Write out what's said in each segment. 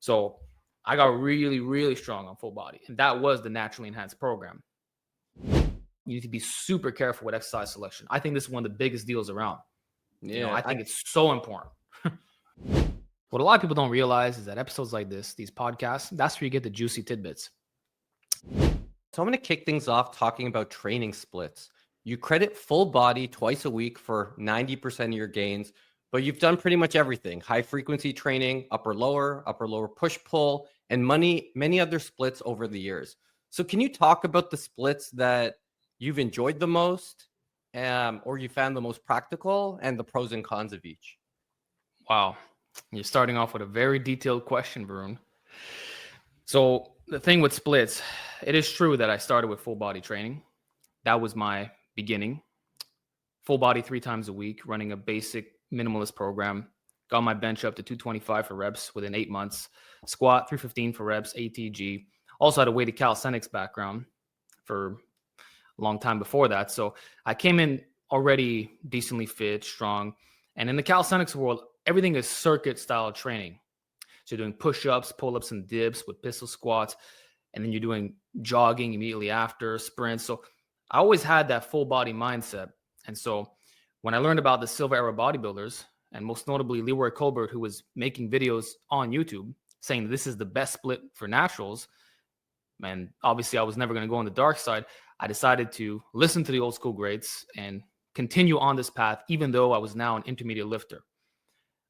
So I got really, really strong on full body. And that was the naturally enhanced program. You need to be super careful with exercise selection. I think this is one of the biggest deals around. Yeah, I think it's so important. What a lot of people don't realize is that episodes like this, these podcasts, that's where you get the juicy tidbits. So I'm going to kick things off talking about training splits. You credit full body twice a week for 90% of your gains, but you've done pretty much everything. High frequency training, upper lower push pull, and many other splits over the years. So can you talk about the splits that you've enjoyed the most, or you found the most practical, and the pros and cons of each? Wow. You're starting off with a very detailed question, Varun. So the thing with splits, it is true that I started with full body training. That was my beginning. Full body 3 times a week, running a basic minimalist program. Got my bench up to 225 for reps within 8 months. Squat 315 for reps, ATG. Also had a weighted calisthenics background for a long time before that. So I came in already decently fit, strong. And in the calisthenics world, everything is circuit style training. So you're doing push-ups, pull-ups, and dips with pistol squats. And then you're doing jogging immediately after, sprints. So I always had that full body mindset. And so when I learned about the silver era bodybuilders, and most notably Leroy Colbert, who was making videos on YouTube saying this is the best split for naturals, and obviously I was never going to go on the dark side, I decided to listen to the old school greats and continue on this path, even though I was now an intermediate lifter.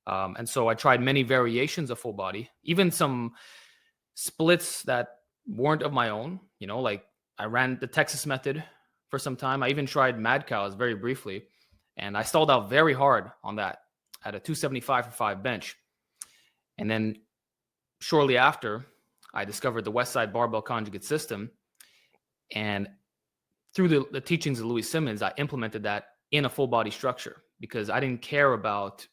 And so I tried many variations of full body, even some splits that weren't of my own, like I ran the Texas method for some time. I even tried mad cows very briefly, and I stalled out very hard on that at a 275 for 5 bench. And then shortly after, I discovered the Westside barbell conjugate system. And through the teachings of Louis Simmons, I implemented that in a full body structure because I didn't care about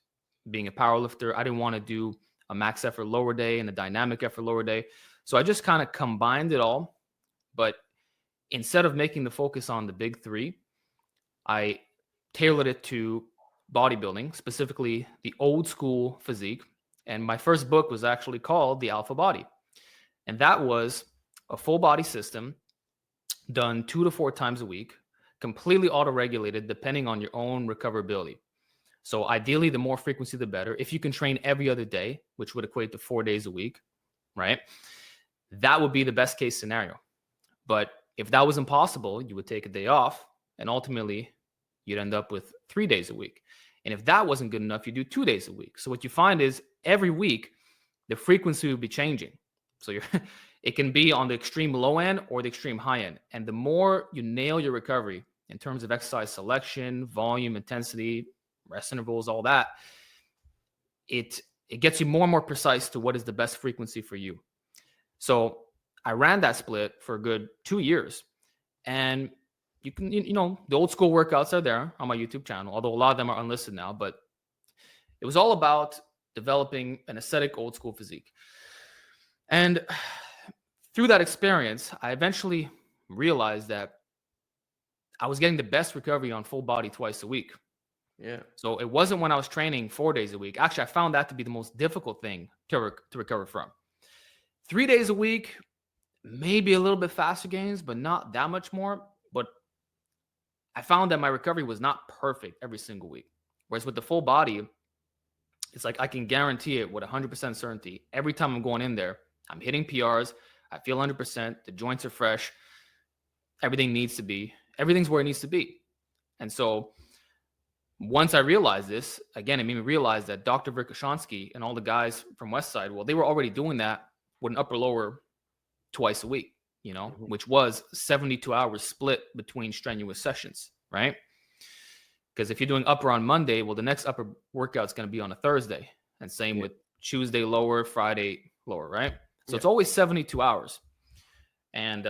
being a powerlifter. I didn't want to do a max effort lower day and a dynamic effort lower day. So I just kind of combined it all. But instead of making the focus on the big 3, I tailored it to bodybuilding, specifically the old school physique. And my first book was actually called The Alpha Body. And that was a full body system done 2 to 4 times a week, completely auto-regulated depending on your own recoverability. So ideally, the more frequency, the better. If you can train every other day, which would equate to 4 days a week, right? That would be the best case scenario. But if that was impossible, you would take a day off, and ultimately you'd end up with 3 days a week. And if that wasn't good enough, you do 2 days a week. So what you find is every week, the frequency will be changing. So it can be on the extreme low end or the extreme high end. And the more you nail your recovery in terms of exercise selection, volume, intensity, rest intervals, all that, it gets you more and more precise to what is the best frequency for you. So I ran that split for a good 2 years. And you can, the old school workouts are there on my YouTube channel, although a lot of them are unlisted now. But it was all about developing an aesthetic old school physique. And through that experience, I eventually realized that I was getting the best recovery on full body twice a week. Yeah. So it wasn't when I was training 4 days a week. Actually, I found that to be the most difficult thing to recover from. 3 days a week, maybe a little bit faster gains, but not that much more. But I found that my recovery was not perfect every single week. Whereas with the full body, it's like I can guarantee it with 100% certainty. Every time I'm going in there, I'm hitting PRs. I feel 100%. The joints are fresh. Everything's where it needs to be. And so once I realized this, again, it made me realize that Dr. Verkhoshansky and all the guys from Westside, well, they were already doing that with an upper lower twice a week, which was 72 hours split between strenuous sessions, right? Because if you're doing upper on Monday, well, the next upper workout is going to be on a Thursday. And same with Tuesday lower, Friday lower, right? So it's always 72 hours. And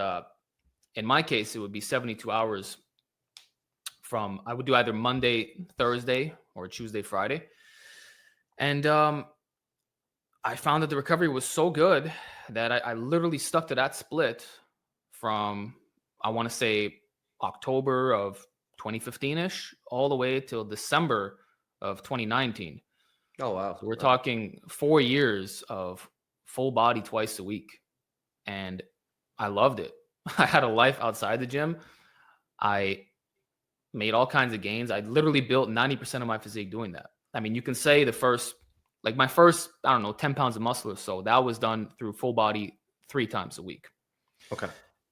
in my case, it would be 72 hours from, I would do either Monday, Thursday, or Tuesday, Friday. And I found that the recovery was so good that I literally stuck to that split from, I want to say, October of 2015-ish all the way till December of 2019. Oh, wow. So we're talking 4 years of full body twice a week. And I loved it. I had a life outside the gym. I made all kinds of gains. I literally built 90% of my physique doing that. I mean, you can say my first, I don't know, 10 pounds of muscle or so, that was done through full body 3 times a week. Okay.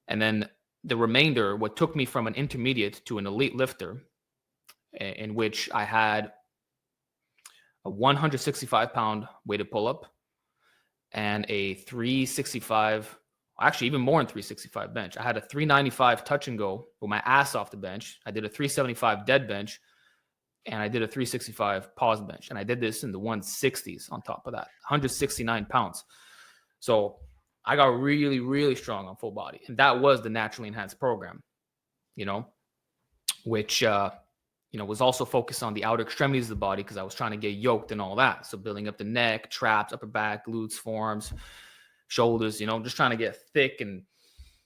And then the remainder, what took me from an intermediate to an elite lifter, in which I had a 165-pound weighted pull-up and a 365, actually even more than 365 bench. I had a 395 touch and go with my ass off the bench. I did a 375 dead bench, and I did a 365 pause bench. And I did this in the 160s on top of that, 169 pounds. So I got really, really strong on full body. And that was the naturally enhanced program, which, was also focused on the outer extremities of the body because I was trying to get yoked and all that. So building up the neck, traps, upper back, glutes, forearms, shoulders, just trying to get thick and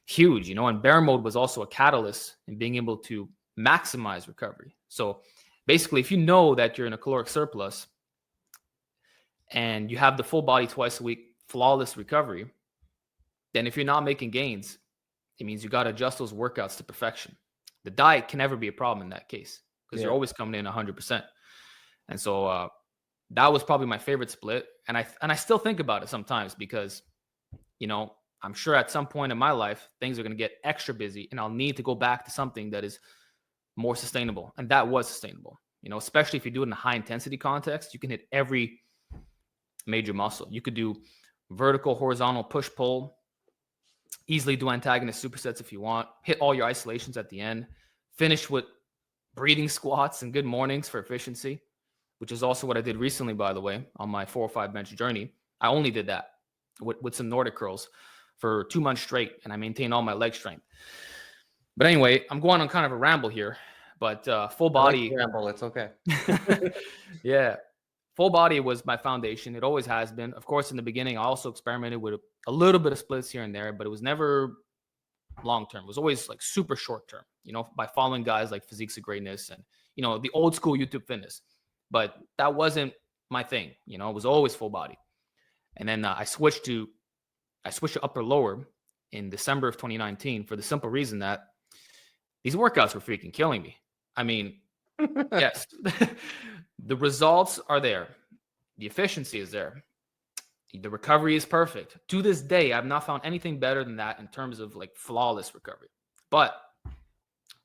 huge, and bear mode was also a catalyst in being able to maximize recovery. So basically, if you know that you're in a caloric surplus and you have the full body twice a week, flawless recovery, then if you're not making gains, it means you got to adjust those workouts to perfection. The diet can never be a problem in that case because you're always coming in 100%. And so that was probably my favorite split. And I still think about it sometimes because, I'm sure at some point in my life, things are going to get extra busy and I'll need to go back to something that is more sustainable. And that was sustainable, especially if you do it in a high intensity context, you can hit every major muscle. You could do vertical, horizontal, push, pull, easily do antagonist supersets if you want, hit all your isolations at the end, finish with breathing squats and good mornings for efficiency, which is also what I did recently, by the way, on my 4 or 5 bench journey. I only did that with some Nordic curls for 2 months straight, and I maintained all my leg strength. But anyway, I'm going on kind of a ramble here, but full body. Ramble, it's okay. Yeah. Full body was my foundation. It always has been. Of course, in the beginning, I also experimented with a little bit of splits here and there, but it was never long-term. It was always like super short-term, by following guys like Physiques of Greatness and, the old school YouTube fitness. But that wasn't my thing. It was always full body. And then I switched to upper lower in December of 2019 for the simple reason that these workouts were freaking killing me. I mean, yes, the results are there. The efficiency is there. The recovery is perfect. To this day, I've not found anything better than that in terms of like flawless recovery. But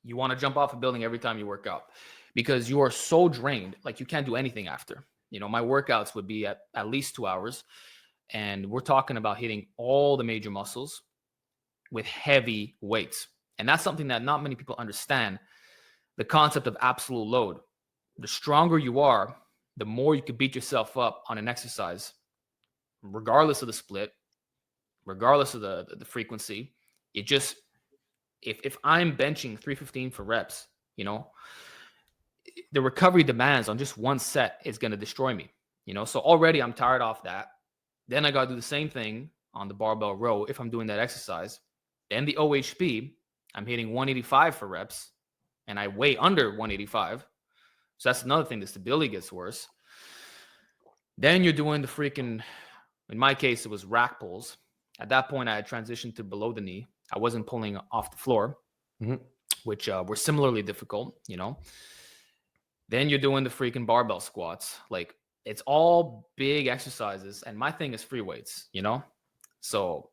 you want to jump off a building every time you work out because you are so drained, like you can't do anything after. My workouts would be at least 2 hours. And we're talking about hitting all the major muscles with heavy weights. And that's something that not many people understand, the concept of absolute load. The stronger you are, the more you could beat yourself up on an exercise, regardless of the split, regardless of the frequency. It just, if I'm benching 315 for reps, the recovery demands on just one set is going to destroy me, so already I'm tired off that. Then I got to do the same thing on the barbell row if I'm doing that exercise. Then the OHP, I'm hitting 185 for reps, and I weigh under 185. So that's another thing. The stability gets worse. Then you're doing the freaking, in my case, it was rack pulls. At that point, I had transitioned to below the knee. I wasn't pulling off the floor, which were similarly difficult, Then you're doing the freaking barbell squats. Like, it's all big exercises, and my thing is free weights, So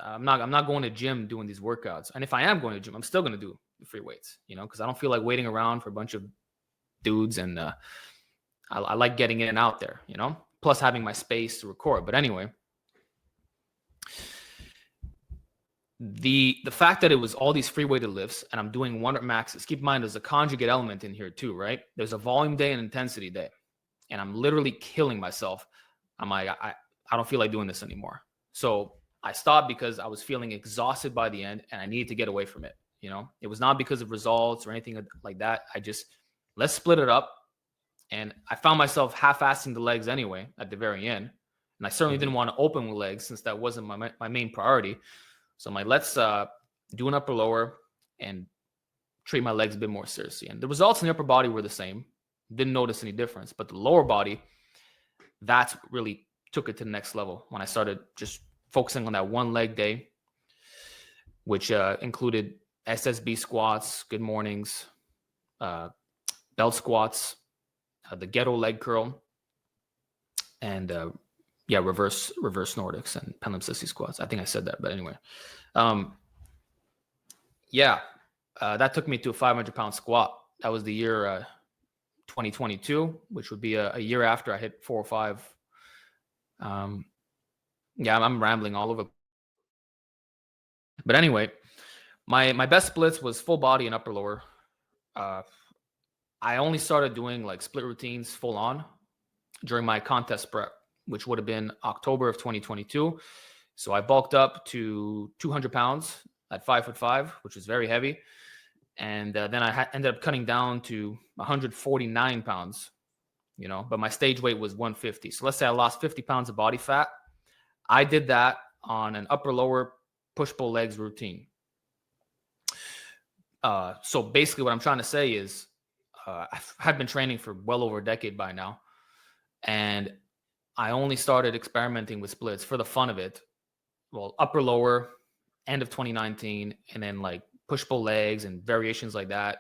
I'm not going to gym doing these workouts. And if I am going to gym, I'm still going to do the free weights, because I don't feel like waiting around for a bunch of dudes, and I like getting in and out there, plus having my space to record. But anyway, the fact that it was all these free weighted lifts and I'm doing 1 rep maxes. Keep in mind, there's a conjugate element in here too, right? There's a volume day and intensity day. And I'm literally killing myself. I'm like, I don't feel like doing this anymore. So I stopped because I was feeling exhausted by the end and I needed to get away from it. It was not because of results or anything like that. Let's split it up. And I found myself half-assing the legs anyway at the very end. And I certainly didn't want to open with legs since that wasn't my main priority. So I'm like, let's do an upper lower and treat my legs a bit more seriously. And the results in the upper body were the same. Didn't notice any difference. But the lower body, that's really took it to the next level when I started just focusing on that one leg day, which included SSB squats, good mornings, belt squats, the ghetto leg curl, and reverse Nordics and pendulum sissy squats. I think I said that, but anyway, that took me to a 500-pound squat. That was the year 2022, which would be a year after I hit 405. I'm rambling all over. But anyway, my best splits was full body and upper lower. I only started doing like split routines full on during my contest prep, which would have been October of 2022. So I bulked up to 200 pounds at 5'5", which is very heavy. And then I ended up cutting down to 149 pounds, but my stage weight was 150. So let's say I lost 50 pounds of body fat. I did that on an upper lower push-pull legs routine. So basically what I'm trying to say is I've been training for well over a decade by now. And I only started experimenting with splits for the fun of it. Well, upper lower, end of 2019, and then like push-pull legs and variations like that,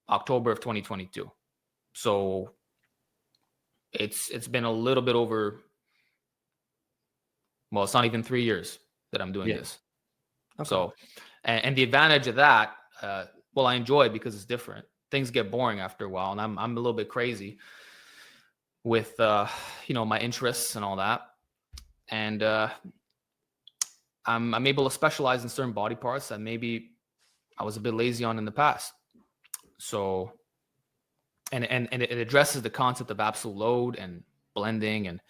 October of 2022. So it's been a little bit over, well, it's not even 3 years that I'm doing this. Okay. So, and the advantage of that, I enjoy it because it's different. Things get boring after a while, and I'm a little bit crazy with my interests and all that, and I'm able to specialize in certain body parts that maybe I was a bit lazy on in the past. So, and it addresses the concept of absolute load and blending, and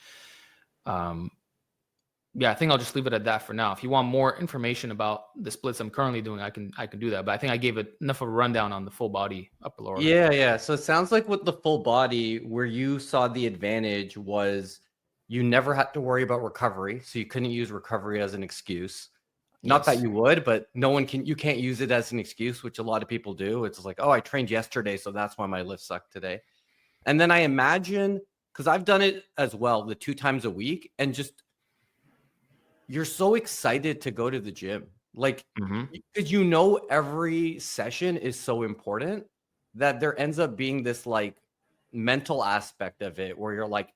I think I'll just leave it at that for now. If you want more information about the splits I'm currently doing, I can do that. But I think I gave it enough of a rundown on the full body upper lower. Yeah. So it sounds like with the full body, where you saw the advantage was you never had to worry about recovery. So you couldn't use recovery as an excuse. Not that you would, but you can't use it as an excuse, which a lot of people do. It's like, oh, I trained yesterday, so that's why my lift sucked today. And then I imagine, because I've done it as well, the 2 times a week, and just you're so excited to go to the gym. Like, because every session is so important that there ends up being this like mental aspect of it where you're like,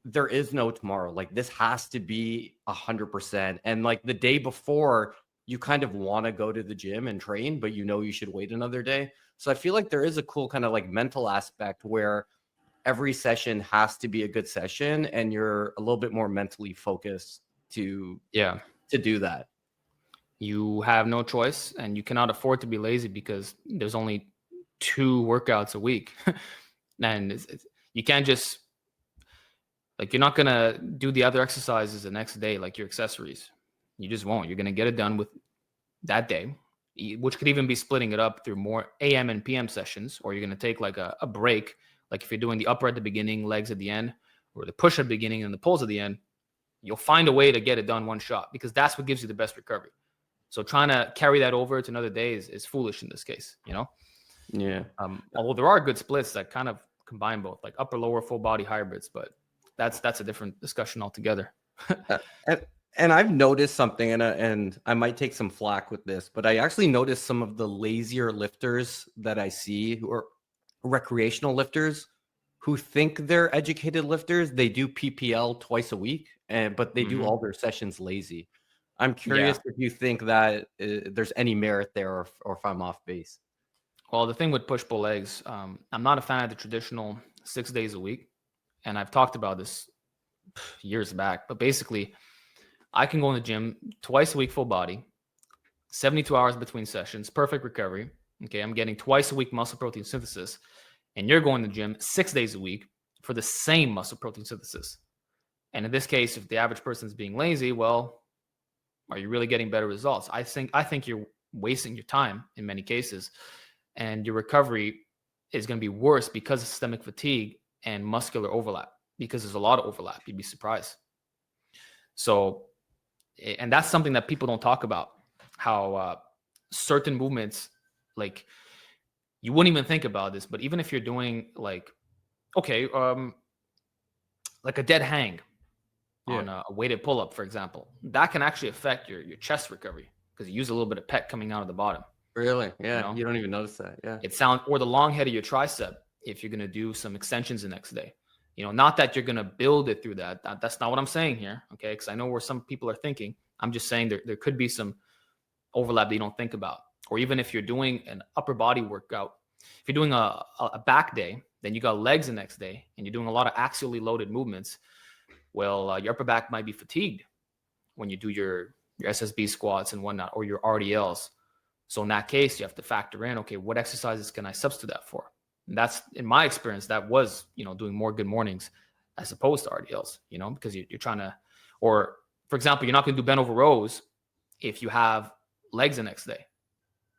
there is no tomorrow. Like, this has to be 100%. And like the day before, you kind of want to go to the gym and train, but you should wait another day. So I feel like there is a cool kind of like mental aspect where every session has to be a good session and you're a little bit more mentally focused to do that. You have no choice, and you cannot afford to be lazy because there's only 2 workouts a week. And you can't just, like, you're not going to do the other exercises the next day, like your accessories. You just won't. You're going to get it done with that day, which could even be splitting it up through more AM and PM sessions, or you're going to take like a break. Like if you're doing the upper at the beginning, legs at the end, or the push at the beginning and the pulls at the end, you'll find a way to get it done one shot because that's what gives you the best recovery. So trying to carry that over to another day is foolish in this case, Yeah. Although there are good splits that kind of combine both, like upper lower full body hybrids, but that's a different discussion altogether. And I've noticed something, and I might take some flack with this, but I actually noticed some of the lazier lifters that I see who are recreational lifters who think they're educated lifters. They do PPL twice a week, but they do all their sessions lazy. I'm curious if you think that there's any merit there or if I'm off base. Well, the thing with push-pull legs, I'm not a fan of the traditional 6 days a week. And I've talked about this years back, but basically I can go in the gym twice a week, full body, 72 hours between sessions, perfect recovery. Okay. I'm getting twice a week muscle protein synthesis, and you're going to the gym 6 days a week for the same muscle protein synthesis. And in this case, if the average person is being lazy, well, are you really getting better results? I think you're wasting your time in many cases, and your recovery is going to be worse because of systemic fatigue and muscular overlap, because there's a lot of overlap. You'd be surprised. So, and that's something that people don't talk about, how certain movements, like, you wouldn't even think about this, but even if you're doing like, okay, like a dead hang, on a weighted pull-up, for example, that can actually affect your chest recovery because you use a little bit of pec coming out of the bottom. Really? Yeah. You don't even notice that. Yeah. Or the long head of your tricep if you're going to do some extensions the next day. Not that you're going to build it through that. That's not what I'm saying here. Okay. Because I know where some people are thinking. I'm just saying there could be some overlap that you don't think about. Or even if you're doing an upper body workout, if you're doing a back day, then you got legs the next day and you're doing a lot of axially loaded movements. Well, your upper back might be fatigued when you do your SSB squats and whatnot, or your RDLs. So in that case, you have to factor in, okay, what exercises can I substitute that for? And that's, in my experience, that was, doing more good mornings as opposed to RDLs, because you're trying to, or for example, you're not going to do bent over rows if you have legs the next day,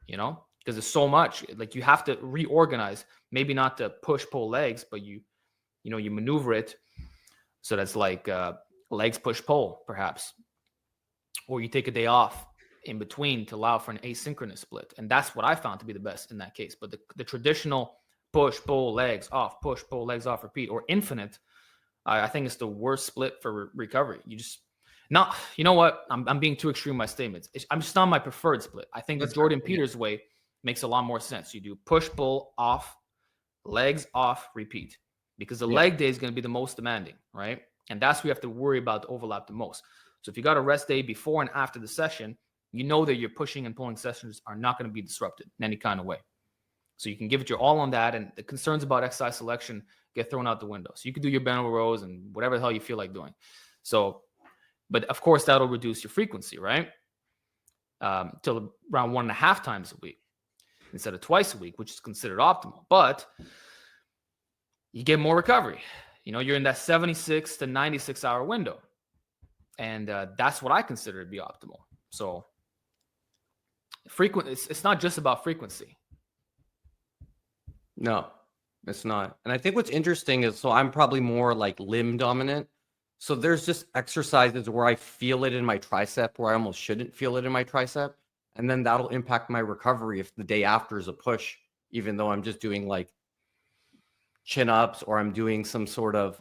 because there's so much, like you have to reorganize, maybe not to push, pull legs, but you maneuver it. So that's like legs, push, pull, perhaps, or you take a day off in between to allow for an asynchronous split. And that's what I found to be the best in that case. But the traditional push, pull, legs off, push, pull, legs off, repeat, or infinite, I think it's the worst split for recovery. You know what? I'm being too extreme in my statements. I'm just not my preferred split. I think the Jordan Peters way makes a lot more sense. You do push, pull, off, legs off, repeat. Because the leg day is going to be the most demanding, right? And that's where you have to worry about the overlap the most. So if you got a rest day before and after the session, you know that your pushing and pulling sessions are not going to be disrupted in any kind of way. So you can give it your all on that, and the concerns about exercise selection get thrown out the window. So you can do your bent over rows and whatever the hell you feel like doing. So, but of course, that'll reduce your frequency, right? Till around 1.5 times a week instead of twice a week, which is considered optimal. But you get more recovery. You're in that 76 to 96 hour window. And that's what I consider to be optimal. So it's not just about frequency. No, it's not. And I think what's interesting is, so I'm probably more like limb dominant. So there's just exercises where I feel it in my tricep where I almost shouldn't feel it in my tricep. And then that'll impact my recovery if the day after is a push, even though I'm just doing like chin ups or I'm doing some sort of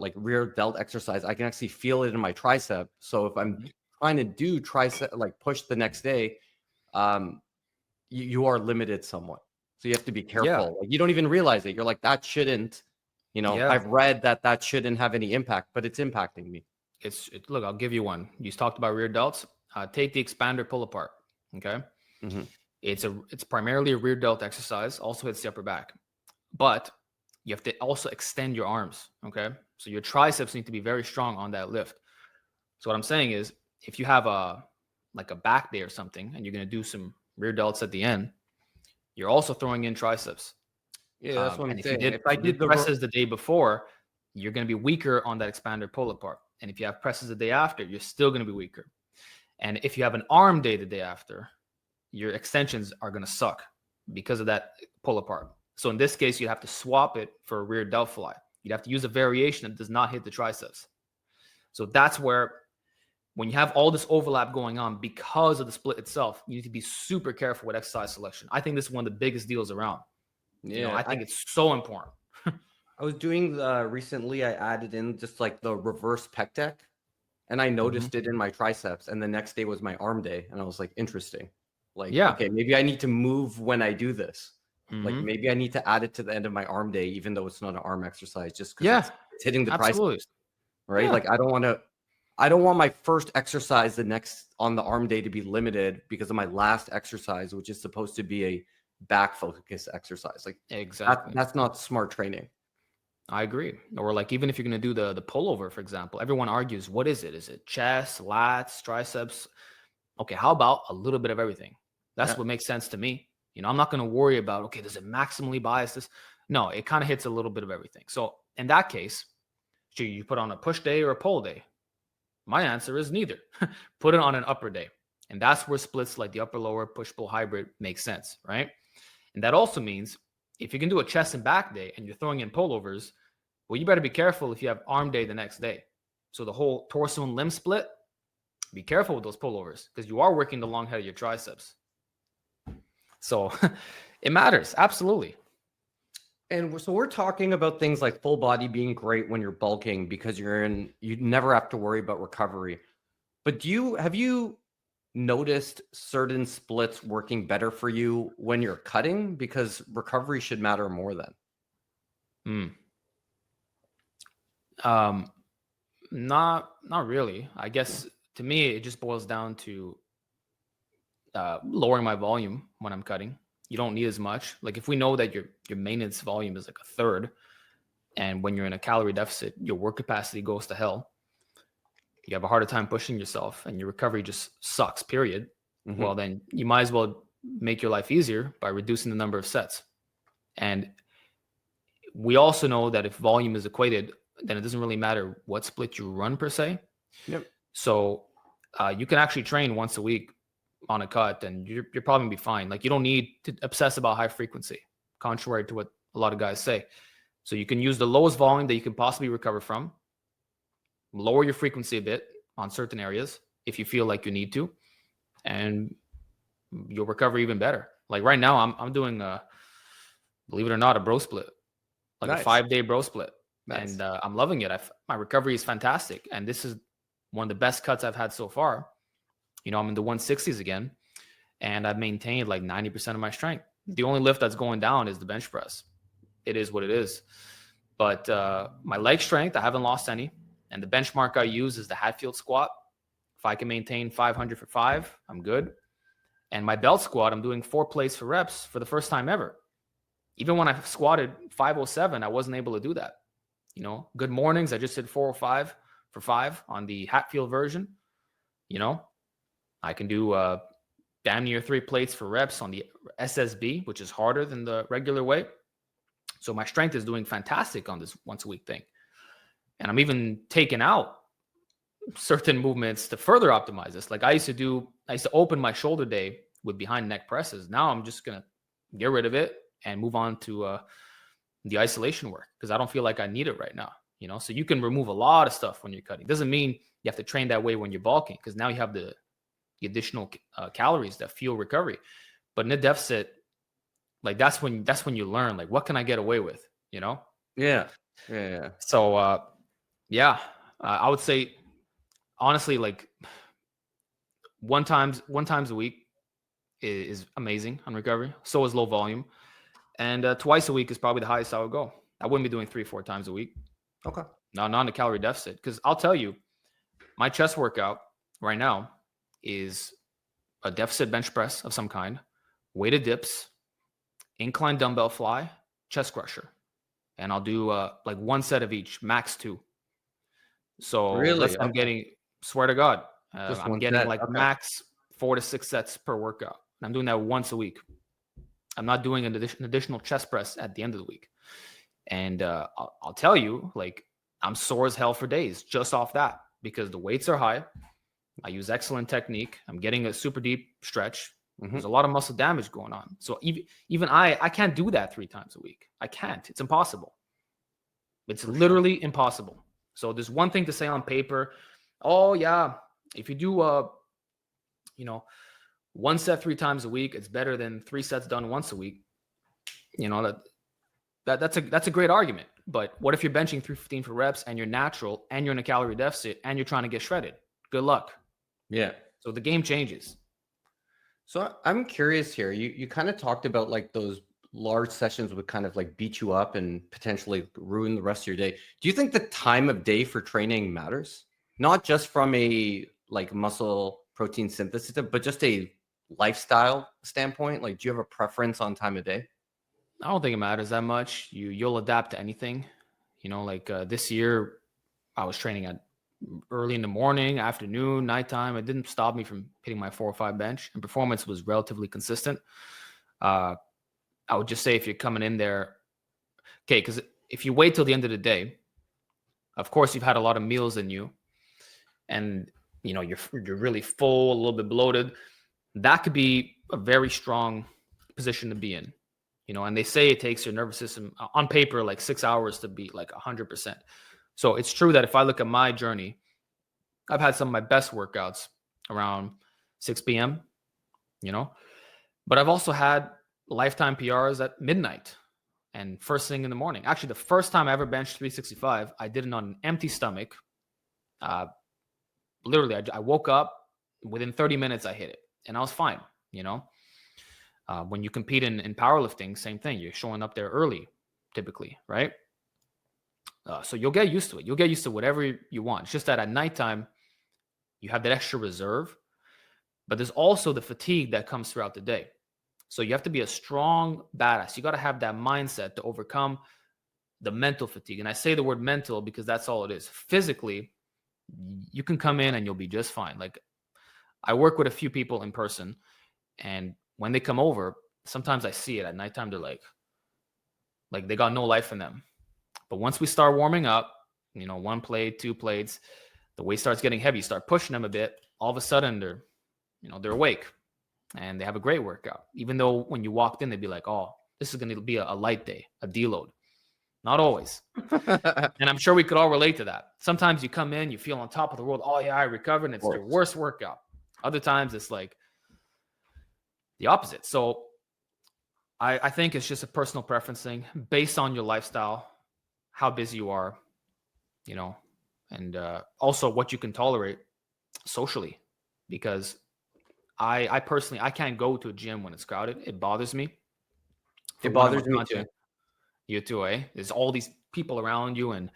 like rear delt exercise. I can actually feel it in my tricep. So if I'm trying to do tricep, like push the next day, you are limited somewhat. So you have to be careful. Yeah. Like, you don't even realize it. You're like, that shouldn't, I've read that shouldn't have any impact, but it's impacting me. Look, I'll give you one. You talked about rear delts. Take the expander pull apart. Okay. Mm-hmm. It's primarily a rear delt exercise, also hits the upper back, but you have to also extend your arms. Okay. So your triceps need to be very strong on that lift. So what I'm saying is, if you have a back day or something, and you're going to do some rear delts at the end, you're also throwing in triceps. Yeah, that's what I'm saying. If I did presses the day before, you're going to be weaker on that expander pull apart. And if you have presses the day after, you're still going to be weaker. And if you have an arm day the day after, your extensions are going to suck because of that pull apart. So in this case, you have to swap it for a rear delt fly. You'd have to use a variation that does not hit the triceps. So that's where, when you have all this overlap going on because of the split itself, you need to be super careful with exercise selection. I think this is one of the biggest deals around. Yeah, I think it's so important. I was doing recently, I added in just like the reverse pec deck, and I noticed it in my triceps. And the next day was my arm day, and I was like, interesting. Like, okay, maybe I need to move when I do this. Like, maybe I need to add it to the end of my arm day, even though it's not an arm exercise, just because it's hitting the triceps, right? Like, I don't want my first exercise on the arm day to be limited because of my last exercise, which is supposed to be a back focus exercise. Like, exactly, that's not smart training. I agree. Or like, even if you're going to do the pullover, for example, everyone argues, what is it? Is it chest, lats, triceps? Okay, how about a little bit of everything? That's what makes sense to me. I'm not going to worry about, okay, does it maximally bias this? No, it kind of hits a little bit of everything. So in that case, should you put on a push day or a pull day? My answer is neither. Put it on an upper day. And that's where splits like the upper lower push-pull hybrid make sense, right? And that also means if you can do a chest and back day and you're throwing in pullovers, well, you better be careful if you have arm day the next day. So the whole torso and limb split, be careful with those pullovers because you are working the long head of your triceps. So it matters. Absolutely. And so we're talking about things like full body being great when you're bulking because you never have to worry about recovery. But have you noticed certain splits working better for you when you're cutting? Because recovery should matter more then. Um, not really. I guess to me, it just boils down to lowering my volume when I'm cutting. You don't need as much. Like if we know that your maintenance volume is like a third, and when you're in a calorie deficit, your work capacity goes to hell. You have a harder time pushing yourself, and your recovery just sucks. Period. Well, then you might as well make your life easier by reducing the number of sets. And we also know that if volume is equated, then it doesn't really matter what split you run per se. Yep. So you can actually train once a week on a cut, and you're probably gonna be fine. Like you don't need to obsess about high frequency, contrary to what a lot of guys say. So you can use the lowest volume that you can possibly recover from, lower your frequency a bit on certain areas if you feel like you need to, and you'll recover even better. Like right now, I'm doing believe it or not, a bro split, like Nice. a 5-day bro split. Nice. And I'm loving it. My recovery is fantastic, and this is one of the best cuts I've had so far. I'm in the 160s again, and I've maintained like 90% of my strength. The only lift that's going down is the bench press. It is what it is. But my leg strength, I haven't lost any. And the benchmark I use is the Hatfield squat. If I can maintain 500 for 5, I'm good. And my belt squat, I'm doing 4 plates for reps for the first time ever. Even when I squatted 507, I wasn't able to do that. Good mornings, I just did 405 for 5 on the Hatfield version. I can do damn near 3 plates for reps on the SSB, which is harder than the regular weight. So my strength is doing fantastic on this once a week thing. And I'm even taking out certain movements to further optimize this. Like I used to open my shoulder day with behind neck presses. Now I'm just going to get rid of it and move on to the isolation work because I don't feel like I need it right now. So you can remove a lot of stuff when you're cutting. Doesn't mean you have to train that way when you're bulking because now you have the additional calories that fuel recovery. But in a deficit, like that's when you learn, like, what can I get away with, Yeah. So I would say honestly, like one times a week is amazing on recovery. So is low volume, and twice a week is probably the highest I would go. I wouldn't be doing 3-4 times a week. Okay. No, not in a calorie deficit, because I'll tell you, my chest workout right now is a deficit bench press of some kind, weighted dips, incline dumbbell fly, chest crusher. And I'll do like 1 set of each, max 2. So Really? I'm getting, swear to God, Just I'm one getting set. like Okay. max 4 to 6 sets per workout. And I'm doing that once a week. I'm not doing an additional chest press at the end of the week. And I'll tell you, like, I'm sore as hell for days just off that because the weights are high. I use excellent technique. I'm getting a super deep stretch. There's a lot of muscle damage going on. So even I can't do that 3 times a week. I can't. It's impossible. It's literally impossible. So there's one thing to say on paper. Oh yeah, if you do 1 set 3 times a week, it's better than 3 sets done once a week. That's a great argument. But what if you're benching 315 for reps and you're natural and you're in a calorie deficit and you're trying to get shredded? Good luck. Yeah. So the game changes. So I'm curious here. You kind of talked about like those large sessions would kind of like beat you up and potentially ruin the rest of your day. Do you think the time of day for training matters? Not just from a like muscle protein synthesis, but just a lifestyle standpoint? Like, do you have a preference on time of day? I don't think it matters that much. You'll adapt to anything. Like this year, I was training at early in the morning, afternoon, nighttime. It didn't stop me from hitting my 405 bench, and performance was relatively consistent. I would just say if you're coming in there, okay, because if you wait till the end of the day, of course you've had a lot of meals in you, and you're really full, a little bit bloated. That could be a very strong position to be in. And they say it takes your nervous system on paper like 6 hours to be like 100%. So it's true that if I look at my journey, I've had some of my best workouts around 6 p.m., but I've also had lifetime PRs at midnight. And first thing in the morning, actually, the first time I ever benched 365, I did it on an empty stomach. Literally, I woke up, within 30 minutes, I hit it, and I was fine. When you compete in powerlifting, same thing. You're showing up there early, typically, right? So you'll get used to it. You'll get used to whatever you want. It's just that at nighttime, you have that extra reserve, but there's also the fatigue that comes throughout the day. So you have to be a strong badass. You got to have that mindset to overcome the mental fatigue. And I say the word mental because that's all it is. Physically, you can come in and you'll be just fine. Like, I work with a few people in person, and when they come over, sometimes I see it at nighttime. They're like they got no life in them. But once we start warming up, 1 plate, 2 plates, the weight starts getting heavy. You start pushing them a bit. All of a sudden, they're awake and they have a great workout. Even though when you walked in, they'd be like, "Oh, this is going to be a light day, a deload." Not always. And I'm sure we could all relate to that. Sometimes you come in, you feel on top of the world. Oh yeah, I recovered, and it's your worst workout. Other times it's like the opposite. So I think it's just a personal preference thing based on your lifestyle, how busy you are, and also what you can tolerate socially. Because I personally, I can't go to a gym when it's crowded. It bothers me. It bothers me too. You too, eh? There's all these people around you, and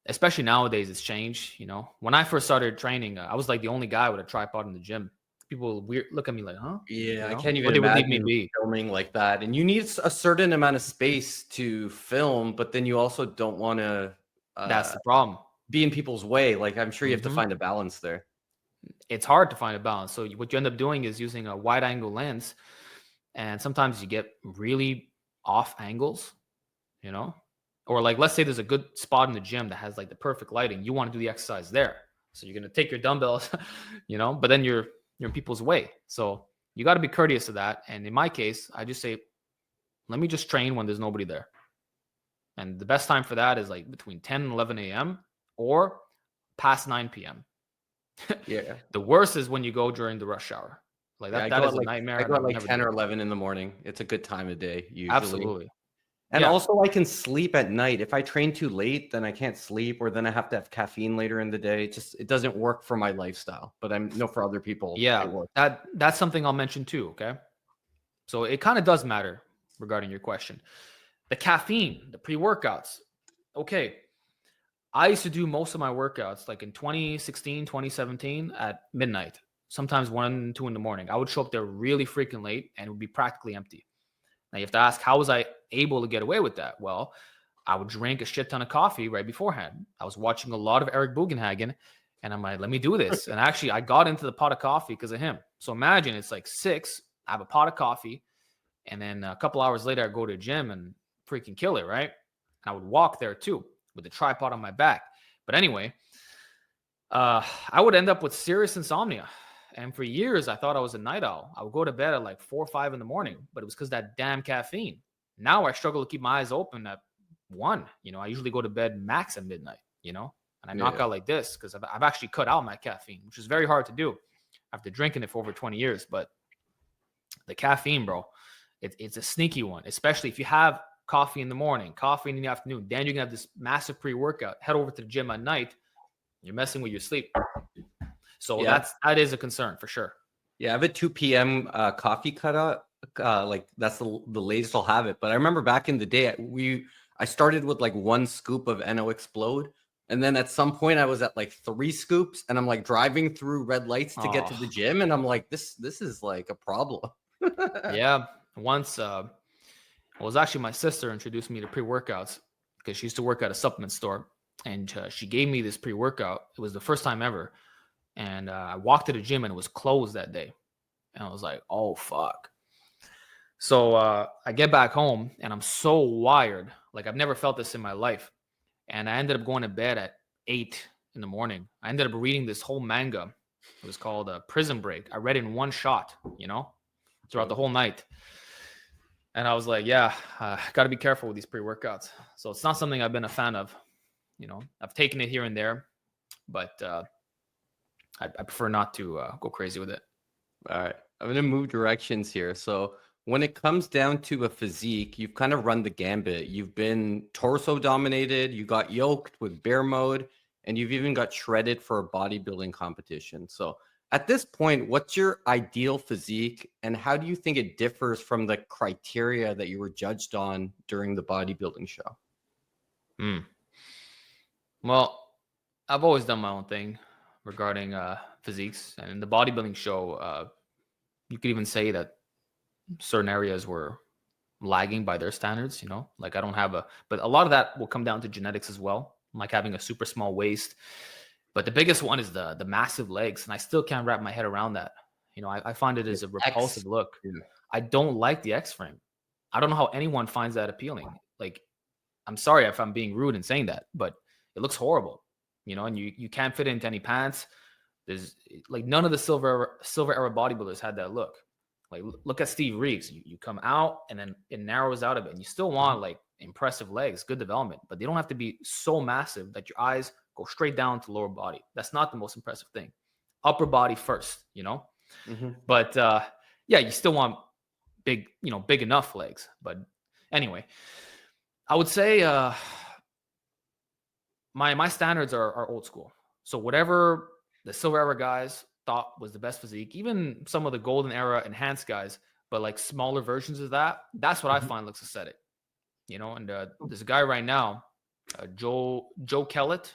especially nowadays, it's changed. When I first started training, I was like the only guy with a tripod in the gym. People look at me like, "Huh?" Yeah, I can't even imagine filming like that. And you need a certain amount of space to film, but then you also don't want to. That's the problem. Be in people's way. Like, I'm sure you have to find a balance there. It's hard to find a balance. So what you end up doing is using a wide angle lens, and sometimes you get really off angles, or like, let's say there's a good spot in the gym that has like the perfect lighting. You want to do the exercise there. So you're going to take your dumbbells, but then you're in people's way. So you got to be courteous to that. And in my case, I just say, let me just train when there's nobody there. And the best time for that is like between 10 and 11 a.m. or past 9 p.m. Yeah. The worst is when you go during the rush hour. Like that is a nightmare. I go at like 10 or 11 in the morning. It's a good time of day usually. Absolutely. And also I can sleep at night. If I train too late, then I can't sleep, or then I have to have caffeine later in the day. It doesn't work for my lifestyle, but I know for other people. Yeah, that's something I'll mention too. Okay. So it kind of does matter regarding your question. The caffeine, the pre-workouts. Okay. I used to do most of my workouts like in 2016, 2017 at midnight, sometimes 1, 2 in the morning. I would show up there really freaking late and it would be practically empty. Now you have to ask, how was I able to get away with that? Well, I would drink a shit ton of coffee right beforehand. I was watching a lot of Eric Bugenhagen, and I'm like, let me do this. And actually, I got into the pot of coffee because of him. So imagine it's like 6, I have a pot of coffee, and then a couple hours later, I go to the gym and freaking kill it, right? I would walk there too with the tripod on my back. But anyway, I would end up with serious insomnia. And for years, I thought I was a night owl. I would go to bed at like 4 or 5 in the morning, but it was because that damn caffeine. Now I struggle to keep my eyes open at 1. I usually go to bed max at midnight, and I knock out like this because I've actually cut out my caffeine, which is very hard to do after drinking it for over 20 years. But the caffeine, bro, it's a sneaky one, especially if you have coffee in the morning, coffee in the afternoon. Then you're going to have this massive pre-workout, head over to the gym at night. You're messing with your sleep. So that is a concern for sure. Yeah, I have a 2 p.m. Coffee cutout. Like that's the latest I'll have it. But I remember back in the day, I started with like 1 scoop of NO Explode, and then at some point I was at like 3 scoops, and I'm like driving through red lights to get to the gym, and I'm like, this is like a problem. Yeah, once it was actually my sister introduced me to pre-workouts because she used to work at a supplement store, and she gave me this pre-workout. It was the first time ever. And I walked to the gym and it was closed that day. And I was like, oh, fuck. So I get back home and I'm so wired. Like I've never felt this in my life. And I ended up going to bed at 8 in the morning. I ended up reading this whole manga. It was called Prison Break. I read it in 1 shot, throughout the whole night. And I was like, yeah, got to be careful with these pre-workouts. So it's not something I've been a fan of. I've taken it here and there, but I prefer not to go crazy with it. All right. I'm going to move directions here. So when it comes down to a physique, you've kind of run the gambit. You've been torso dominated, you got yoked with bear mode, and you've even got shredded for a bodybuilding competition. So at this point, what's your ideal physique, and how do you think it differs from the criteria that you were judged on during the bodybuilding show? Well, I've always done my own thing regarding physiques, and in the bodybuilding show, you could even say that certain areas were lagging by their standards. Like I don't have but a lot of that will come down to genetics as well, like having a super small waist. But the biggest one is the massive legs, and I still can't wrap my head around that. I find it as a repulsive look. Yeah. I don't like the X frame. I don't know how anyone finds that appealing. Like, I'm sorry if I'm being rude in saying that, but it looks horrible. And you can't fit into any pants. There's like none of the silver era bodybuilders had that look. Like look at Steve Reeves. You come out and then it narrows out a bit, and you still want like impressive legs, good development, but they don't have to be so massive that your eyes go straight down to lower body. That's not the most impressive thing. Upper body first, But yeah, you still want big enough legs. But anyway, I would say my standards are old school. So whatever the silver era guys thought was the best physique, even some of the golden era enhanced guys, but like smaller versions of that's what I find looks aesthetic. And there's a guy right now, Joel Kellett.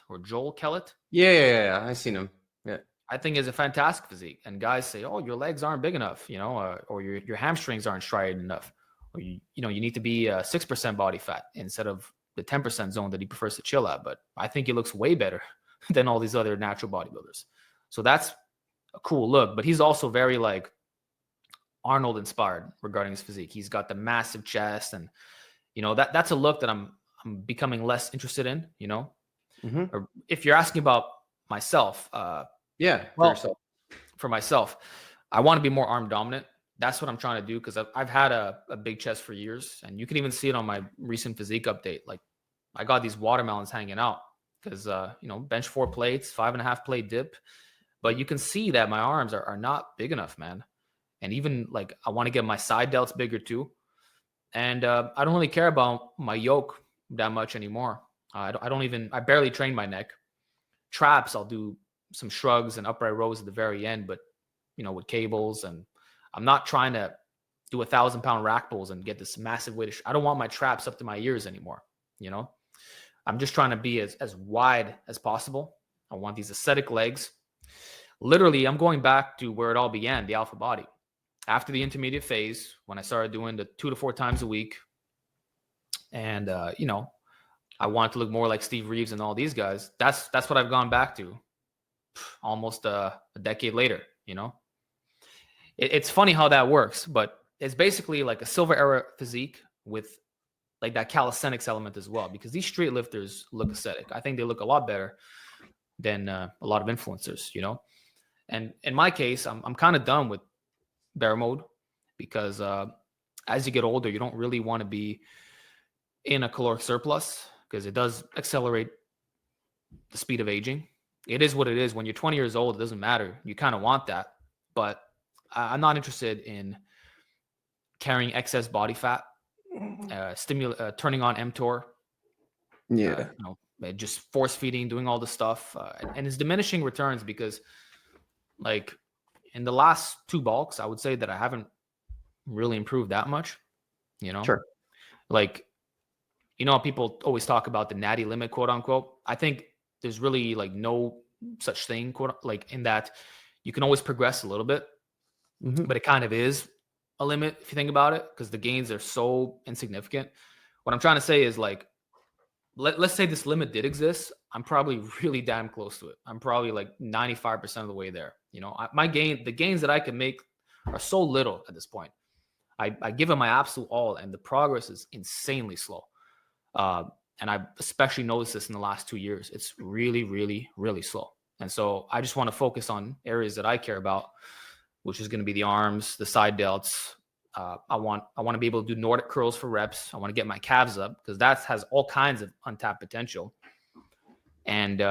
Yeah. I seen him. Yeah. I think is a fantastic physique. And guys say, "Oh, your legs aren't big enough, or your hamstrings aren't striated enough, or you need to be 6% body fat instead of the 10% zone that he prefers to chill at." But I think he looks way better than all these other natural bodybuilders. So that's a cool look. But he's also very like Arnold inspired regarding his physique. He's got the massive chest, and that's a look that I'm becoming less interested in. Or if you're asking about myself, for myself, I want to be more arm dominant. That's what I'm trying to do, because I've had a big chest for years, and you can even see it on my recent physique update. Like I got these watermelons hanging out because bench 4 plates, 5.5 plate dip, but you can see that my arms are not big enough, man. And even like I want to get my side delts bigger too. And I don't really care about my yoke that much anymore. I barely train my neck. Traps, I'll do some shrugs and upright rows at the very end, but with cables. And I'm not trying to do 1,000-pound rack pulls and get this massive weight. I don't want my traps up to my ears anymore. I'm just trying to be as wide as possible. I want these aesthetic legs. Literally, I'm going back to where it all began, the alpha body. After the intermediate phase, when I started doing the 2 to 4 times a week, and I wanted to look more like Steve Reeves and all these guys. That's what I've gone back to almost a decade later. It's funny how that works, but it's basically like a silver era physique with like that calisthenics element as well, because these street lifters look aesthetic. I think they look a lot better than a lot of influencers, And in my case, I'm kind of done with bear mode, because as you get older, you don't really want to be in a caloric surplus, because it does accelerate the speed of aging. It is what it is. When you're 20 years old, it doesn't matter. You kind of want that, but I'm not interested in carrying excess body fat, turning on mTOR, just force feeding, doing all the stuff, and it's diminishing returns, because like in the last 2 bulks, I would say that I haven't really improved that much. Sure. Like, people always talk about the natty limit, quote unquote. I think there's really like no such thing, quote, like in that you can always progress a little bit, but it kind of is a limit if you think about it, because the gains are so insignificant. What I'm trying to say is like, let's say this limit did exist. I'm probably really damn close to it. I'm probably like 95% of the way there. The gains that I can make are so little at this point. I give it my absolute all, and the progress is insanely slow. And I've especially noticed this in the last 2 years. It's really, really, really slow. And so I just want to focus on areas that I care about, which is going to be the arms, the side delts. I want to be able to do Nordic curls for reps. I want to get my calves up, because that has all kinds of untapped potential. And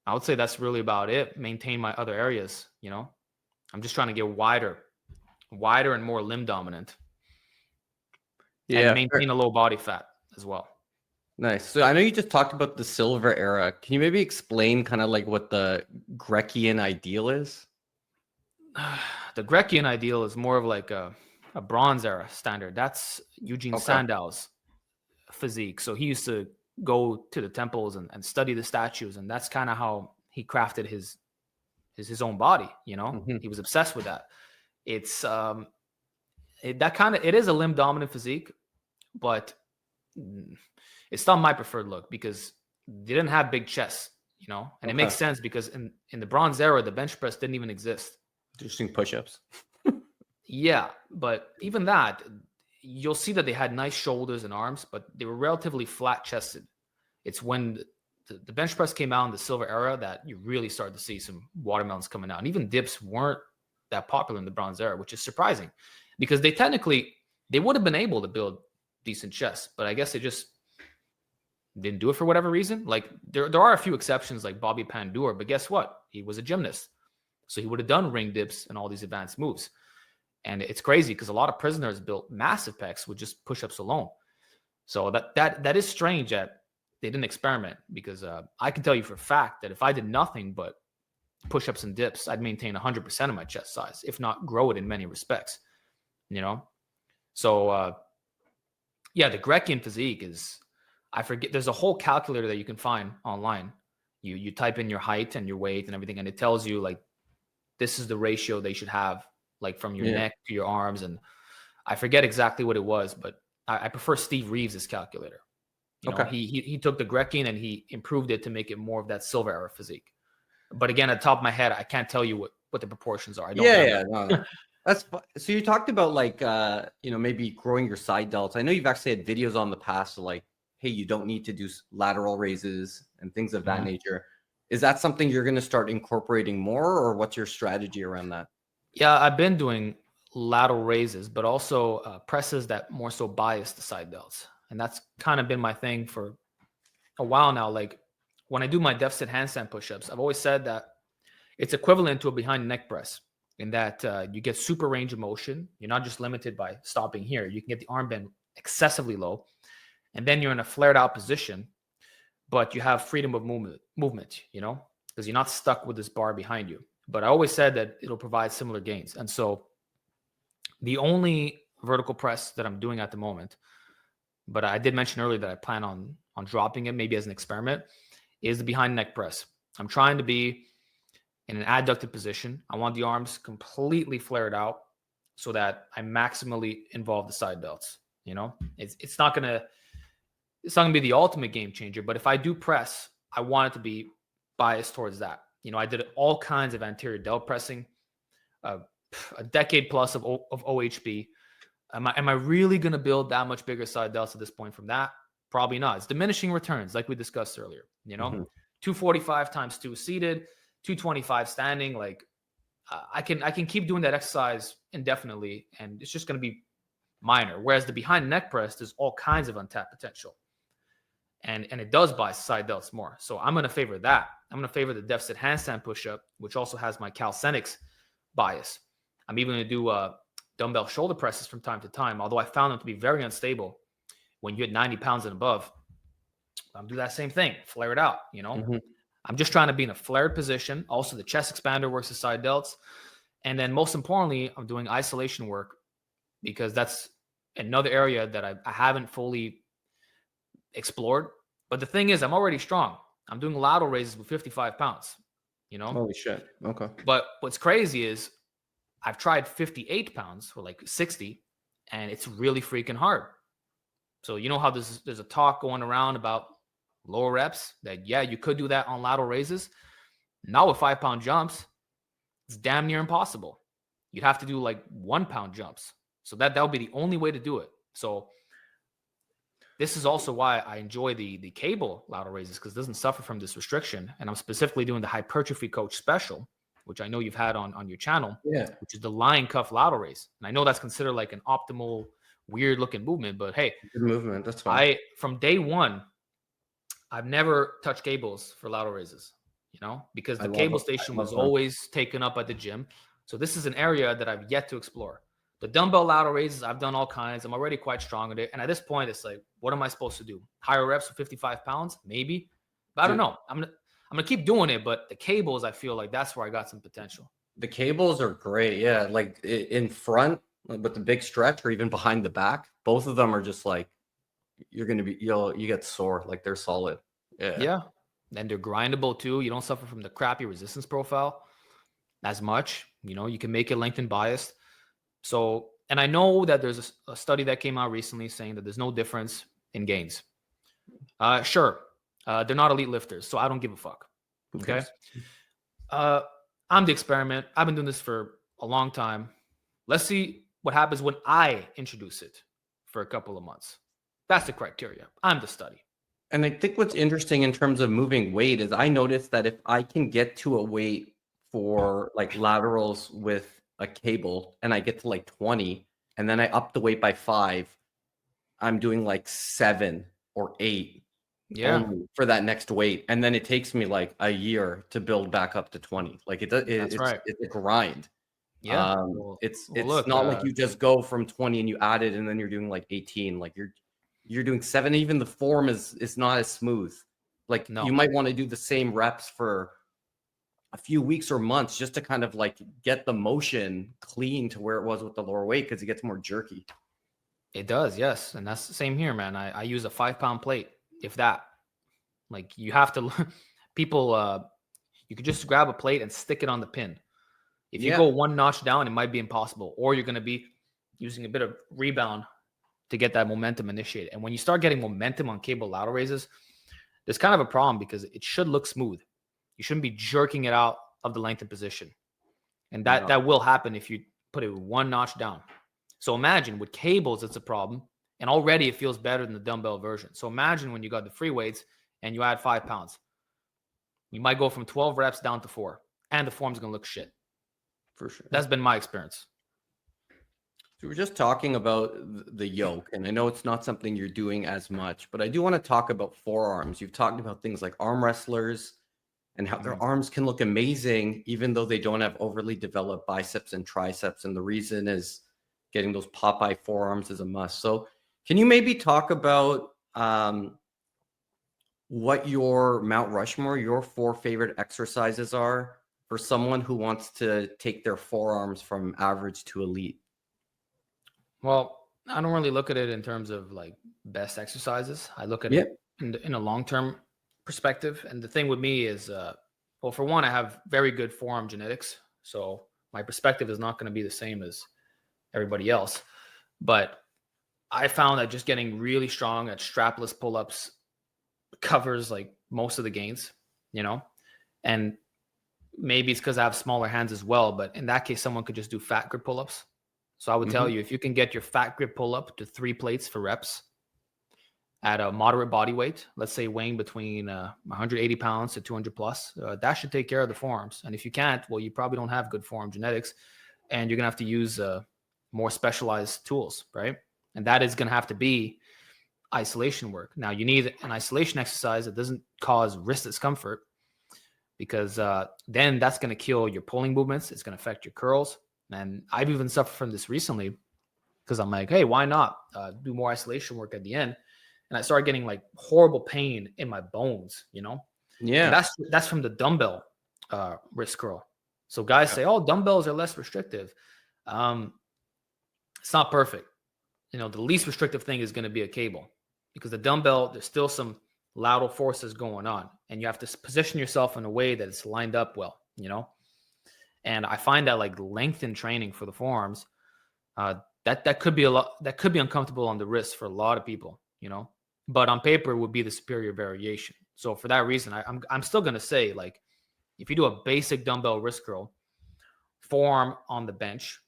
I would say that's really about it. Maintain my other areas. I'm just trying to get wider wider and more limb dominant, and Yeah. maintain a low body fat as well. Nice. So I know you just talked about the silver era. Can you maybe explain kind of like what the Grecian ideal is? The Grecian ideal is more of like a bronze era standard. That's Eugene Okay. Sandow's physique. So he used to go to the temples and study the statues, and that's kind of how he crafted his own body. You know, Mhm. he was obsessed with that. It's it is a limb dominant physique, but it's not my preferred look because they didn't have big chests, you know, and it makes Okay. sense because in the bronze era, the bench press didn't even exist. Interesting push-ups. Yeah, but even that, you'll see that they had nice shoulders and arms, but they were relatively flat chested. It's when the bench press came out in the silver era that you really started to see some watermelons coming out. And even dips weren't that popular in the bronze era, which is surprising because they would have been able to build decent chests, but I guess they just didn't do it for whatever reason. Like there are a few exceptions like Bobby Pandur, but guess what? He was a gymnast. So he would have done ring dips and all these advanced moves. And it's crazy because a lot of prisoners built massive pecs with just push-ups alone. So that is strange that they didn't experiment because I can tell you for a fact that if I did nothing but push-ups and dips, I'd maintain 100% of my chest size, if not grow it in many respects, you know? So yeah, the Grecian physique is, I forget, there's a whole calculator that you can find online. You type in your height and your weight and everything, and it tells you like this is the ratio they should have, like from your Yeah. neck to your arms. And I forget exactly what it was, but I prefer Steve Reeves' calculator. You know, Okay. he took the Grecian and he improved it to make it more of that silver era physique. But again, at the top of my head, I can't tell you what the proportions are. I don't Yeah, remember. yeah, no. So you talked about like maybe growing your side delts. I know you've actually had videos on the past of like, hey, you don't need to do lateral raises and things of that Mhm. nature. Is that something you're going to start incorporating more, or what's your strategy around that? Yeah, I've been doing lateral raises, but also presses that more so bias the side delts. And that's kind of been my thing for a while now. Like when I do my deficit handstand push-ups, I've always said that it's equivalent to a behind neck press in that you get super range of motion. You're not just limited by stopping here. You can get the arm bend excessively low, and then you're in a flared out position, but you have freedom of movement, you know, because you're not stuck with this bar behind you. But I always said that it'll provide similar gains. And so the only vertical press that I'm doing at the moment, but I did mention earlier that I plan on dropping it maybe as an experiment, is the behind neck press. I'm trying to be in an adducted position. I want the arms completely flared out so that I maximally involve the side delts. You know, it's not gonna be the ultimate game changer, but if I do press, I want it to be biased towards that. You know, I did all kinds of anterior delt pressing, uh, a decade plus of OHB. Am I really going to build that much bigger side delts at this point from that? Probably not. It's diminishing returns, like we discussed earlier. You know, 245 times 2 seated, 225 standing. Like I can keep doing that exercise indefinitely, and it's just going to be minor. Whereas the behind neck press, there's all kinds of untapped potential, and it does buy side delts more. So I'm going to favor that. I'm going to favor the deficit handstand push-up, which also has my calisthenics bias. I'm even going to do dumbbell shoulder presses from time to time, although I found them to be very unstable when you hit 90 pounds and above. I'm do that same thing, flare it out, you know. I'm just trying to be in a flared position. Also, the chest expander works the side delts. And then most importantly, I'm doing isolation work because that's another area that I haven't fully explored. But the thing is, I'm already strong. I'm doing lateral raises with 55 pounds, you know. Holy shit. Okay. But what's crazy is I've tried 58 pounds or like 60, and it's really freaking hard. So you know how there's a talk going around about lower reps that, yeah, you could do that on lateral raises. Now with 5-pound jumps, it's damn near impossible. You'd have to do like 1-pound jumps. So that would be the only way to do it. So this is also why I enjoy the cable lateral raises, because it doesn't suffer from this restriction. And I'm specifically doing the Hypertrophy Coach Special, which I know you've had on your channel, which is the lion cuff lateral raise. And I know that's considered like an optimal, weird looking movement, but hey, good movement. That's fine. From day one, I've never touched cables for lateral raises, you know, because the cable station was always taken up at the gym. So this is an area that I've yet to explore. The dumbbell lateral raises, I've done all kinds. I'm already quite strong at it. And at this point, it's like, what am I supposed to do? Higher reps with 55 pounds? Maybe. But I don't know. I'm gonna keep doing it, but the cables, I feel like that's where I got some potential. The cables are great. Yeah, like in front, like with the big stretch, or even behind the back, both of them are just like you're gonna be you get sore. Like they're solid. Yeah. Yeah. And they're grindable too. You don't suffer from the crappy resistance profile as much. You can make it lengthen biased. So, and I know that there's a study that came out recently saying that there's no difference in gains. Sure, they're not elite lifters, so I don't give a fuck. Okay. I'm the experiment. I've been doing this for a long time. Let's see what happens when I introduce it for a couple of months. That's the criteria. I'm the study. And I think what's interesting in terms of moving weight is I noticed that if I can get to a weight for like laterals with a cable and I get to like 20 and then I up the weight by 5, I'm doing like 7 or 8 only for that next weight. And then it takes me like a year to build back up to 20. Like it's a grind. Yeah. It's not like you just go from 20 and you add it and then you're doing like 18. Like you're doing 7. Even the form is not as smooth. Like you might want to do the same reps for a few weeks or months just to kind of like get the motion clean to where it was with the lower weight, because it gets more jerky. It does, yes. And that's the same here, man. I use a 5-pound plate, if that. Like you have to people you could just grab a plate and stick it on the pin. If you go one notch down, it might be impossible, or you're going to be using a bit of rebound to get that momentum initiated. And when you start getting momentum on cable lateral raises, there's kind of a problem because it should look smooth. You shouldn't be jerking it out of the lengthened position. And that will happen if you put it one notch down. So imagine with cables, it's a problem. And already it feels better than the dumbbell version. So imagine when you got the free weights and you add 5 pounds. You might go from 12 reps down to 4. And the form's going to look shit. For sure. That's been my experience. So we're just talking about the yoke, and I know it's not something you're doing as much, but I do want to talk about forearms. You've talked about things like arm wrestlers and how their arms can look amazing, even though they don't have overly developed biceps and triceps. And the reason is getting those Popeye forearms is a must. So can you maybe talk about what your Mount Rushmore, your 4 favorite exercises are for someone who wants to take their forearms from average to elite? Well, I don't really look at it in terms of like best exercises. I look at it in a long-term perspective. And the thing with me is, well, for one, I have very good forearm genetics. So my perspective is not going to be the same as everybody else. But I found that just getting really strong at strapless pull-ups covers like most of the gains, and maybe it's because I have smaller hands as well. But in that case, someone could just do fat grip pull-ups. So I would tell you, if you can get your fat grip pull-up to 3 plates for reps at a moderate body weight, let's say weighing between 180 pounds to 200 plus, that should take care of the forearms. And if you can't, well, you probably don't have good forearm genetics, and you're going to have to use more specialized tools, right? And that is going to have to be isolation work. Now, you need an isolation exercise that doesn't cause wrist discomfort, because then that's going to kill your pulling movements. It's going to affect your curls. And I've even suffered from this recently because I'm like, hey, why not do more isolation work at the end? And I started getting like horrible pain in my bones, Yeah. And that's from the dumbbell wrist curl. So guys say, oh, dumbbells are less restrictive. It's not perfect. The least restrictive thing is going to be a cable, because the dumbbell, there's still some lateral forces going on, and you have to position yourself in a way that it's lined up well, And I find that like lengthened training for the forearms, that could be that could be uncomfortable on the wrist for a lot of people, But on paper, it would be the superior variation. So for that reason, I'm still gonna say, like, if you do a basic dumbbell wrist curl, forearm on the bench,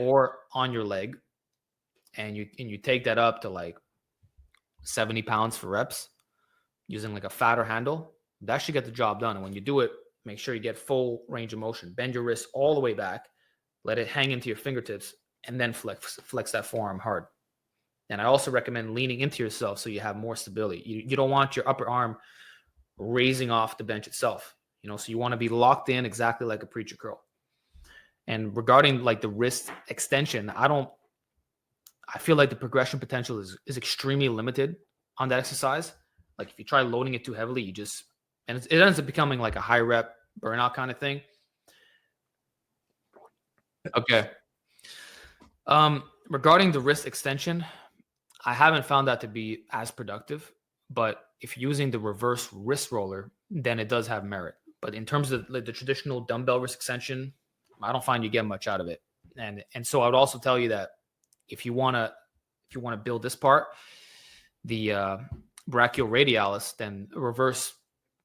or on your leg, and you take that up to like 70 pounds for reps using like a fatter handle, that should get the job done. And when you do it, make sure you get full range of motion. Bend your wrist all the way back, let it hang into your fingertips, and then flex that forearm hard. And I also recommend leaning into yourself so you have more stability. You don't want your upper arm raising off the bench itself, so you want to be locked in exactly like a preacher curl. And regarding like the wrist extension, I feel like the progression potential is extremely limited on that exercise. Like if you try loading it too heavily, it ends up becoming like a high rep burnout kind of thing. Okay. Regarding the wrist extension, I haven't found that to be as productive, but if you're using the reverse wrist roller, then it does have merit. But in terms of like the traditional dumbbell wrist extension, I don't find you get much out of it. And so I would also tell you that if you want to build this part, the brachioradialis, then a reverse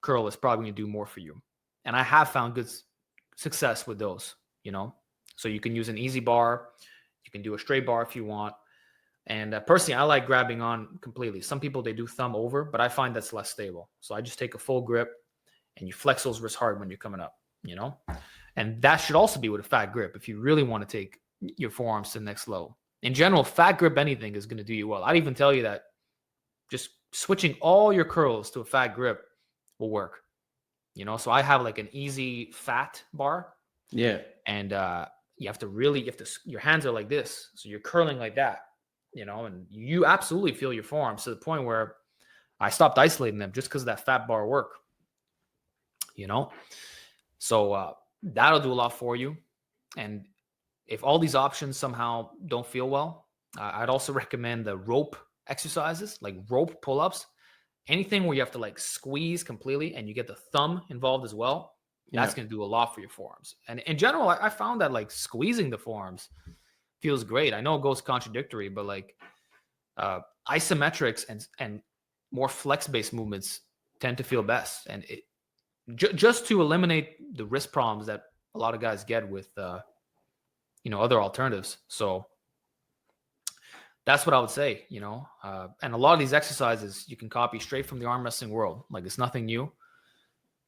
curl is probably going to do more for you. And I have found good success with those, So you can use an easy bar, you can do a straight bar if you want. And personally, I like grabbing on completely. Some people, they do thumb over, but I find that's less stable. So I just take a full grip and you flex those wrists hard when you're coming up, And that should also be with a fat grip if you really want to take your forearms to the next level. In general, fat grip anything is going to do you well. I'd even tell you that just switching all your curls to a fat grip will work. So I have like an easy fat bar. Yeah. And your hands are like this. So you're curling like that, and you absolutely feel your forearms to the point where I stopped isolating them just because of that fat bar work, So that'll do a lot for you. And if all these options somehow don't feel well, I'd also recommend the rope exercises, like rope pull-ups, anything where you have to like squeeze completely and you get the thumb involved as well. That's going to do a lot for your forearms. And in general, I found that like squeezing the forearms feels great. I know it goes contradictory, but like isometrics and more flex-based movements tend to feel best. And just to eliminate the wrist problems that a lot of guys get with, other alternatives. So that's what I would say, and a lot of these exercises you can copy straight from the arm wrestling world. Like it's nothing new.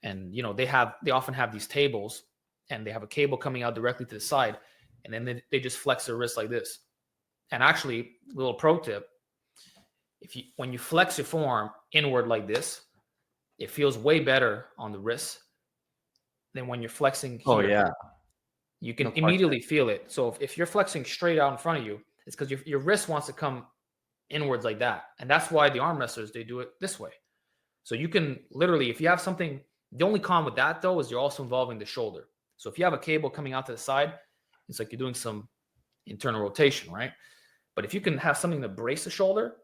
And, they often have these tables and they have a cable coming out directly to the side. And then they just flex their wrist like this. And actually, a little pro tip, when you flex your forearm inward like this, it feels way better on the wrist than when you're flexing here. Oh, yeah. You can immediately feel it. So if you're flexing straight out in front of you, it's because your wrist wants to come inwards like that. And that's why the arm wrestlers, they do it this way. So you can literally, if you have something, the only con with that though is you're also involving the shoulder. So if you have a cable coming out to the side, it's like you're doing some internal rotation, right? But if you can have something to brace the shoulder,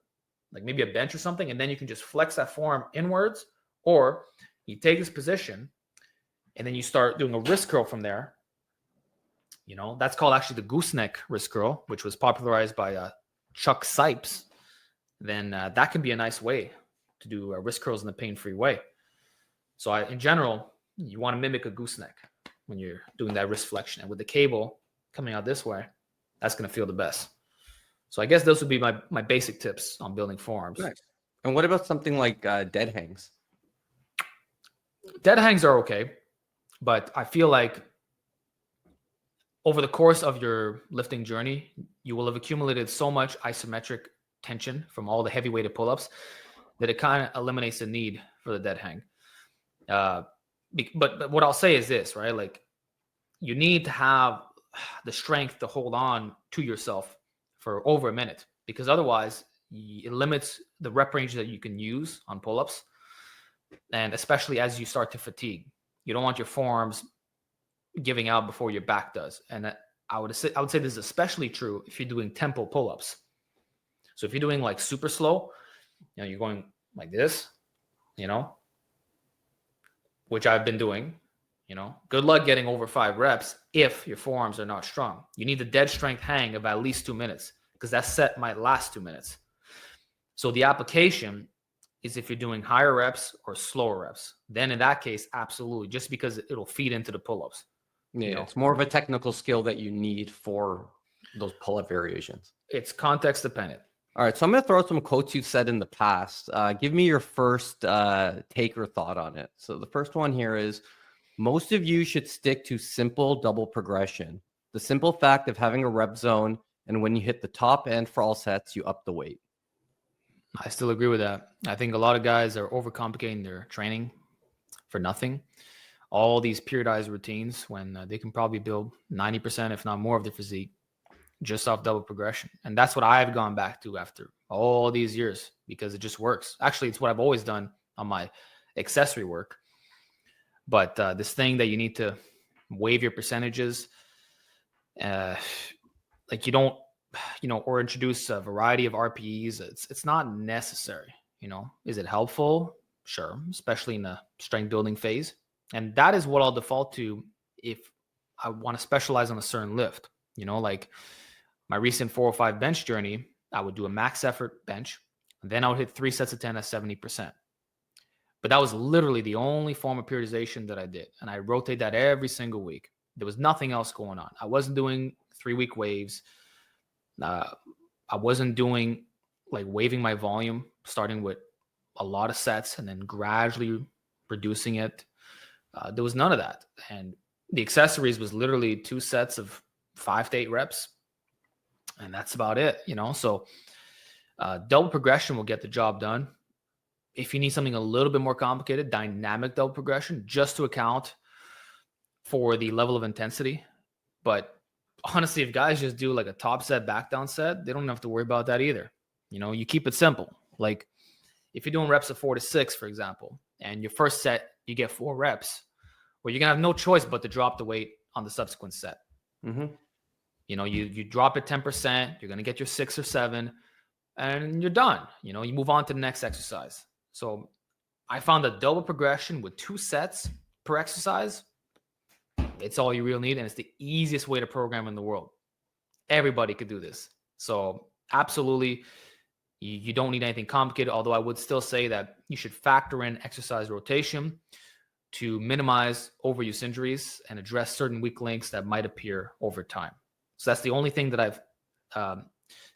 like maybe a bench or something, and then you can just flex that forearm inwards, or you take this position and then you start doing a wrist curl from there. That's called actually the gooseneck wrist curl, which was popularized by Chuck Sipes. Then that can be a nice way to do wrist curls in a pain-free way. So in general, you want to mimic a gooseneck when you're doing that wrist flexion. And with the cable coming out this way, that's going to feel the best. So I guess those would be my basic tips on building forearms. Nice. And what about something like dead hangs? Dead hangs are okay, but I feel like over the course of your lifting journey, you will have accumulated so much isometric tension from all the heavy weighted pull-ups that it kind of eliminates the need for the dead hang. But what I'll say is this, right? Like you need to have the strength to hold on to yourself for over a minute, because otherwise it limits the rep range that you can use on pull-ups. And especially as you start to fatigue, you don't want your forearms giving out before your back does. And I would say this is especially true if you're doing tempo pull-ups. So if you're doing like super slow, you're going like this, which I've been doing, good luck getting over 5 reps if your forearms are not strong. You need the dead strength hang of at least 2 minutes, because that set might last 2 minutes. So the application is if you're doing higher reps or slower reps. Then in that case, absolutely, just because it'll feed into the pull-ups. Yeah, it's more of a technical skill that you need for those pull-up variations. It's context dependent. All right, so I'm going to throw out some quotes you've said in the past. Give me your first take or thought on it. So the first one here is, most of you should stick to simple double progression. The simple fact of having a rep zone, and when you hit the top end for all sets, you up the weight. I still agree with that. I think a lot of guys are overcomplicating their training for nothing. all these periodized routines when they can probably build 90%, if not more, of their physique just off double progression. And that's what I've gone back to after all these years because it just works. Actually, it's what I've always done on my accessory work. But this thing that you need to waive your percentages, like you don't, or introduce a variety of RPEs. It's not necessary. Is it helpful? Sure, especially in the strength building phase. And that is what I'll default to if I want to specialize on a certain lift. Like my recent 405 bench journey, I would do a max effort bench, and then I would hit 3 sets of 10 at 70%. But that was literally the only form of periodization that I did. And I rotate that every single week. There was nothing else going on. I wasn't doing 3-week waves. I wasn't doing like waving my volume, starting with a lot of sets and then gradually reducing it. There was none of that. And the accessories was literally 2 sets of 5 to 8 reps. And that's about it, So double progression will get the job done. If you need something a little bit more complicated, dynamic double progression, just to account for the level of intensity. But honestly, if guys just do like a top set, back down set, they don't have to worry about that either. You keep it simple. Like if you're doing reps of 4 to 6, for example, and your first set, you get 4 reps, well, you're going to have no choice but to drop the weight on the subsequent set. Mm-hmm. You drop it 10%, you're going to get your 6 or 7, and you're done. You move on to the next exercise. So I found that double progression with 2 sets per exercise, it's all you really need. And it's the easiest way to program in the world. Everybody could do this. So absolutely, you don't need anything complicated. Although I would still say that you should factor in exercise rotation to minimize overuse injuries and address certain weak links that might appear over time. So that's the only thing that I've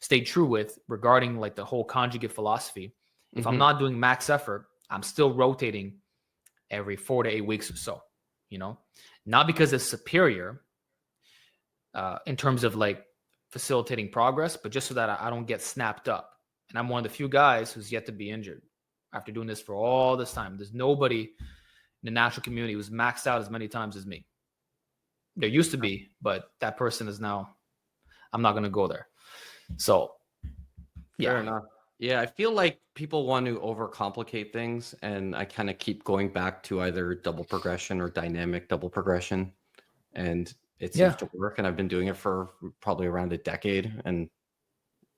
stayed true with regarding like the whole conjugate philosophy. If I'm not doing max effort, I'm still rotating every 4 to 8 weeks or so, not because it's superior in terms of like facilitating progress, but just so that I don't get snapped up. And I'm one of the few guys who's yet to be injured after doing this for all this time. There's nobody in the natural community who's maxed out as many times as me. There used to be, but that person is now, I'm not going to go there. So, yeah. Fair enough. Yeah, I feel like people want to overcomplicate things, and I kind of keep going back to either double progression or dynamic double progression, and it seems to work. And I've been doing it for probably around a decade, and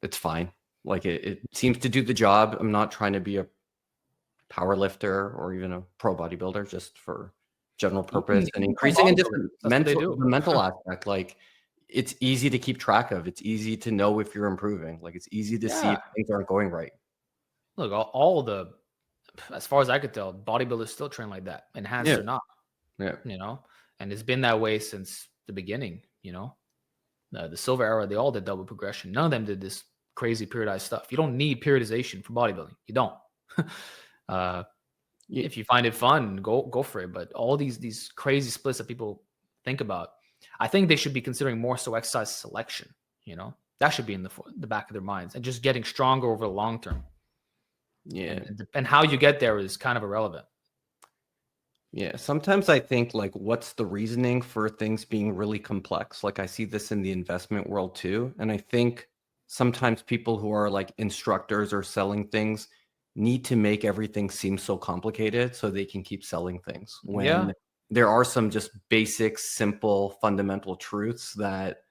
it's fine. Like it seems to do the job. I'm not trying to be a power lifter or even a pro bodybuilder, just for general purpose and increasing in just the mental aspect. Like it's easy to keep track of. It's easy to know if you're improving. Like it's easy to see if things aren't going right. Look, all the, as far as I could tell, bodybuilders still train like that, enhanced or not. Yeah. And it's been that way since the beginning. The silver era, they all did double progression. None of them did this crazy periodized stuff. You don't need periodization for bodybuilding. You don't. If you find it fun, go for it. But all these crazy splits that people think about, I think they should be considering more so exercise selection. That should be in the back of their minds, and just getting stronger over the long term. Yeah. And how you get there is kind of irrelevant. Yeah. Sometimes I think like, what's the reasoning for things being really complex? Like I see this in the investment world too. And I think sometimes people who are like instructors or selling things need to make everything seem so complicated so they can keep selling things, when there are some just basic, simple, fundamental truths that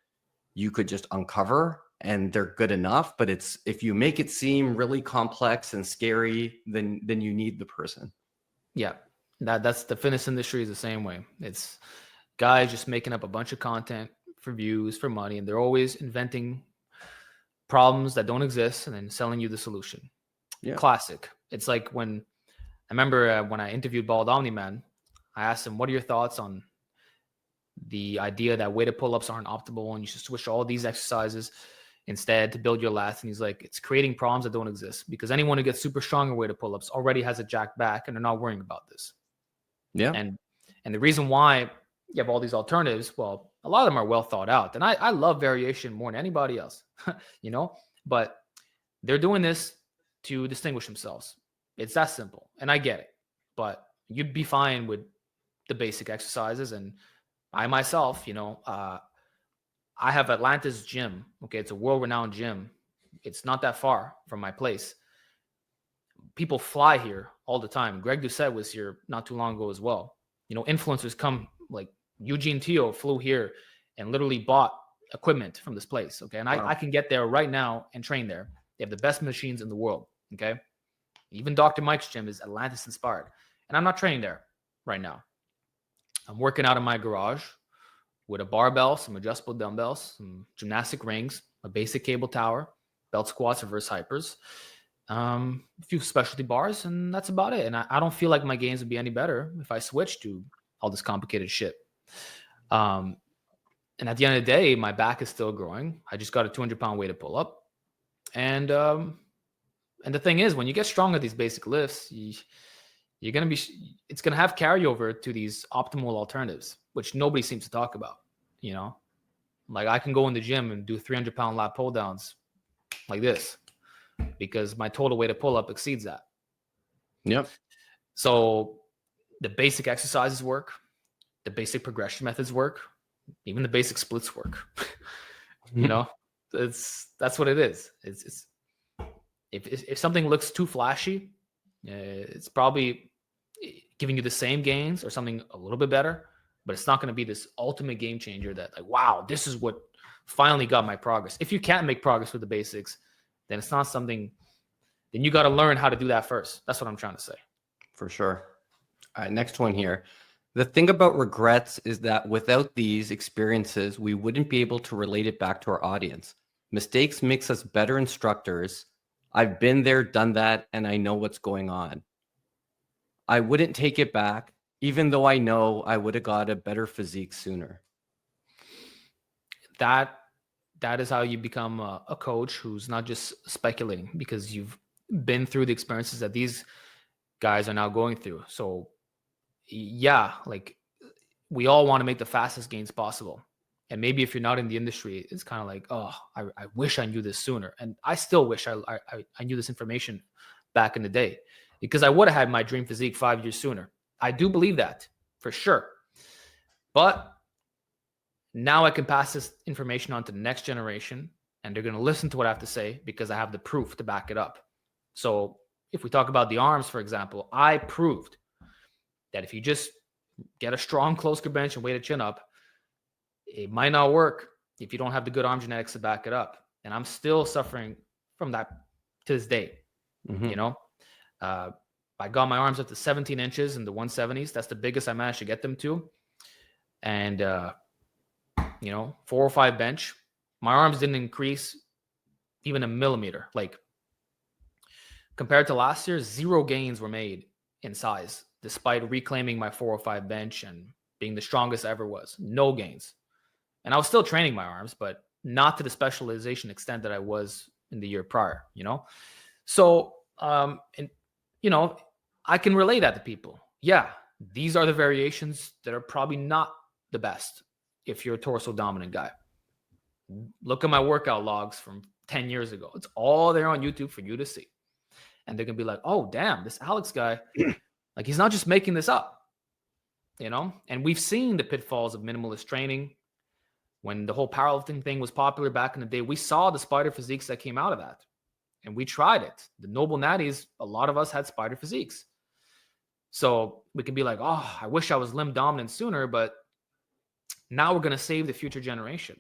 you could just uncover and they're good enough. But it's, if you make it seem really complex and scary, then you need the person. Yeah. That's the fitness industry is the same way. It's guys just making up a bunch of content for views, for money, and they're always inventing problems that don't exist and then selling you the solution. Yeah. Classic. It's like when I remember when I interviewed Bald Omni-Man, I asked him, what are your thoughts on the idea that weighted pull-ups aren't optimal and you should switch all these exercises instead to build your lats? And he's like, it's creating problems that don't exist, because anyone who gets super strong in weighted pull-ups already has a jacked back and they're not worrying about this. Yeah. And the reason why you have all these alternatives, well, a lot of them are well thought out. And I love variation more than anybody else, but they're doing this to distinguish themselves. It's that simple. And I get it, but you'd be fine with the basic exercises. And I myself, I have Atlantis Gym. Okay, it's a world-renowned gym. It's not that far from my place. People fly here all the time. Greg Doucette was here not too long ago as well. Influencers come, like Eugene Teo flew here and literally bought equipment from this place. Okay, and Wow. I can get there right now and train there. They have the best machines in the world. Okay, even Dr. Mike's gym is Atlantis inspired, and I'm not training there right now. I'm working out in my garage with a barbell, some adjustable dumbbells, some gymnastic rings, a basic cable tower, belt squats, reverse hypers, a few specialty bars, and that's about it. And I don't feel like my gains would be any better if I switched to all this complicated shit. And at the end of the day, my back is still growing. I just got a 200-pound weight to pull up. And the thing is, when you get strong at these basic lifts, it's going to have carryover to these optimal alternatives, which nobody seems to talk about. Like I can go in the gym and do 300-pound lat pull downs like this because my total weight to pull up exceeds that. Yep. So the basic exercises work, the basic progression methods work, even the basic splits work. That's what it is. It's if something looks too flashy, it's probably giving you the same gains or something a little bit better, but it's not going to be this ultimate game changer that like, wow, this is what finally got my progress. If you can't make progress with the basics, then it's not something, then you got to learn how to do that first. That's what I'm trying to say. For sure. All right, next one here. The thing about regrets is that without these experiences, we wouldn't be able to relate it back to our audience. Mistakes makes us better instructors. I've been there, done that, and I know what's going on. I wouldn't take it back, even though I know I would have got a better physique sooner. That is how you become a coach who's not just speculating, because you've been through the experiences that these guys are now going through. So yeah, like we all want to make the fastest gains possible. And maybe if you're not in the industry, it's kind of like, oh, I wish I knew this sooner. And I still wish I knew this information back in the day, because I would have had my dream physique 5 years sooner. I do believe that for sure. But now I can pass this information on to the next generation, and they're going to listen to what I have to say because I have the proof to back it up. So if we talk about the arms, for example, I proved that if you just get a strong close grip bench and weight a chin up, it might not work if you don't have the good arm genetics to back it up. And I'm still suffering from that to this day. Mm-hmm. I got my arms up to 17 inches in the 170s. That's the biggest I managed to get them to. And, 405 bench, my arms didn't increase even a millimeter. Like compared to last year, 0 gains were made in size, despite reclaiming my 405 bench and being the strongest I ever was. No gains. And I was still training my arms, but not to the specialization extent that I was in the year prior, So, I can relay that to people. Yeah, these are the variations that are probably not the best if you're a torso dominant guy. Look at my workout logs from 10 years ago. It's all there on YouTube for you to see. And they're going to be like, oh, damn, this Alex guy, like he's not just making this up, And we've seen the pitfalls of minimalist training. When the whole powerlifting thing was popular back in the day, we saw the spider physiques that came out of that. And we tried it. The noble natties, a lot of us had spider physiques. So we can be like, oh, I wish I was limb dominant sooner, but now we're going to save the future generation.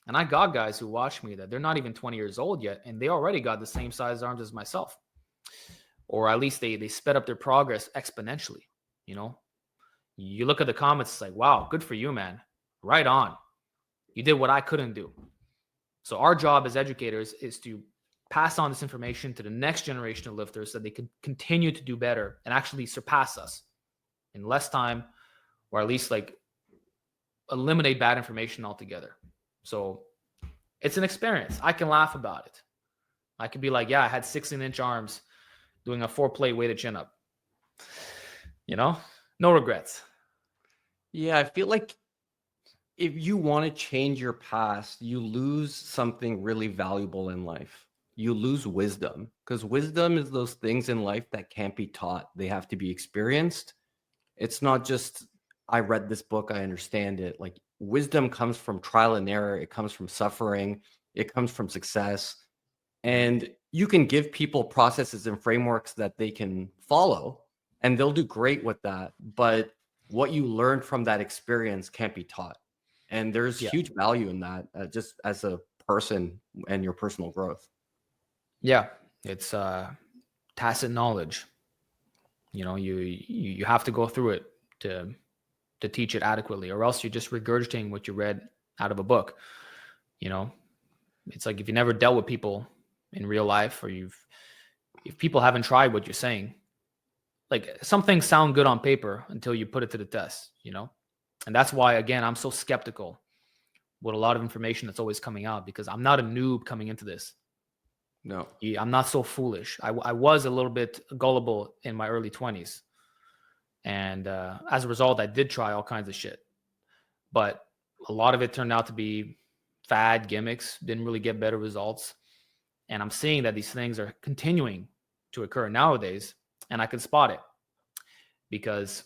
And I got guys who watch me that they're not even 20 years old yet, and they already got the same size arms as myself. Or at least they sped up their progress exponentially. You look at the comments, it's like, wow, good for you, man. Right on. You did what I couldn't do. So our job as educators is to pass on this information to the next generation of lifters so that they can continue to do better and actually surpass us in less time, or at least like eliminate bad information altogether. So it's an experience. I can laugh about it. I could be like, yeah, I had 16-inch arms doing a 4-plate weighted chin up. No regrets. Yeah, I feel like if you want to change your past, you lose something really valuable in life. You lose wisdom, because wisdom is those things in life that can't be taught. They have to be experienced. It's not just I read this book, I understand it. Like wisdom comes from trial and error, it comes from suffering, it comes from success. And you can give people processes and frameworks that they can follow, and they'll do great with that. But what you learn from that experience can't be taught. And there's Yeah. huge value in that, just as a person and your personal growth. Yeah. It's tacit knowledge. You know, you have to go through it to teach it adequately, or else you're just regurgitating what you read out of a book. You know, it's like if you never dealt with people in real life, or if people haven't tried what you're saying, like some things sound good on paper until you put it to the test, you know? And that's why, again, I'm so skeptical with a lot of information that's always coming out, because I'm not a noob coming into this. No. I'm not so foolish. I was a little bit gullible in my early 20s. And as a result, I did try all kinds of shit. But a lot of it turned out to be fad gimmicks, didn't really get better results. And I'm seeing that these things are continuing to occur nowadays, and I can spot it because,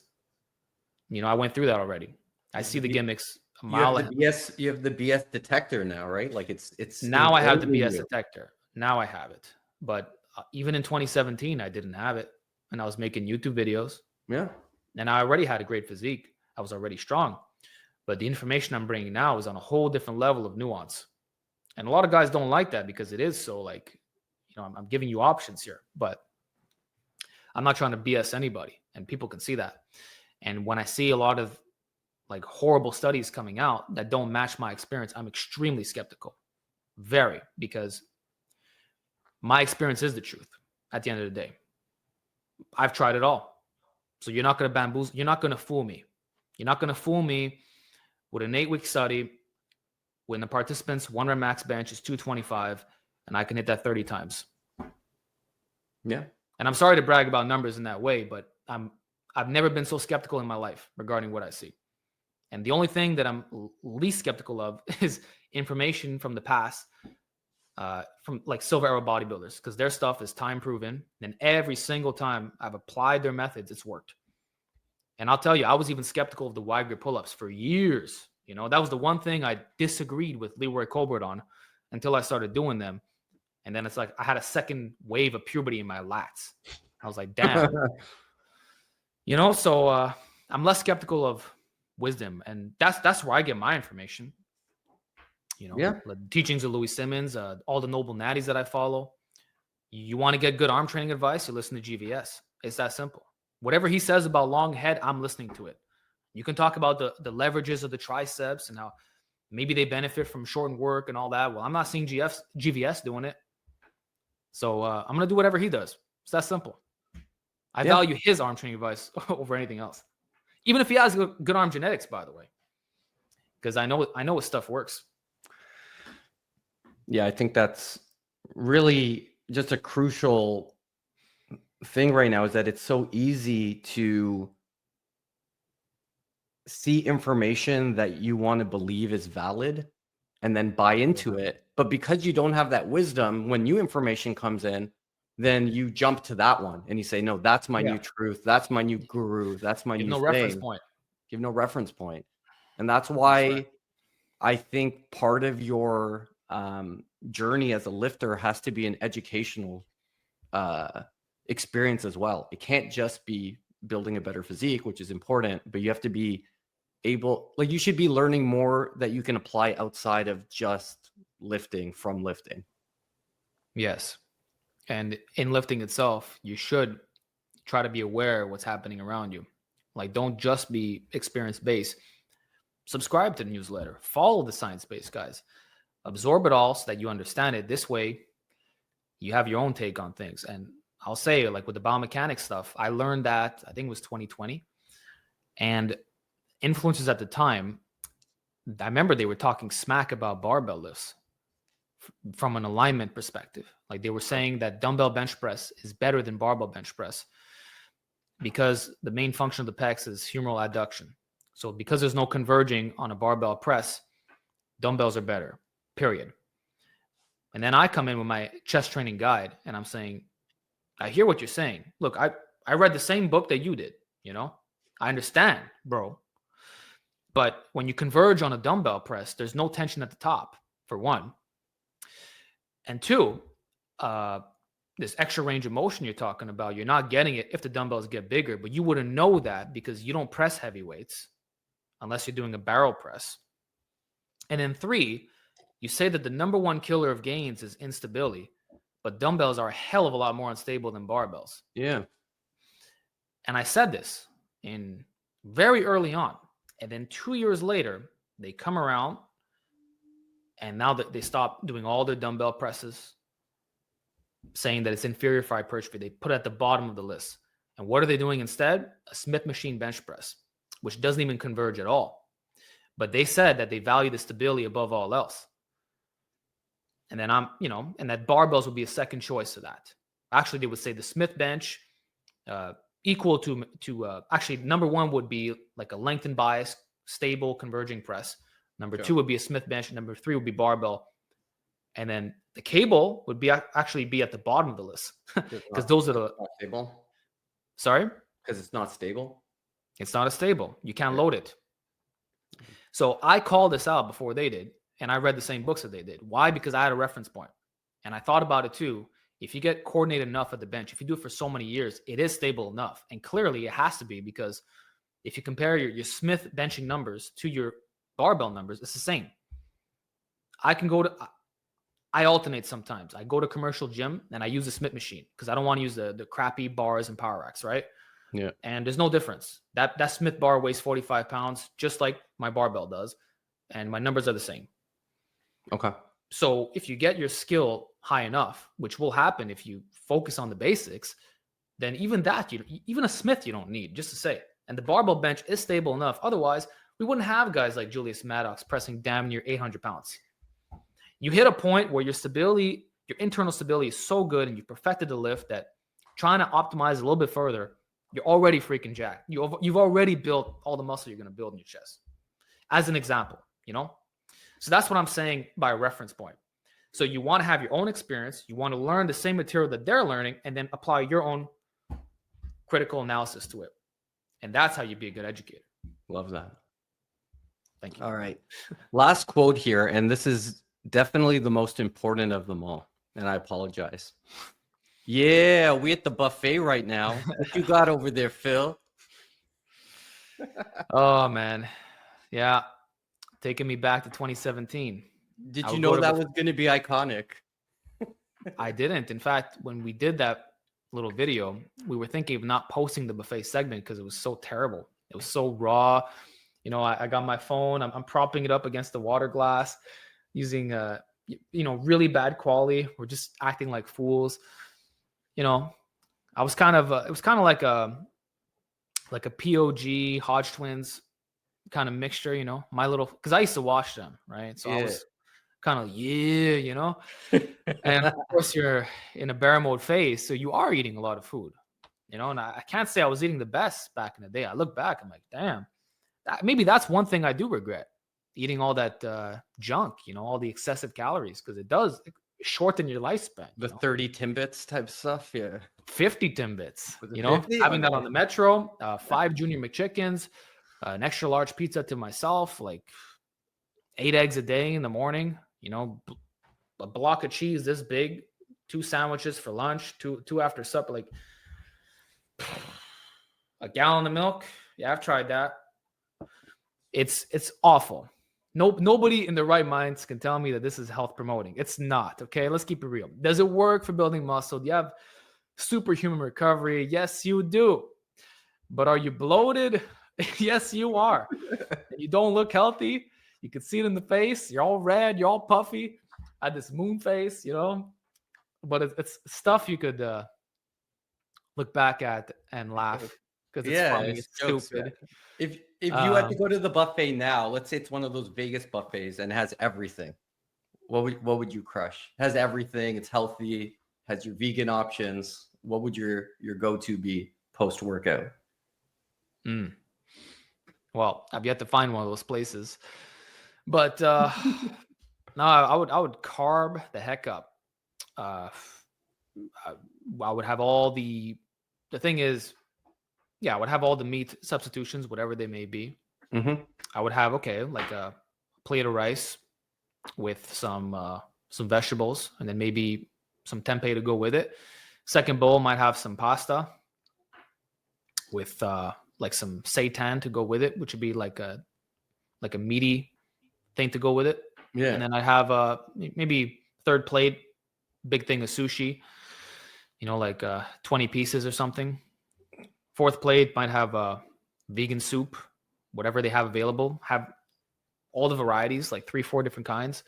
you know, I went through that already. I see the gimmicks a mile ahead. You have the BS detector now, right? Like it's Now I have the ingrained in BS you. detector. Now I have it. But even in 2017, I didn't have it. And I was making YouTube videos. Yeah. And I already had a great physique. I was already strong. But the information I'm bringing now is on a whole different level of nuance. And a lot of guys don't like that because it is so like, you know, I'm giving you options here. But I'm not trying to BS anybody. And people can see that. And when I see a lot of like horrible studies coming out that don't match my experience, I'm extremely skeptical. Very, because my experience is the truth at the end of the day. I've tried it all. So you're not going to bamboozle. You're not going to fool me. You're not going to fool me with an 8-week study when the participants' 1 rep max bench is 225 and I can hit that 30 times. Yeah. And I'm sorry to brag about numbers in that way, but I've never been so skeptical in my life regarding what I see. And the only thing that I'm least skeptical of is information from the past, from like silver era bodybuilders, because their stuff is time proven. And every single time I've applied their methods, it's worked. And I'll tell you, I was even skeptical of the wide grip pull-ups for years. You know, that was the one thing I disagreed with Leroy Colbert on until I started doing them. And then it's like I had a second wave of puberty in my lats. I was like, damn. You know, so I'm less skeptical of wisdom. And that's where I get my information. You know, Yeah. the teachings of Louis Simmons, all the noble natties that I follow. You want to get good arm training advice, you listen to GVS. It's that simple. Whatever he says about long head, I'm listening to it. You can talk about the leverages of the triceps and how maybe they benefit from shortened work and all that. Well, I'm not seeing GVS doing it. So I'm going to do whatever he does. It's that simple. I value his arm training advice over anything else. Even if he has good arm genetics, by the way. Because I know his stuff works. Yeah, I think that's really just a crucial thing right now, is that it's so easy to see information that you want to believe is valid and then buy into it. But because you don't have that wisdom, when new information comes in, then you jump to that one and you say, no, that's my new truth. That's my new guru. That's my new reference thing. point. Give no reference point. And that's why I think part of your journey as a lifter has to be an educational experience as well. It can't just be building a better physique, which is important, but you have to be able, like, you should be learning more that you can apply outside of just lifting from lifting. Yes. And in lifting itself, you should try to be aware of what's happening around you. Like, don't just be experience-based. Subscribe to the newsletter. Follow the science-based guys. Absorb it all so that you understand it. This way, you have your own take on things. And I'll say, like with the biomechanics stuff, I learned that, I think it was 2020. And influencers at the time, I remember they were talking smack about barbell lifts from an alignment perspective. Like they were saying that dumbbell bench press is better than barbell bench press because the main function of the pecs is humeral adduction. So because there's no converging on a barbell press, dumbbells are better, period. And then I come in with my chest training guide and I'm saying, I hear what you're saying. Look, I read the same book that you did, you know? I understand, bro. But when you converge on a dumbbell press, there's no tension at the top, for one. And two, this extra range of motion you're talking about, you're not getting it if the dumbbells get bigger, but you wouldn't know that because you don't press heavy weights unless you're doing a barrel press. And then three, you say that the number one killer of gains is instability, but dumbbells are a hell of a lot more unstable than barbells. Yeah. And I said this in very early on. And then 2 years later, they come around and now that they stop doing all their dumbbell presses, saying that it's inferior for hypertrophy, they put it at the bottom of the list. And what are they doing instead? A Smith machine bench press, which doesn't even converge at all. But they said that they value the stability above all else. And then and that barbells would be a second choice to that. Actually, they would say the Smith bench equal to actually number one would be like a lengthened bias, stable converging press. Number two would be a Smith bench. Number three would be barbell. And then the cable would be actually be at the bottom of the list because those are the stable. Sorry, because it's not stable. It's not as stable. You can't load it. So I called this out before they did, and I read the same books that they did. Why? Because I had a reference point, and I thought about it too. If you get coordinated enough at the bench, if you do it for so many years, it is stable enough. And clearly it has to be, because if you compare your Smith benching numbers to your barbell numbers, it's the same. I alternate sometimes. I go to commercial gym and I use a Smith machine because I don't want to use the crappy bars and power racks, right? Yeah. And there's no difference. That Smith bar weighs 45 pounds, just like my barbell does. And my numbers are the same. Okay. So if you get your skill high enough, which will happen if you focus on the basics, then even a Smith you don't need, just to say. And the barbell bench is stable enough. Otherwise, we wouldn't have guys like Julius Maddox pressing damn near 800 pounds. You hit a point where your stability, your internal stability is so good and you've perfected the lift that trying to optimize a little bit further, you're already freaking jacked. You've already built all the muscle you're going to build in your chest. As an example, So that's what I'm saying by reference point. So you want to have your own experience. You want to learn the same material that they're learning and then apply your own critical analysis to it. And that's how you be a good educator. Love that. Thank you. All right. Last quote here, and this is definitely the most important of them all. And I apologize. Yeah, we at the buffet right now. What you got over there, Phil? Oh, man. Yeah. Taking me back to 2017. Did you know that was going to be iconic? I didn't. In fact, when we did that little video, we were thinking of not posting the buffet segment because it was so terrible. It was so raw. I got my phone. I'm propping it up against the water glass using, really bad quality. We're just acting like fools. I was kind of, it was kind of like a POG Hodge Twins kind of mixture, because I used to watch them, right? So I was kind of, and of course you're in a bear mode phase. So you are eating a lot of food, and I can't say I was eating the best back in the day. I look back, I'm like, damn, maybe that's one thing I do regret, eating all that junk, all the excessive calories, because it does shorten your lifespan. The 30 Timbits type stuff. Yeah. 50 Timbits, 50? having that on the Metro, 5 Junior McChickens, an extra large pizza to myself, like 8 eggs a day in the morning, a block of cheese this big, 2 sandwiches for lunch, two after supper, like a gallon of milk. Yeah, I've tried that. It's awful. Nobody in their right minds can tell me that this is health promoting. It's not. Okay, let's keep it real. Does it work for building muscle? Do you have superhuman recovery? Yes, you do. But are you bloated? Yes, you are. You don't look healthy. You can see it in the face. You're all red. You're all puffy. I had this moon face, But it's stuff you could look back at and laugh because it's funny. It's stupid. If you had to go to the buffet now, let's say it's one of those Vegas buffets and has everything, what would you crush? Has everything. It's healthy. Has your vegan options. What would your go-to be post workout? Well, I've yet to find one of those places, but no, I would carb the heck up. I would have all the thing is, I would have all the meat substitutions, whatever they may be. Mm-hmm. I would have, okay, like a plate of rice with some vegetables, and then maybe some tempeh to go with it. Second bowl might have some pasta with like some seitan to go with it, which would be like a meaty thing to go with it. Yeah. And then I have maybe third plate, big thing of sushi, like 20 pieces or something. Fourth plate might have vegan soup, whatever they have available. Have all the varieties, like 3-4 different kinds.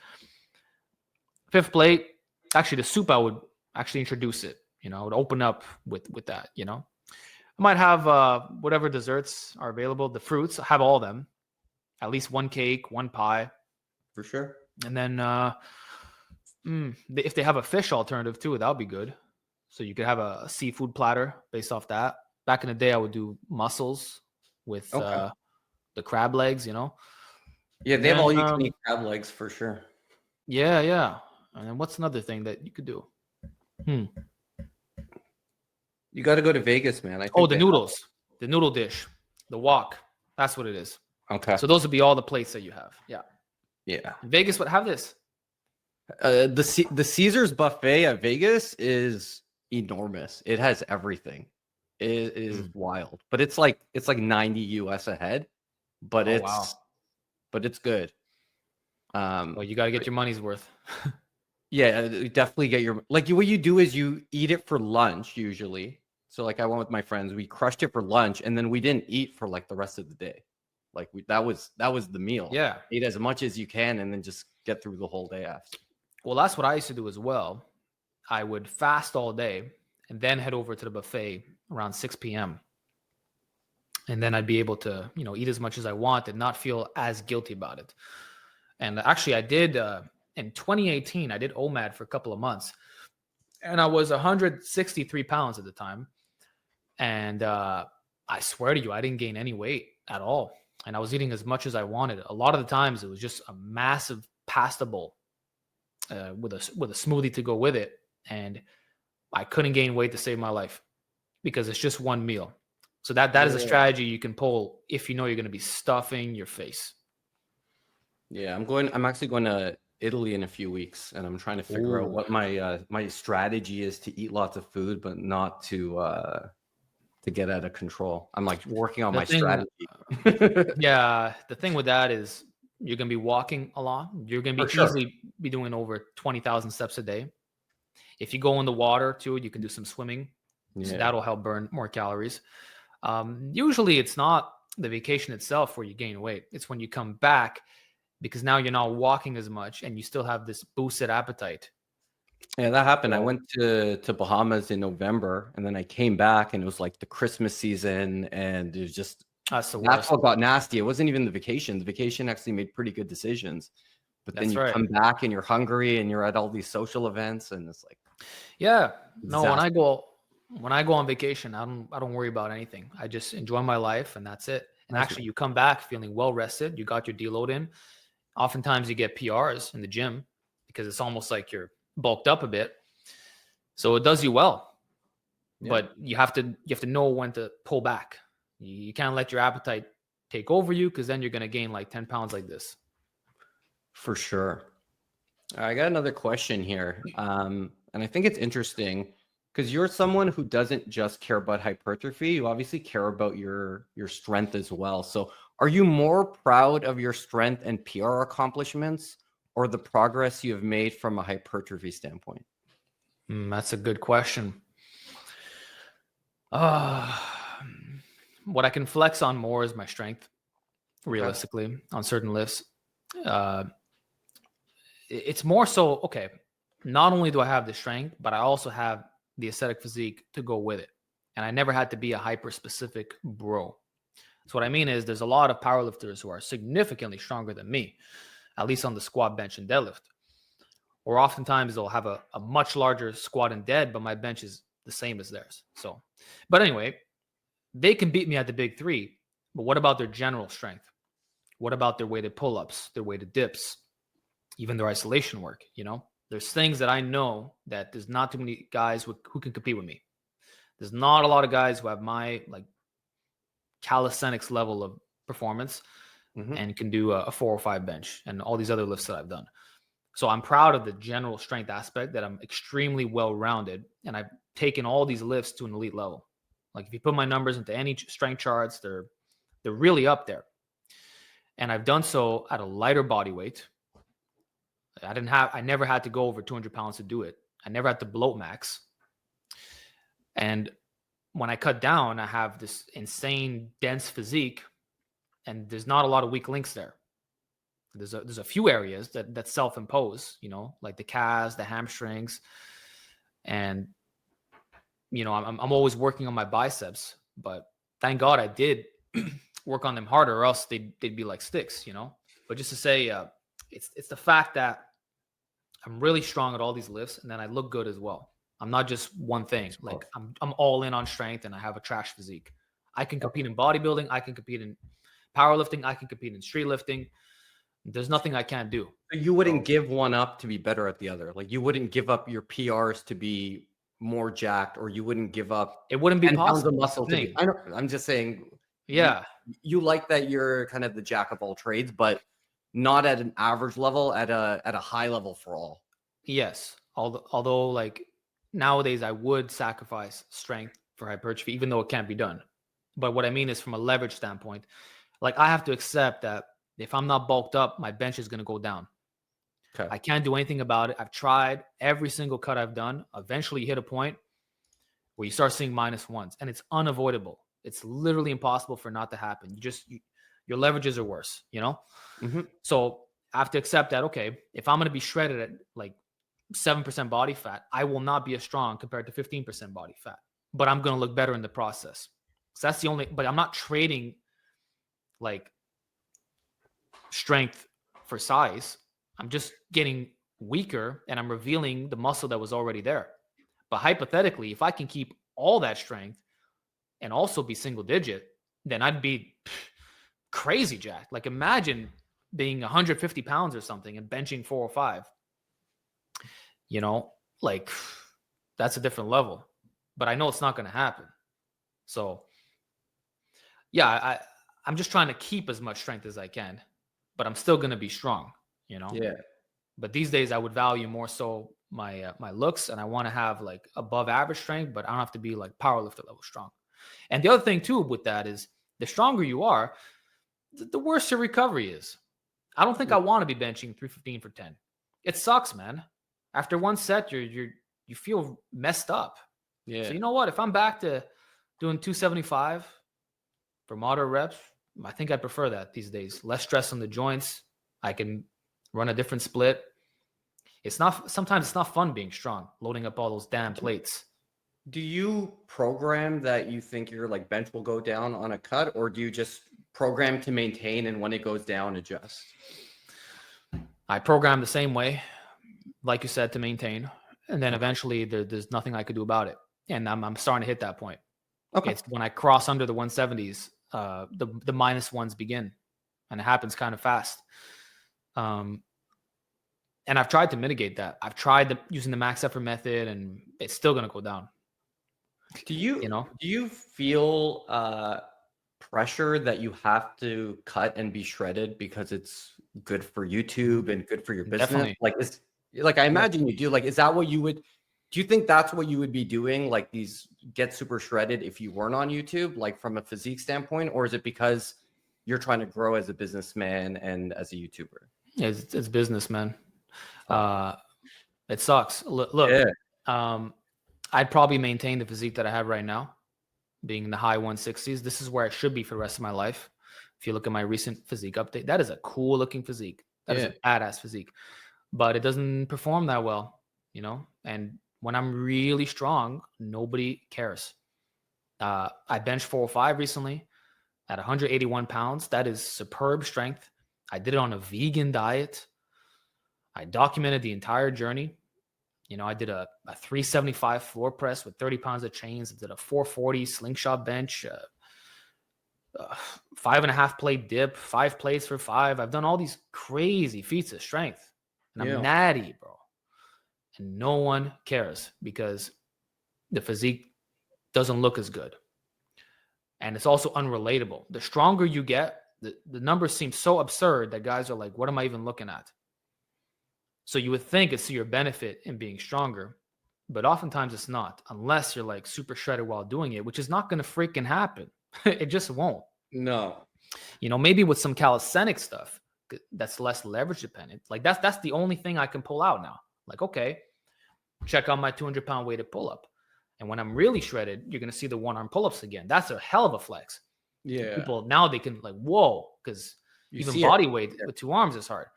Fifth plate, actually the soup, I would actually introduce it. I would open up with that. I might have whatever desserts are available. The fruits, I have all of them. At least one cake, one pie. For sure. And then if they have a fish alternative too, that would be good. So you could have a seafood platter based off that. Back in the day, I would do mussels with the crab legs, Yeah, And they have then, all you can eat crab legs for sure. Yeah. And then what's another thing that you could do? You got to go to Vegas, man. I think The noodles, the noodle dish, the wok. That's what it is. Okay. So those would be all the plates that you have. Yeah. Yeah. In Vegas would have this. The Caesars buffet at Vegas is enormous. It has everything. It is wild, but it's like 90 US a head, but it's good. Well, you got to get your money's worth. Yeah, definitely get your, like, what you do is you eat it for lunch usually. So like I went with my friends, we crushed it for lunch, and then we didn't eat for like the rest of the day. Like that was the meal. Yeah. Eat as much as you can and then just get through the whole day after. Well, that's what I used to do as well. I would fast all day and then head over to the buffet around 6 p.m. And then I'd be able to, eat as much as I want and not feel as guilty about it. And actually, I did in 2018, I did OMAD for a couple of months. And I was 163 pounds at the time. And I swear to you, I didn't gain any weight at all. And I was eating as much as I wanted. A lot of the times, it was just a massive pasta bowl with a smoothie to go with it. And I couldn't gain weight to save my life because it's just one meal. So that is a strategy you can pull if you know you're going to be stuffing your face. Yeah, I'm actually going to Italy in a few weeks, and I'm trying to figure out what my strategy is to eat lots of food, but not to get out of control. I'm like working on my strategy. Yeah, the thing with that is you're going to be walking a lot. You're going to be easily be doing over 20,000 steps a day. If you go in the water too, you can do some swimming. So that'll help burn more calories. Usually it's not the vacation itself where you gain weight. It's when you come back, because now you're not walking as much and you still have this boosted appetite. Yeah, that happened. I went to Bahamas in November, and then I came back, and it was like the Christmas season, and it was just that's what got nasty. It wasn't even the vacation. The vacation actually made pretty good decisions, but then you come back and you're hungry, and you're at all these social events, and it's like, no, when I go on vacation, I don't worry about anything. I just enjoy my life, and that's it. And actually, you come back feeling well rested. You got your deload in. Oftentimes, you get PRs in the gym because it's almost like you're bulked up a bit. So it does you well. Yeah. But you have to know when to pull back. You can't let your appetite take over you, because then you're going to gain like 10 pounds like this. For sure. I got another question here. And I think it's interesting because you're someone who doesn't just care about hypertrophy. You obviously care about your strength as well. So are you more proud of your strength and PR accomplishments, or the progress you have made from a hypertrophy standpoint? That's a good question. What I can flex on more is my strength, realistically, on certain lifts. It's more so, okay, not only do I have the strength, but I also have the aesthetic physique to go with it. And I never had to be a hyper-specific bro. So what I mean is there's a lot of powerlifters who are significantly stronger than me, at least on the squat, bench, and deadlift. Or oftentimes they'll have a much larger squat and dead, but my bench is the same as theirs. So, but anyway, they can beat me at the big three, but what about their general strength? What about their weighted pull-ups, their weighted dips, even their isolation work? There's things that I know that there's not too many guys who can compete with me. There's not a lot of guys who have my like calisthenics level of performance. and can do a 405 bench and all these other lifts that I've done. So I'm proud of the general strength aspect, that I'm extremely well-rounded, and I've taken all these lifts to an elite level. Like if you put my numbers into any strength charts, they're really up there. And I've done so at a lighter body weight. I never had to go over 200 pounds to do it. I never had to bloat max. And when I cut down, I have this insane dense physique, and there's not a lot of weak links there. There's a few areas that self-impose, like the calves, the hamstrings, and I'm always working on my biceps. But thank God I did work on them harder, or else they'd be like sticks, But just to say, it's the fact that I'm really strong at all these lifts, and then I look good as well. I'm not just one thing. Like I'm all in on strength, and I have a trash physique. I can compete in bodybuilding. I can compete in powerlifting. I can compete in street lifting. There's nothing I can't do. You wouldn't give one up to be better at the other. Like you wouldn't give up your PRs to be more jacked, or you wouldn't give up. It wouldn't be 10 pounds possible. of muscle to be. I know. I'm just saying. Yeah. You like that you're kind of the jack of all trades, but not at an average level, at a high level for all. Yes. Although like nowadays I would sacrifice strength for hypertrophy, even though it can't be done. But what I mean is from a leverage standpoint, like I have to accept that if I'm not bulked up, my bench is going to go down. Okay. I can't do anything about it. I've tried every single cut I've done. Eventually you hit a point where you start seeing -1s, and it's unavoidable. It's literally impossible for it not to happen. Your leverages are worse, So I have to accept that, okay, if I'm going to be shredded at like 7% body fat, I will not be as strong compared to 15% body fat, but I'm going to look better in the process. So that's the only, but I'm not trading like strength for size. I'm just getting weaker, and I'm revealing the muscle that was already there. But hypothetically, if I can keep all that strength and also be single digit, then I'd be crazy jacked. Like imagine being 150 pounds or something and benching 405. Like that's a different level. But I know it's not going to happen. So yeah, I'm just trying to keep as much strength as I can, but I'm still going to be strong, Yeah. But these days I would value more so my looks, and I want to have like above average strength, but I don't have to be like powerlifter level strong. And the other thing too with that is the stronger you are, the worse your recovery is. I don't think I want to be benching 315 for 10. It sucks, man. After one set, you feel messed up. Yeah. So you know what? If I'm back to doing 275 for moderate reps, I think I prefer that these days. Less stress on the joints. I can run a different split. Sometimes it's not fun being strong, loading up all those damn plates. Do you program that you think your like bench will go down on a cut, or do you just program to maintain, and when it goes down, adjust? I program the same way, like you said, to maintain, and then eventually there's nothing I could do about it, and I'm starting to hit that point. Okay. It's when I cross under the 170s, the -1s begin, and it happens kind of fast. And I've tried to mitigate that. I've tried using the max effort method, and it's still going to go down. Do you feel pressure that you have to cut and be shredded because it's good for YouTube and good for your business? Definitely. I imagine you do. Like, is that what you would? Do you think that's what you would be doing? Like these get super shredded if you weren't on YouTube, like from a physique standpoint, or is it because you're trying to grow as a businessman and as a YouTuber? It's business, man. It sucks. Look, yeah. I'd probably maintain the physique that I have right now, being in the high 160s. This is where I should be for the rest of my life. If you look at my recent physique update, that is a cool looking physique. That is a badass physique, but it doesn't perform that well, and when I'm really strong, nobody cares. I benched 405 recently at 181 pounds. That is superb strength. I did it on a vegan diet. I documented the entire journey. I did a 375 floor press with 30 pounds of chains. I did a 440 slingshot bench, 5.5 plate dip, 5 plates for 5. I've done all these crazy feats of strength, and I'm natty, bro. And no one cares because the physique doesn't look as good. And it's also unrelatable. The stronger you get, the numbers seem so absurd that guys are like, what am I even looking at? So you would think it's to your benefit in being stronger, but oftentimes it's not, unless you're like super shredded while doing it, which is not going to freaking happen. It just won't. No. Maybe with some calisthenic stuff that's less leverage dependent. Like that's the only thing I can pull out now. Like, okay, check out my 200-pound weighted pull-up. And when I'm really shredded, you're going to see the one-arm pull-ups again. That's a hell of a flex. Yeah. People now they can like, whoa, because even body weight with 2 arms is hard.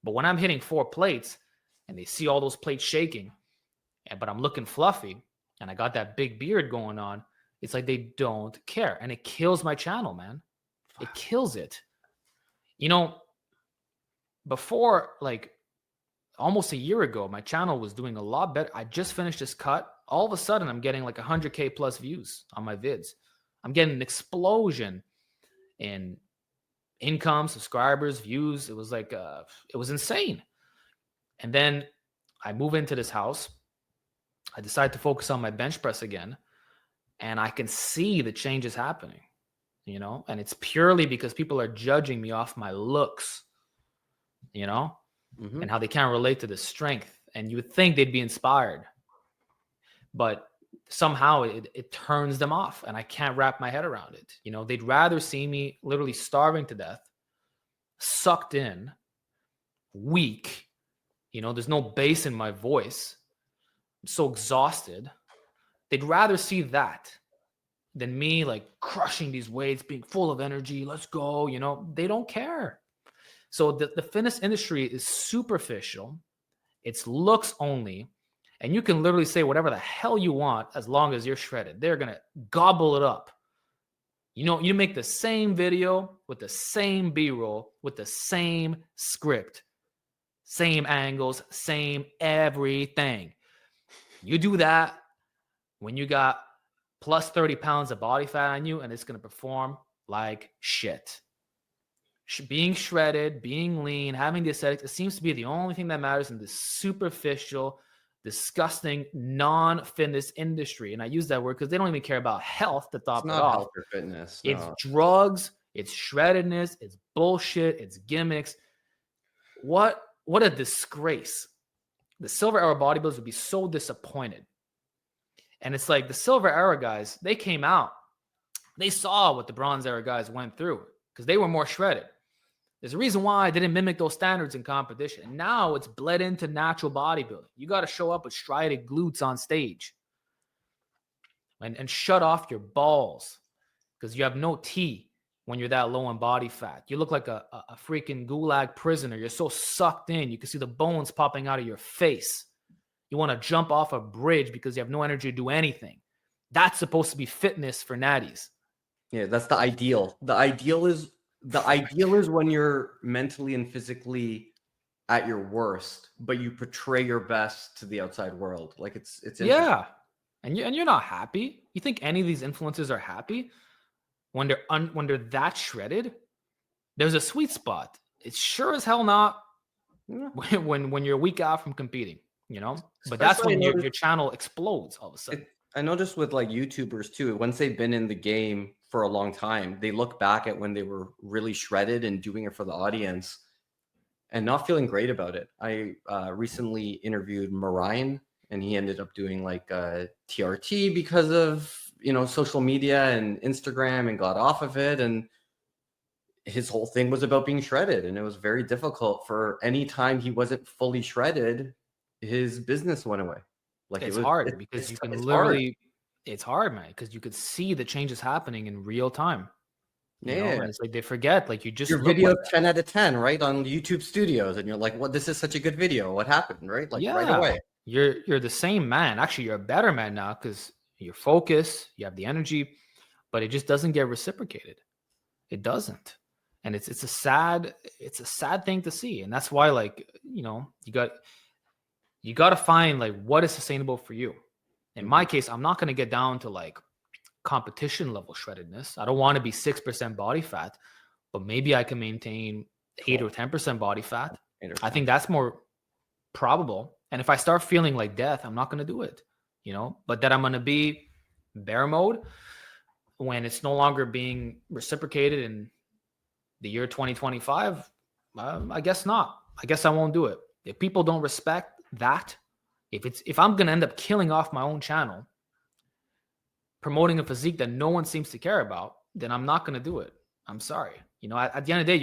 But when I'm hitting 4 plates and they see all those plates shaking, but I'm looking fluffy and I got that big beard going on, it's like they don't care. And it kills my channel, man. It kills it. Before, like almost a year ago, my channel was doing a lot better. I just finished this cut. All of a sudden, I'm getting like 100K plus views on my vids. I'm getting an explosion in income, subscribers, views. It was like, it was insane. And then I move into this house. I decide to focus on my bench press again. And I can see the changes happening, and it's purely because people are judging me off my looks, and how they can't relate to the strength. And you would think they'd be inspired, but somehow it turns them off and I can't wrap my head around it. They'd rather see me literally starving to death, sucked in, weak. There's no bass in my voice. I'm so exhausted. They'd rather see that than me like crushing these weights, being full of energy. Let's go. They don't care. So the fitness industry is superficial. It's looks only. And you can literally say whatever the hell you want as long as you're shredded. They're going to gobble it up. You make the same video with the same B-roll, with the same script, same angles, same everything. You do that when you got plus 30 pounds of body fat on you, and it's going to perform like shit. Being shredded, being lean, having the aesthetics, it seems to be the only thing that matters in this superficial, disgusting, non-fitness industry. And I use that word because they don't even care about health to top it off. It's not health or fitness. No. It's drugs, it's shreddedness, it's bullshit, it's gimmicks. What a disgrace. The silver era bodybuilders would be so disappointed. And it's like the silver era guys, they came out. They saw what the bronze era guys went through because they were more shredded. There's a reason why I didn't mimic those standards in competition. And now it's bled into natural bodybuilding. You got to show up with striated glutes on stage and shut off your balls because you have no T when you're that low in body fat. You look like a freaking gulag prisoner. You're so sucked in. You can see the bones popping out of your face. You want to jump off a bridge because you have no energy to do anything. That's supposed to be fitness for natties. Yeah, that's the ideal. The ideal is when you're mentally and physically at your worst, but you portray your best to the outside world. Like it's yeah, and you're not happy. You think any of these influencers are happy when they're that shredded? There's a sweet spot. It's sure as hell not when you're a week out from competing. But that's when your channel explodes all of a sudden. I noticed with like YouTubers too, once they've been in the game for a long time, they look back at when they were really shredded and doing it for the audience and not feeling great about it. I recently interviewed Marion and he ended up doing like TRT because of, social media and Instagram and got off of it. And his whole thing was about being shredded. And it was very difficult for any time he wasn't fully shredded, his business went away. Like it's hard because you can literally, it's hard, man, because you could see the changes happening in real time. And it's like they forget, like you just your video 10 out of 10, right, on YouTube Studios, and you're like, "What? This is such a good video. What happened?" Right, like right away. You're the same man. Actually, you're a better man now because you're focused, you have the energy, but it just doesn't get reciprocated. It doesn't, and it's a sad thing to see, and that's why, like, you got to find like what is sustainable for you. In my case, I'm not going to get down to like competition level shreddedness. I don't want to be 6% body fat, but maybe I can maintain 8 or 10% body fat. I think that's more probable. And if I start feeling like death, I'm not going to do it, but that I'm going to be bear mode when it's no longer being reciprocated and The year 2025, I guess not. I guess I won't do it. If people don't respect that, if I'm going to end up killing off my own channel, promoting a physique that no one seems to care about, then I'm not going to do it. I'm sorry. You know, at the end of the day,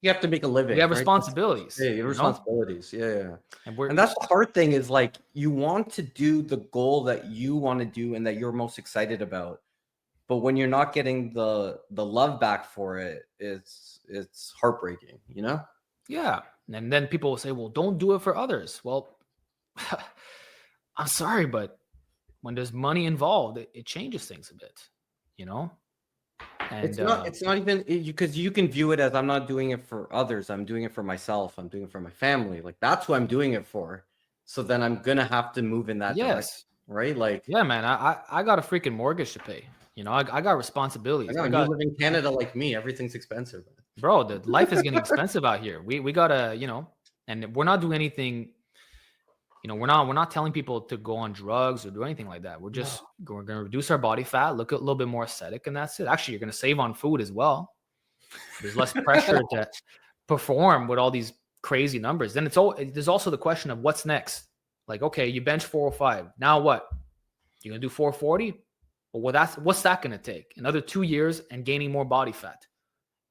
you have to make a living. We have right? responsibilities. Yeah, you have responsibilities. Yeah. And that's the hard thing is like you want to do the goal that you want to do and that you're most excited about. But when you're not getting the love back for it, it's heartbreaking, you know? Yeah. And then people will say, well, don't do it for others. Well, I'm sorry, but when there's money involved, it changes things a bit, you know? And it's not even because you can view it as I'm not doing it for others. I'm doing it for myself. I'm doing it for my family. Like that's what I'm doing it for. So then I'm going to have to move in that direction, right? Like, yeah, man, I got a freaking mortgage to pay. You know, I got responsibilities. I know, you live in Canada like me. Everything's expensive. Bro, the life is getting expensive out here. We gotta, you know, and we're not doing anything. You know, we're not telling people to go on drugs or do anything like that. We're just we're gonna reduce our body fat, look a little bit more aesthetic, and that's it. Actually, you're gonna save on food as well. There's less pressure to perform with all these crazy numbers. Then there's also the question of what's next. Like, okay, you bench 405. Now what? You're gonna do 440? Well, what's that gonna take? Another 2 years and gaining more body fat.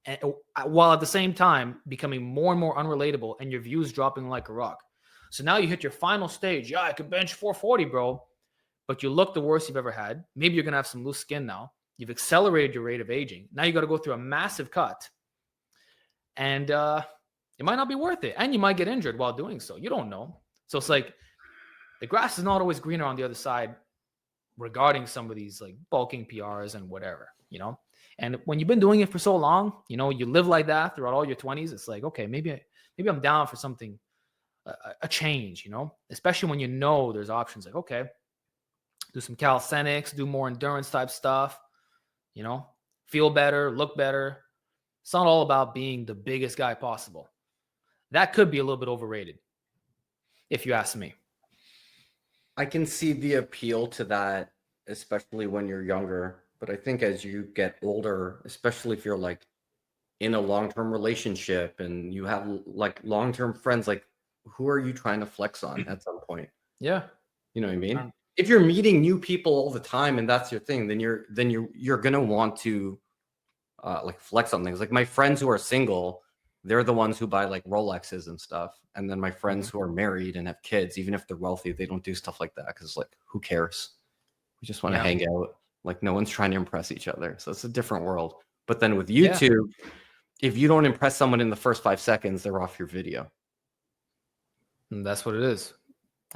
And while at the same time becoming more and more unrelatable and your views dropping like a rock. So now you hit your final stage. Yeah, I could bench 440, bro. But you look the worst you've ever had. Maybe you're going to have some loose skin now. You've accelerated your rate of aging. Now you got to go through a massive cut. And it might not be worth it. And you might get injured while doing so. You don't know. So it's like the grass is not always greener on the other side regarding some of these like bulking PRs and whatever, you know? And when you've been doing it for so long, you know, you live like that throughout all your 20s. It's like, okay, maybe I'm down for something, a change, you know, especially when you know there's options like, okay, do some calisthenics, do more endurance type stuff, you know, feel better, look better. It's not all about being the biggest guy possible. That could be a little bit overrated, if you ask me. I can see the appeal to that, especially when you're younger. But I think as you get older, especially if you're like in a long-term relationship and you have like long-term friends, like who are you trying to flex on at some point? Yeah. You know what I mean? If you're meeting new people all the time and that's your thing, then you're going to want to like flex on things. Like my friends who are single, they're the ones who buy like Rolexes and stuff. And then my friends who are married and have kids, even if they're wealthy, they don't do stuff like that because like who cares? We just want to hang out. Like no one's trying to impress each other. So it's a different world. But then with YouTube, if you don't impress someone in the first 5 seconds, they're off your video. And that's what it is.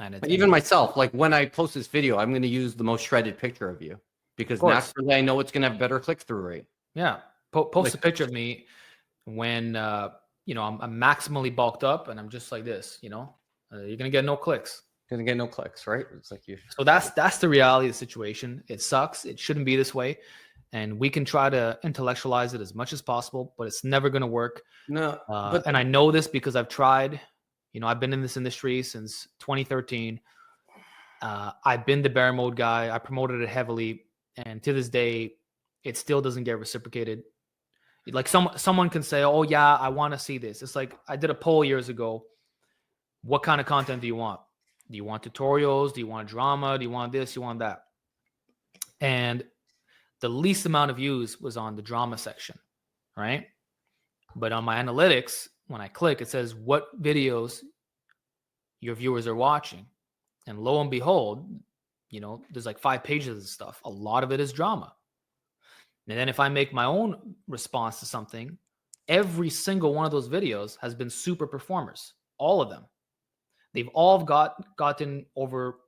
And even myself, like when I post this video, I'm going to use the most shredded picture of you because naturally I know it's going to have better click-through rate. Yeah. Post a picture of me when, you know, I'm maximally bulked up and I'm just like this, you know, you're going to get no clicks. Going to get no clicks, right? It's like you. So that's the reality of the situation. It sucks. It shouldn't be this way. And we can try to intellectualize it as much as possible, but it's never going to work. No. And I know this because I've tried. You know, I've been in this industry since 2013. I've been the bear mode guy. I promoted it heavily. And to this day, it still doesn't get reciprocated. Like someone can say, oh, yeah, I want to see this. It's like I did a poll years ago. What kind of content do you want? Do you want tutorials? Do you want drama? Do you want this? You want that? And the least amount of views was on the drama section, right? But on my analytics, when I click, it says what videos your viewers are watching. And lo and behold, you know, there's like 5 pages of stuff. A lot of it is drama. And then if I make my own response to something, every single one of those videos has been super performers. All of them. They've all gotten over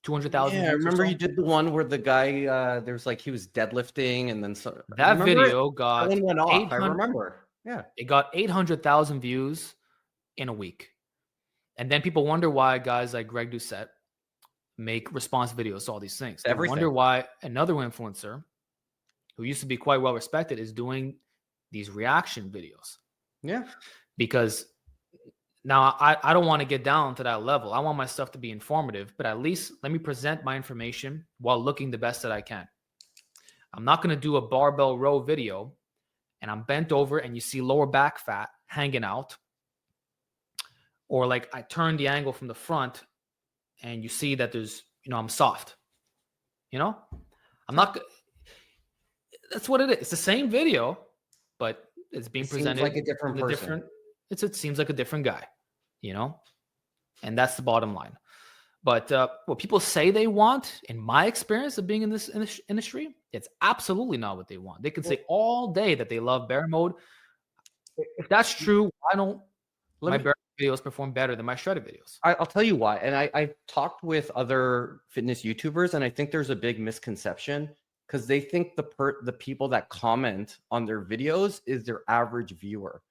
200,000. Yeah, I remember you did the one where the guy, there's like he was deadlifting, and then that video got. That one went off. I remember. Yeah, it got 800,000 views in a week, and then people wonder why guys like Greg Doucette make response videos to all these things. They wonder why another influencer who used to be quite well respected is doing these reaction videos. Yeah, because. Now, I don't want to get down to that level. I want my stuff to be informative, but at least let me present my information while looking the best that I can. I'm not going to do a barbell row video and I'm bent over and you see lower back fat hanging out, or like I turn the angle from the front and you see that there's, I'm soft, I'm not, that's what it is. It's the same video, but it's being presented like a different person. It seems like a different guy, and that's the bottom line. But what people say they want, in my experience of being in this industry, it's absolutely not what they want. They can say all day that they love bear mode. If that's true, why don't my bear videos perform better than my shredded videos? I'll tell you why. And I talked with other fitness YouTubers, and I think there's a big misconception because they think the people that comment on their videos is their average viewer.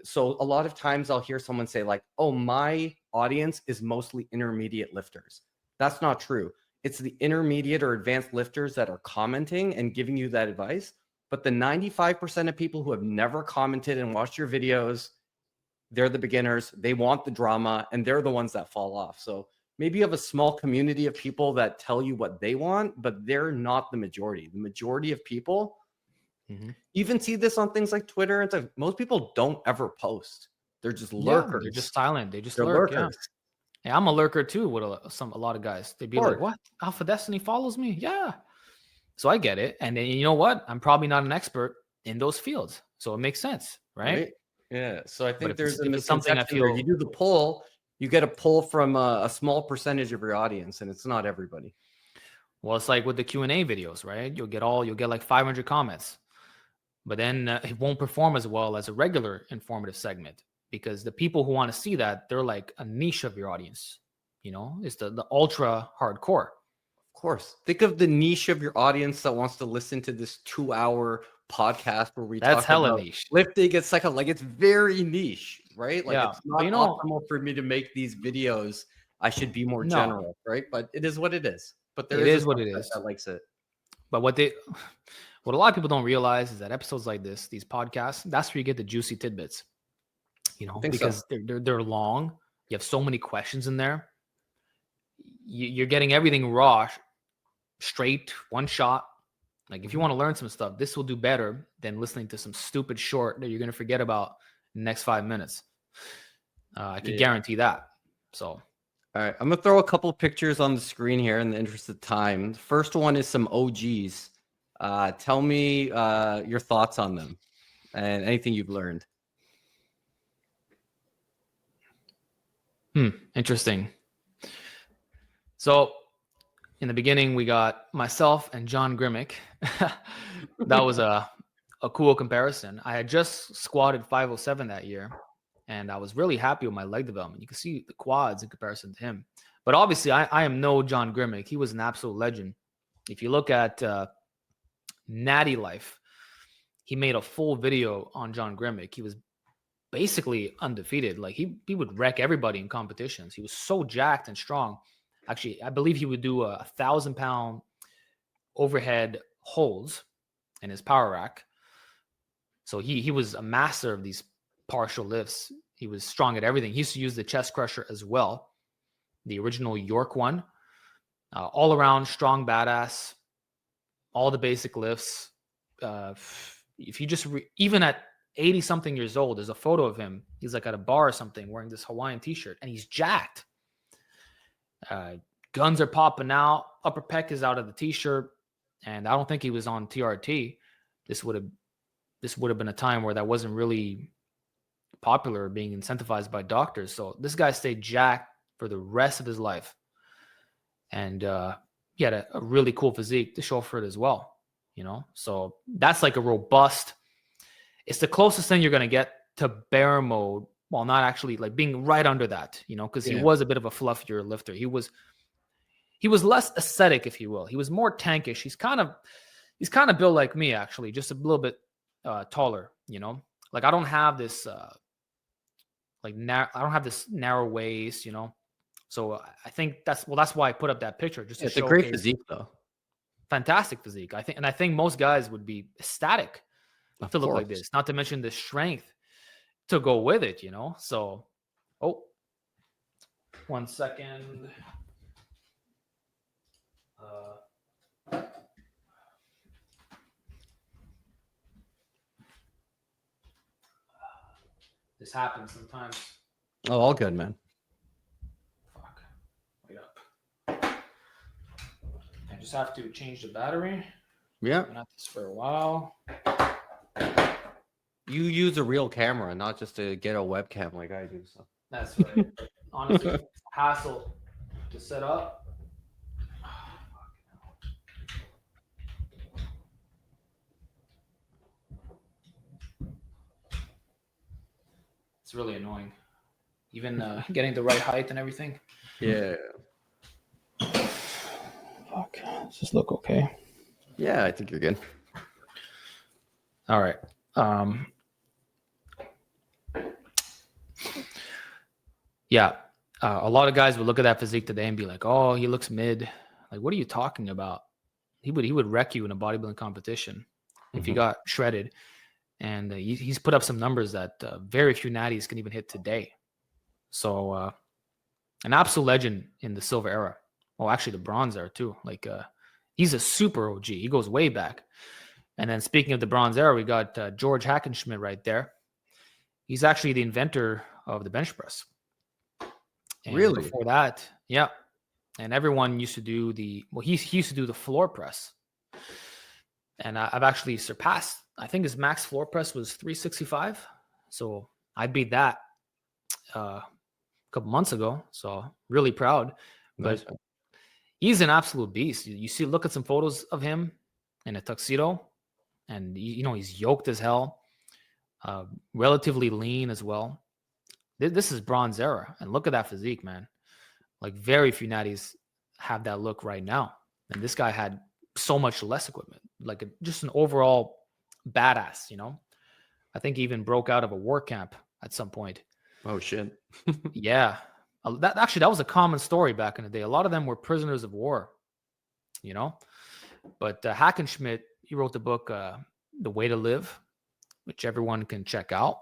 So a lot of times I'll hear someone say like, oh, my audience is mostly intermediate lifters. That's not true. It's the intermediate or advanced lifters that are commenting and giving you that advice. But the 95% of people who have never commented and watched your videos, they're the beginners. They want the drama, and they're the ones that fall off. So maybe you have a small community of people that tell you what they want, but they're not the majority. The majority of people, you even see this on things like Twitter. And stuff. Most people don't ever post. They're just lurkers. They're just silent. They just lurk. Lurkers. Yeah, I'm a lurker too with a lot of guys. They'd be like, what? Alpha Destiny follows me? Yeah. So I get it. And then you know what? I'm probably not an expert in those fields. So it makes sense, right? Yeah. So I think there's a something I feel you do the poll, you get a poll from a small percentage of your audience, and it's not everybody. Well, it's like with the Q&A videos, right? You'll get like 500 comments, but then it won't perform as well as a regular informative segment because the people who want to see that, they're like a niche of your audience. It's the ultra hardcore. Of course. Think of the niche of your audience that wants to listen to this 2-hour podcast where we talk about niche. Lifting. It's like it's very niche, right? Like it's not optimal for me to make these videos. I should be more general, right? But it is what it is. But there is what it is that likes it. But what a lot of people don't realize is that episodes like this, these podcasts, that's where you get the juicy tidbits. Because they're long. You have so many questions in there. You're getting everything raw, straight, one shot. Like if you want to learn some stuff, this will do better than listening to some stupid short that you're going to forget about in the next 5 minutes. I can guarantee that. So, all right, I'm going to throw a couple of pictures on the screen here in the interest of time. The first one is some OGs. Tell me your thoughts on them and anything you've learned. Interesting. So in the beginning, we got myself and John Grimmick. That was a cool comparison. I had just squatted 507 that year, and I was really happy with my leg development. You can see the quads in comparison to him. But obviously, I am no John Grimmick. He was an absolute legend. If you look at Natty Life, he made a full video on John Grimmick. He was basically undefeated. Like he would wreck everybody in competitions. He was so jacked and strong. Actually, I believe he would do 1,000-pound overhead holds in his power rack. So he was a master of these partial lifts. He was strong at everything. He used to use the chest crusher as well, the original York one. All around strong badass, all the basic lifts. If you just even at 80 something years old, there's a photo of him. He's like at a bar or something wearing this Hawaiian t-shirt, and he's jacked. Guns are popping out. Upper pec is out of the t-shirt, and I don't think he was on TRT. This would have been a time where that wasn't really popular, being incentivized by doctors. So this guy stayed jacked for the rest of his life, and he had a really cool physique to show for it as well. So that's like a robust. It's the closest thing you're gonna get to bear mode, while not actually like being right under that. Because he was a bit of a fluffier lifter. He was less aesthetic, if you will. He was more tankish. He's kind of built like me, actually, just a little bit taller. Like I don't have this I don't have this narrow waist. So I think that's why I put up that picture, just to it's a great physique, though. Fantastic physique. I think most guys would be ecstatic to look like this. Not to mention the strength to go with it. So, 1 second. This happens sometimes. Oh, all good, man. Fuck. Wait up. I just have to change the battery. Yeah. I've been at this for a while. You use a real camera, not just to get a webcam like I do. So That's right. Honestly, it's a hassle to set up. It's really annoying. Even getting the right height and everything. yeah. Fuck. Does this look okay? Yeah, I think you're good. All right. Yeah. A lot of guys would look at that physique today and be like, "Oh, he looks mid." Like, what are you talking about? He would wreck you in a bodybuilding competition if you got shredded. And he's put up some numbers that very few natties can even hit today. So an absolute legend in the silver era. Well, actually the bronze era too. Like he's a super OG. He goes way back. And then speaking of the bronze era, we got George Hackenschmidt right there. He's actually the inventor of the bench press. And Really? before that, yeah. And everyone used to do he used to do the floor press. And I've actually surpassed, I think his max floor press was 365. So I beat that a couple months ago. So really proud. Nice. But he's an absolute beast. You see, look at some photos of him in a tuxedo. And, he's yoked as hell. Relatively lean as well. This is bronze era. And look at that physique, man. Like very few natties have that look right now. And this guy had so much less equipment, like just an overall badass, I think he even broke out of a war camp at some point. Oh shit. Yeah. That was a common story back in the day. A lot of them were prisoners of war, but Hackenschmidt, he wrote the book, The Way to Live, which everyone can check out.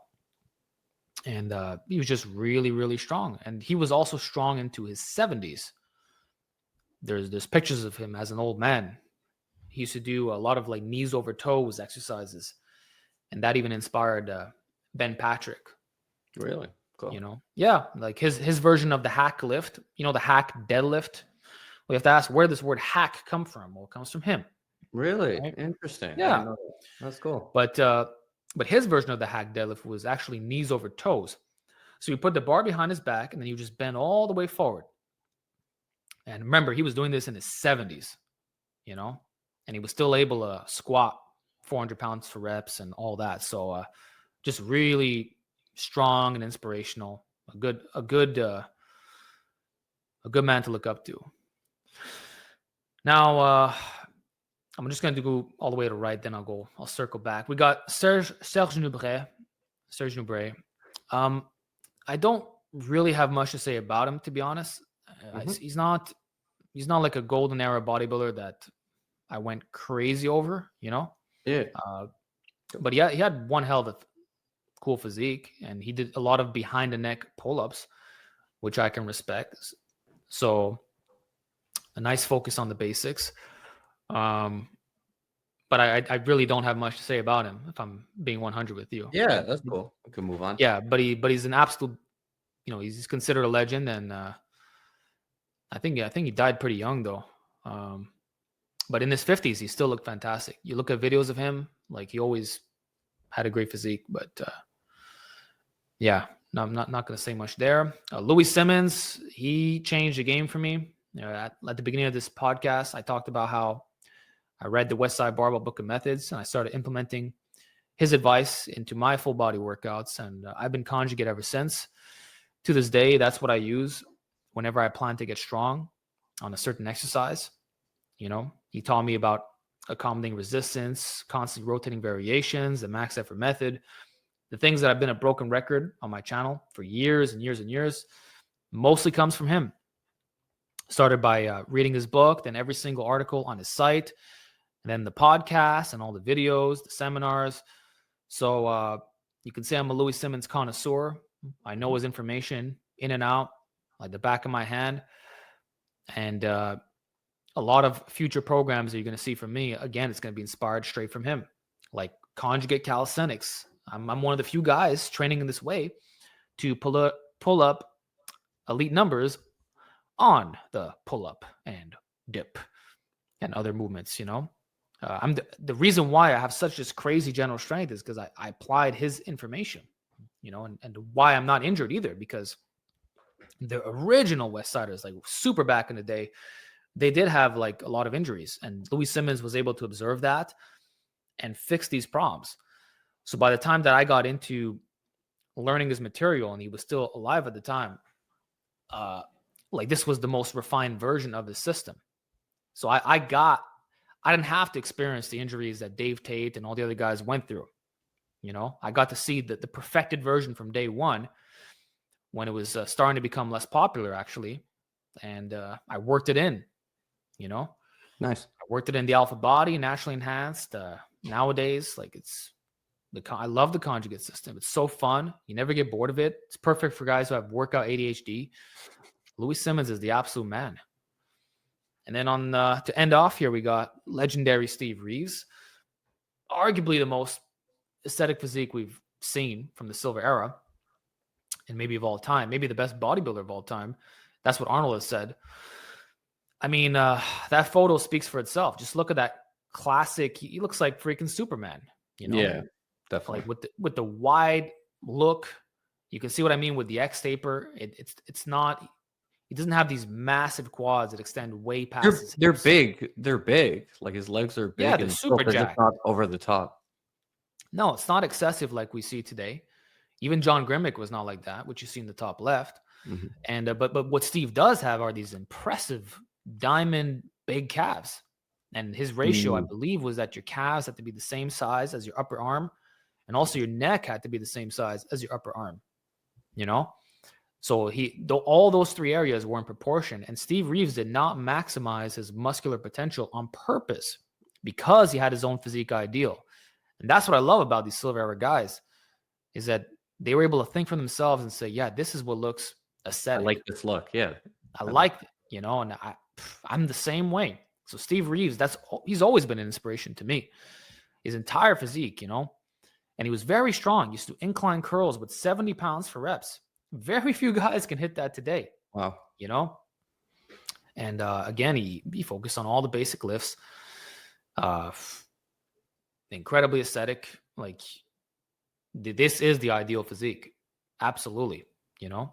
And he was just really, really strong. And he was also strong into his 70s. There's pictures of him as an old man. He used to do a lot of like knees over toes exercises. And that even inspired Ben Patrick. Really? Cool. Yeah, like his version of the hack lift, the hack deadlift. We have to ask, where this word hack come from? Well, it comes from him. Really? Right? Interesting. Yeah. That's cool. But his version of the hack deadlift was actually knees over toes. So you put the bar behind his back and then you just bend all the way forward. And remember, he was doing this in his 70s, and he was still able to squat 400 pounds for reps and all that. So just really strong and inspirational. A good man to look up to. Now I'm just going to go all the way to the right, then I'll circle back. We got Serge Nubret. I don't really have much to say about him, to be honest. He's not like a golden era bodybuilder that I went crazy over, Yeah. But yeah, he had one hell of a cool physique, and he did a lot of behind the neck pull-ups, which I can respect. So a nice focus on the basics. But I really don't have much to say about him, if I'm being 100 with you. Yeah, that's cool. We can move on. Yeah, but he's an absolute, he's considered a legend, and I think he died pretty young though. But in his 50s, he still looked fantastic. You look at videos of him, like he always had a great physique. But yeah, no, I'm not going to say much there. Louis Simmons, he changed the game for me. At the beginning of this podcast, I talked about how I read the Westside Barbell Book of Methods, and I started implementing his advice into my full body workouts. And I've been conjugate ever since. To this day, that's what I use whenever I plan to get strong on a certain exercise. He taught me about accommodating resistance, constantly rotating variations, the max effort method, the things that have been a broken record on my channel for years and years and years, mostly comes from him. Started by reading his book, then every single article on his site, and then the podcast and all the videos, the seminars. So you can say I'm a Louis Simmons connoisseur. I know his information in and out, like the back of my hand. And a lot of future programs that you're going to see from me, again, it's going to be inspired straight from him. Like conjugate calisthenics. I'm one of the few guys training in this way to pull up elite numbers on the pull up and dip and other movements, you know. I'm the reason why I have such this crazy general strength is because I applied his information, you know, and why I'm not injured either, because the original West Siders, like super back in the day, they did have like a lot of injuries, and Louis Simmons was able to observe that and fix these problems. So by the time that I got into learning his material, and he was still alive at the time, like this was the most refined version of the system. So I didn't have to experience the injuries that Dave Tate and all the other guys went through. You know, I got to see the perfected version from day one when it was starting to become less popular, actually. And I worked it in, you know. Nice. I worked it in the Alpha Body, naturally enhanced. Nowadays, like I love the conjugate system. It's so fun. You never get bored of it. It's perfect for guys who have workout ADHD. Louis Simmons is the absolute man. And then on to end off here, we got legendary Steve Reeves, arguably the most aesthetic physique we've seen from the silver era, and maybe of all time, maybe the best bodybuilder of all time. That's what Arnold has said. I mean, that photo speaks for itself. Just look at that classic. He looks like freaking Superman, you know? Yeah, definitely. Like with the wide look, you can see what I mean with the X taper. It's not. He doesn't have these massive quads that extend way past his hips. They're big. They're big. Like his legs are big. Yeah, they're and super they're jacked. not over the top. No, it's not excessive like we see today. Even John Grimmick was not like that, which you see in the top left. Mm-hmm. And but what Steve does have are these impressive diamond big calves. And his ratio, I believe, was that your calves had to be the same size as your upper arm, and also your neck had to be the same size as your upper arm. You know, so all those three areas were in proportion. And Steve Reeves did not maximize his muscular potential on purpose because he had his own physique ideal. And that's what I love about these silver era guys, is that they were able to think for themselves and say, yeah, this is what looks aesthetic. I like this look. Yeah. I like it, you know, and I'm the same way. So Steve Reeves, he's always been an inspiration to me. His entire physique, you know, and he was very strong. He used to incline curls with 70 pounds for reps. Very few guys can hit that today. Wow. You know, and again, he focused on all the basic lifts. Incredibly aesthetic. Like, this is the ideal physique. Absolutely. You know,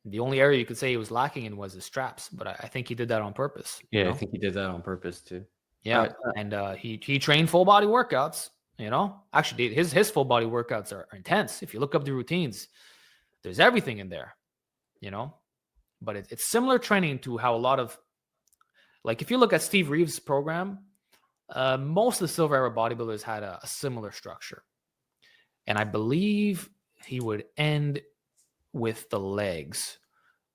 the only area you could say he was lacking in was his straps, but I think he did that on purpose. Yeah, you know? I think he did that on purpose too. Yeah, and he trained full body workouts. You know, actually, his full body workouts are intense. If you look up the routines, there's everything in there. You know, but it's similar training to how a lot of, like, if you look at Steve Reeves' program, most of the silver era bodybuilders had a similar structure, and I believe he would end with the legs,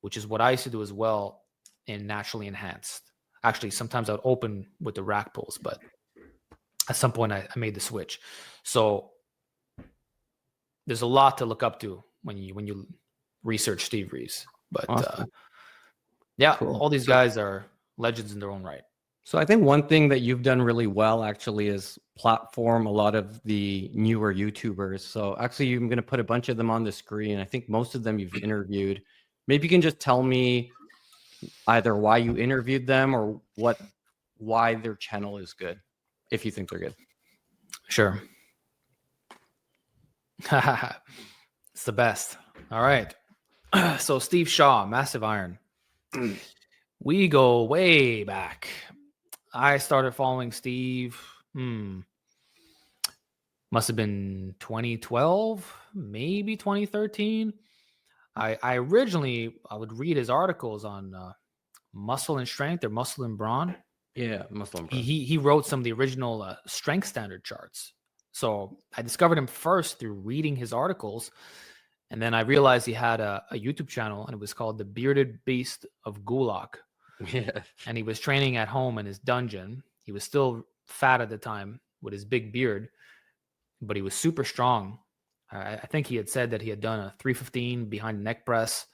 which is what I used to do as well in naturally enhanced. Actually, sometimes I would open with the rack pulls, but at some point I made the switch. So there's a lot to look up to when you research Steve Reeves. But awesome. Yeah, cool. All these guys are legends in their own right. So I think one thing that you've done really well actually is platform a lot of the newer YouTubers. So actually, I'm going to put a bunch of them on the screen. I think most of them you've interviewed. Maybe you can just tell me either why you interviewed them or why their channel is good, if you think they're good. Sure. It's the best. All right. So Steve Shaw, Massive Iron. We go way back. I started following Steve. Must have been 2012, maybe 2013. I originally would read his articles on muscle and strength or muscle and brawn. Yeah, muscle and brawn. He wrote some of the original strength standard charts. So I discovered him first through reading his articles. And then I realized he had a YouTube channel, and it was called The Bearded Beast of Gulag. Yeah. And he was training at home in his dungeon. He was still fat at the time with his big beard, but he was super strong. I think he had said that he had done a 315 behind the neck press.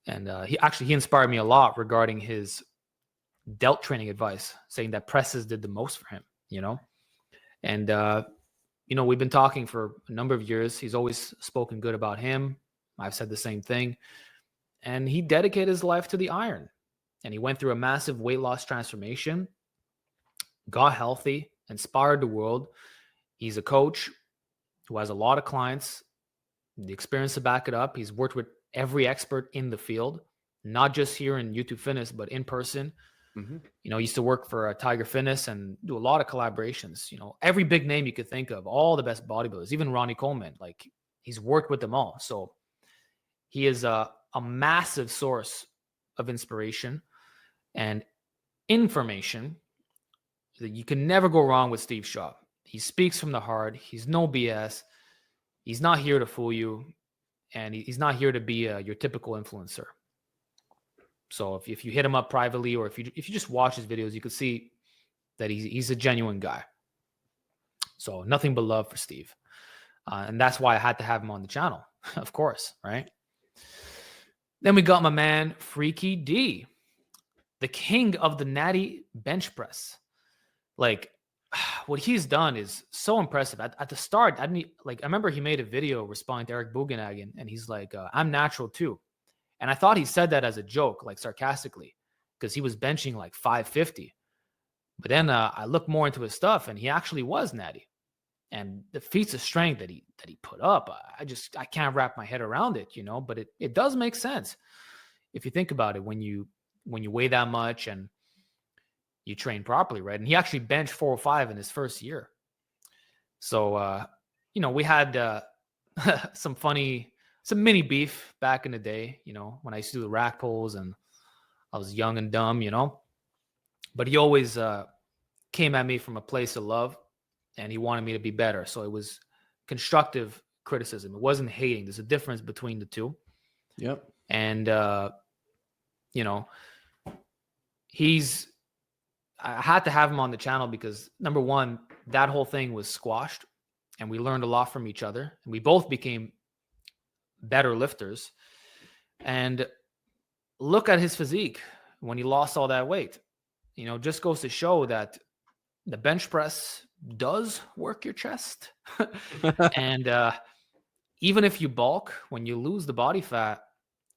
And he inspired me a lot regarding his delt training advice, saying that presses did the most for him, you know? And, you know, we've been talking for a number of years. He's always spoken good about him. I've said the same thing. And he dedicated his life to the iron. And he went through a massive weight loss transformation, got healthy, inspired the world. He's a coach who has a lot of clients, the experience to back it up. He's worked with every expert in the field, not just here in YouTube Fitness, but in person. He used to work for Tiger Fitness and do a lot of collaborations. Every big name you could think of, all the best bodybuilders, even Ronnie Coleman, like he's worked with them all. So he is a massive source of inspiration and information. You can never go wrong with Steve Shaw. He speaks from the heart. He's no BS. He's not here to fool you, and he's not here to be your typical influencer. So if you hit him up privately, or if you just watch his videos, you can see that he's a genuine guy. So nothing but love for Steve. And that's why I had to have him on the channel, of course, right? Then we got my man, Freaky D, the king of the natty bench press. Like, what he's done is so impressive. At the start, I remember he made a video responding to Eric Bugenhagen, and he's like, I'm natural too. And I thought he said that as a joke, like sarcastically, because he was benching like 550. But then I looked more into his stuff, and he actually was natty. And the feats of strength that he put up, I can't wrap my head around it, but it does make sense if you think about it, when you weigh that much and you train properly, right? And he actually benched 405 in his first year. So, we had some mini beef back in the day, when I used to do the rack pulls and I was young and dumb, but he always came at me from a place of love, and he wanted me to be better. So it was constructive criticism. It wasn't hating. There's a difference between the two. Yep. And, I had to have him on the channel because, number one, that whole thing was squashed, and we learned a lot from each other, and we both became better lifters. And look at his physique when he lost all that weight. Just goes to show that the bench press does work your chest. And even if you bulk, when you lose the body fat,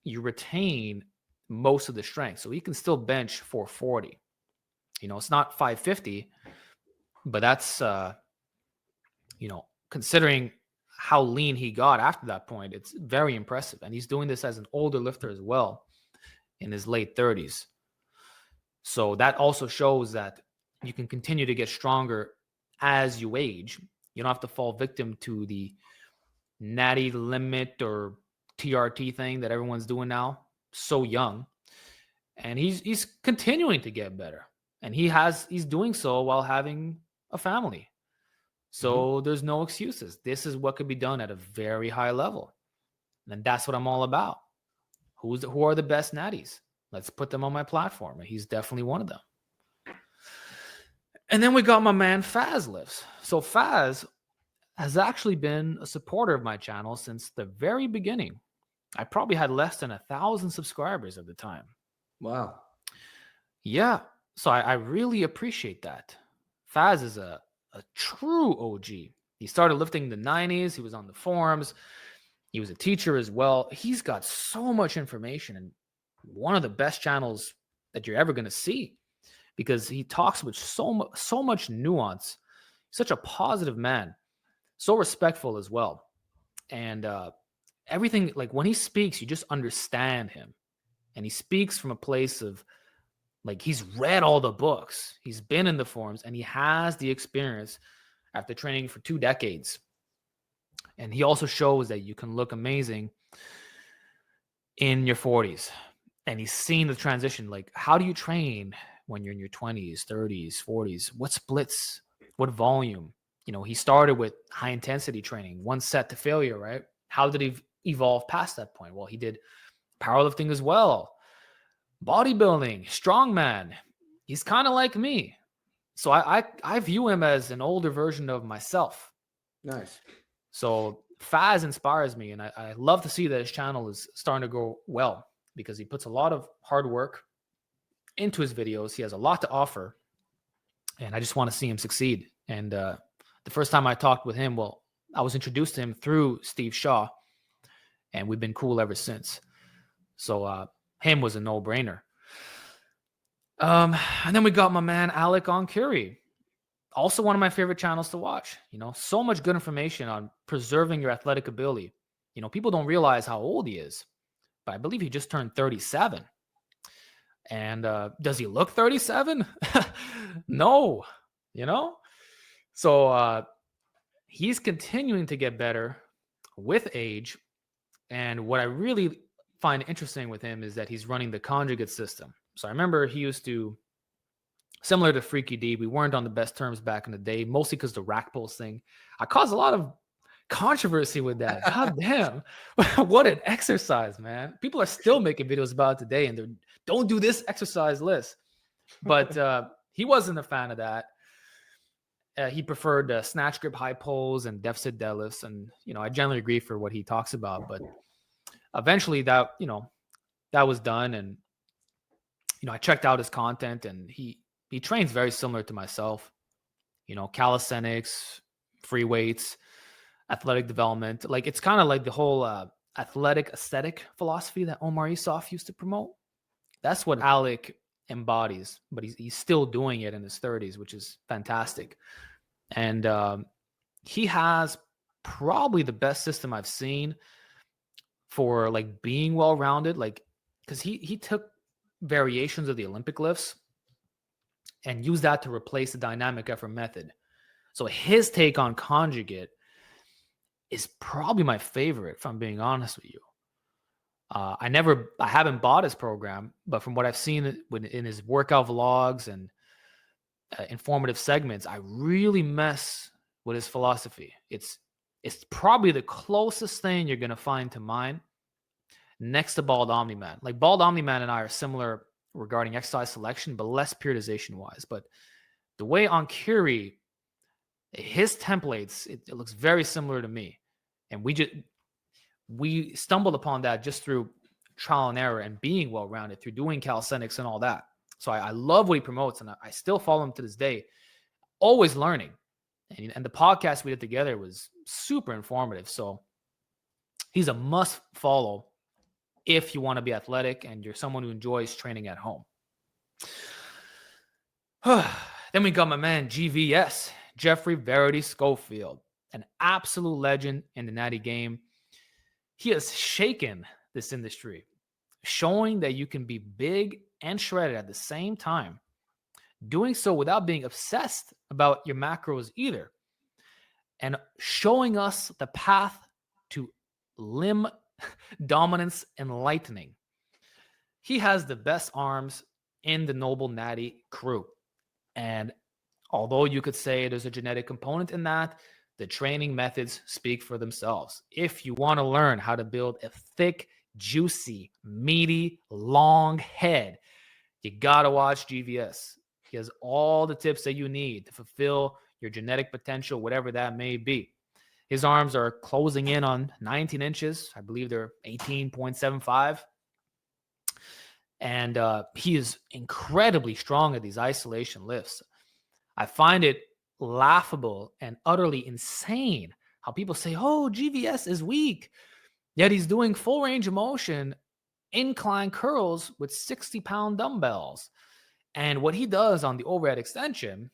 you retain most of the strength. So he can still bench 440. It's not 550, but that's, considering how lean he got after that point, it's very impressive. And he's doing this as an older lifter as well, in his late 30s. So that also shows that you can continue to get stronger as you age. You don't have to fall victim to the natty limit or TRT thing that everyone's doing now, so young. And he's continuing to get better. And he's doing so while having a family. So there's no excuses. This is what could be done at a very high level. And that's what I'm all about. Who are the best natties? Let's put them on my platform. And he's definitely one of them. And then we got my man Faz Lifts. So Faz has actually been a supporter of my channel since the very beginning. I probably had less than 1,000 subscribers at the time. Wow. Yeah. So I really appreciate that. Faz is a true OG. He started lifting in the 90s. He was on the forums. He was a teacher as well. He's got so much information, and one of the best channels that you're ever going to see, because he talks with so much nuance. Such a positive man, so respectful as well. And everything, like when he speaks, you just understand him. And he speaks from a place of, like, he's read all the books, he's been in the forums, and he has the experience after training for 2 decades. And he also shows that you can look amazing in your 40s. And he's seen the transition. Like, how do you train when you're in your 20s, 30s, 40s? What splits? What volume? He started with high intensity training, 1 set to failure, right? How did he evolve past that point? Well, he did powerlifting as well. Bodybuilding, strongman. He's kind of like me. So I view him as an older version of myself. Nice. So Faz inspires me, and I love to see that his channel is starting to go well, because he puts a lot of hard work into his videos. He has a lot to offer, and I just want to see him succeed. And the first time I talked with him, well, I was introduced to him through Steve Shaw, and we've been cool ever since. So him was a no-brainer. And then we got my man Alec on Curie. Also one of my favorite channels to watch. So much good information on preserving your athletic ability. People don't realize how old he is, but I believe he just turned 37. And does he look 37? No, So he's continuing to get better with age. And what I really find interesting with him is that he's running the conjugate system. So I remember he used to, similar to Freaky D, we weren't on the best terms back in the day, mostly because the rack pulls thing. I caused a lot of controversy with that. God damn. What an exercise, man. People are still making videos about it today, and they're, don't do this exercise list. But he wasn't a fan of that. He preferred snatch grip high pulls and deficit deadlifts. And, I generally agree for what he talks about. But eventually that was done. And, I checked out his content, and he trains very similar to myself, calisthenics, free weights, athletic development. Like, it's kind of like the whole athletic aesthetic philosophy that Omar Isuf used to promote. That's what Alec embodies, but he's still doing it in his 30s, which is fantastic. And he has probably the best system I've seen for like being well-rounded, like, because he took variations of the Olympic lifts and used that to replace the dynamic effort method. So his take on conjugate is probably my favorite, if I'm being honest with you. I haven't bought his program, but from what I've seen in his workout vlogs and informative segments, I really mess with his philosophy. It's probably the closest thing you're going to find to mine, next to Bald Omni-Man. Like, Bald Omni-Man and I are similar regarding exercise selection, but less periodization wise. But the way on Curie, his templates, it looks very similar to me. And we stumbled upon that just through trial and error and being well-rounded through doing calisthenics and all that. So I love what he promotes, and I still follow him to this day, always learning. And the podcast we did together was super informative. So he's a must follow if you want to be athletic and you're someone who enjoys training at home. Then we got my man GVS, Jeffrey Verity Schofield, an absolute legend in the natty game. He has shaken this industry, showing that you can be big and shredded at the same time, doing so without being obsessed about your macros either, and showing us the path to limb dominance and lightening. He has the best arms in the Noble Natty crew. And although you could say there's a genetic component in that, the training methods speak for themselves. If you want to learn how to build a thick, juicy, meaty, long head, you got to watch GVS. He has all the tips that you need to fulfill your genetic potential, whatever that may be. His arms are closing in on 19 inches. I believe they're 18.75. And he is incredibly strong at these isolation lifts. I find it laughable and utterly insane how people say, oh, GVS is weak, yet he's doing full range of motion incline curls with 60-pound dumbbells. And what he does on the overhead extension,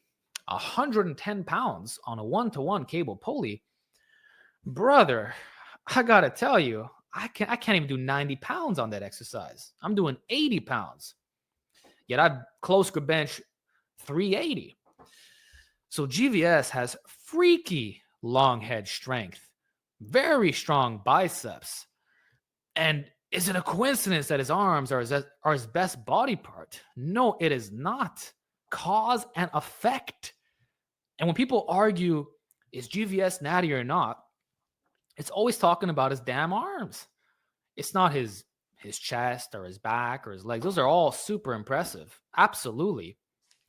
110 pounds on a 1-to-1 cable pulley, brother, I gotta tell you, I can't even do 90 pounds on that exercise. I'm doing 80 pounds. Yet I close grip bench 380. So GVS has freaky long head strength, very strong biceps. And is it a coincidence that his arms are his best body part? No, it is not. Cause and effect. And when people argue, is GVS natty or not, it's always talking about his damn arms. It's not his chest or his back or his legs. Those are all super impressive. Absolutely.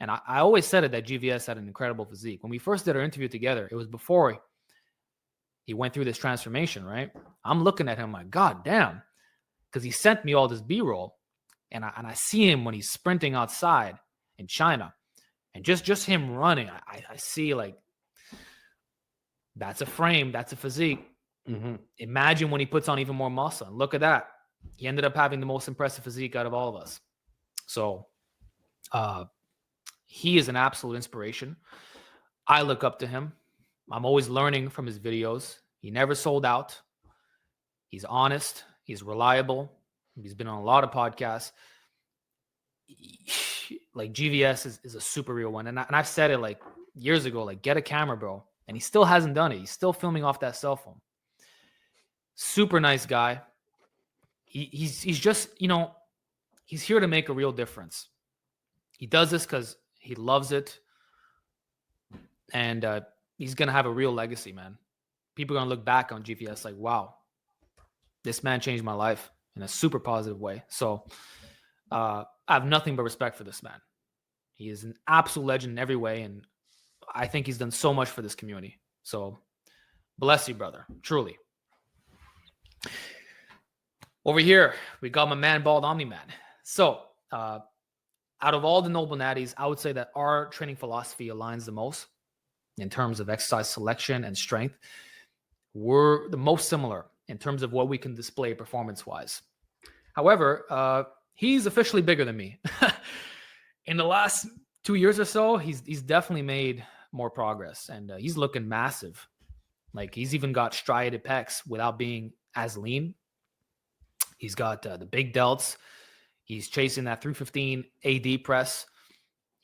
And I always said it that GVS had an incredible physique. When we first did our interview together, it was before he went through this transformation, right? I'm looking at him like, God damn. Because he sent me all this B-roll. And I see him when he's sprinting outside in China. And just him running, I see like, that's a frame, that's a physique. Imagine when he puts on even more muscle. And look at that. He ended up having the most impressive physique out of all of us. So he is an absolute inspiration. I look up to him. I'm always learning from his videos. He never sold out. He's honest. He's reliable. He's been on a lot of podcasts. Like GVS is a super real one. And I've said it like years ago, like get a camera, bro. And he still hasn't done it. He's still filming off that cell phone. Super nice guy. He's just, he's here to make a real difference. He does this because he loves it. And he's going to have a real legacy, man. People are going to look back on GVS like, wow, this man changed my life in a super positive way. So I have nothing but respect for this man. He is an absolute legend in every way. And I think he's done so much for this community. So bless you, brother. Truly. Over here, we got my man, Bald Omni-Man. So out of all the Noble Natties, I would say that our training philosophy aligns the most in terms of exercise selection and strength. We're the most similar in terms of what we can display performance-wise. However, he's officially bigger than me. In the last 2 years or so, he's definitely made more progress, and he's looking massive. Like he's even got striated pecs without being as lean. He's got the big delts. He's chasing that 315 AD press,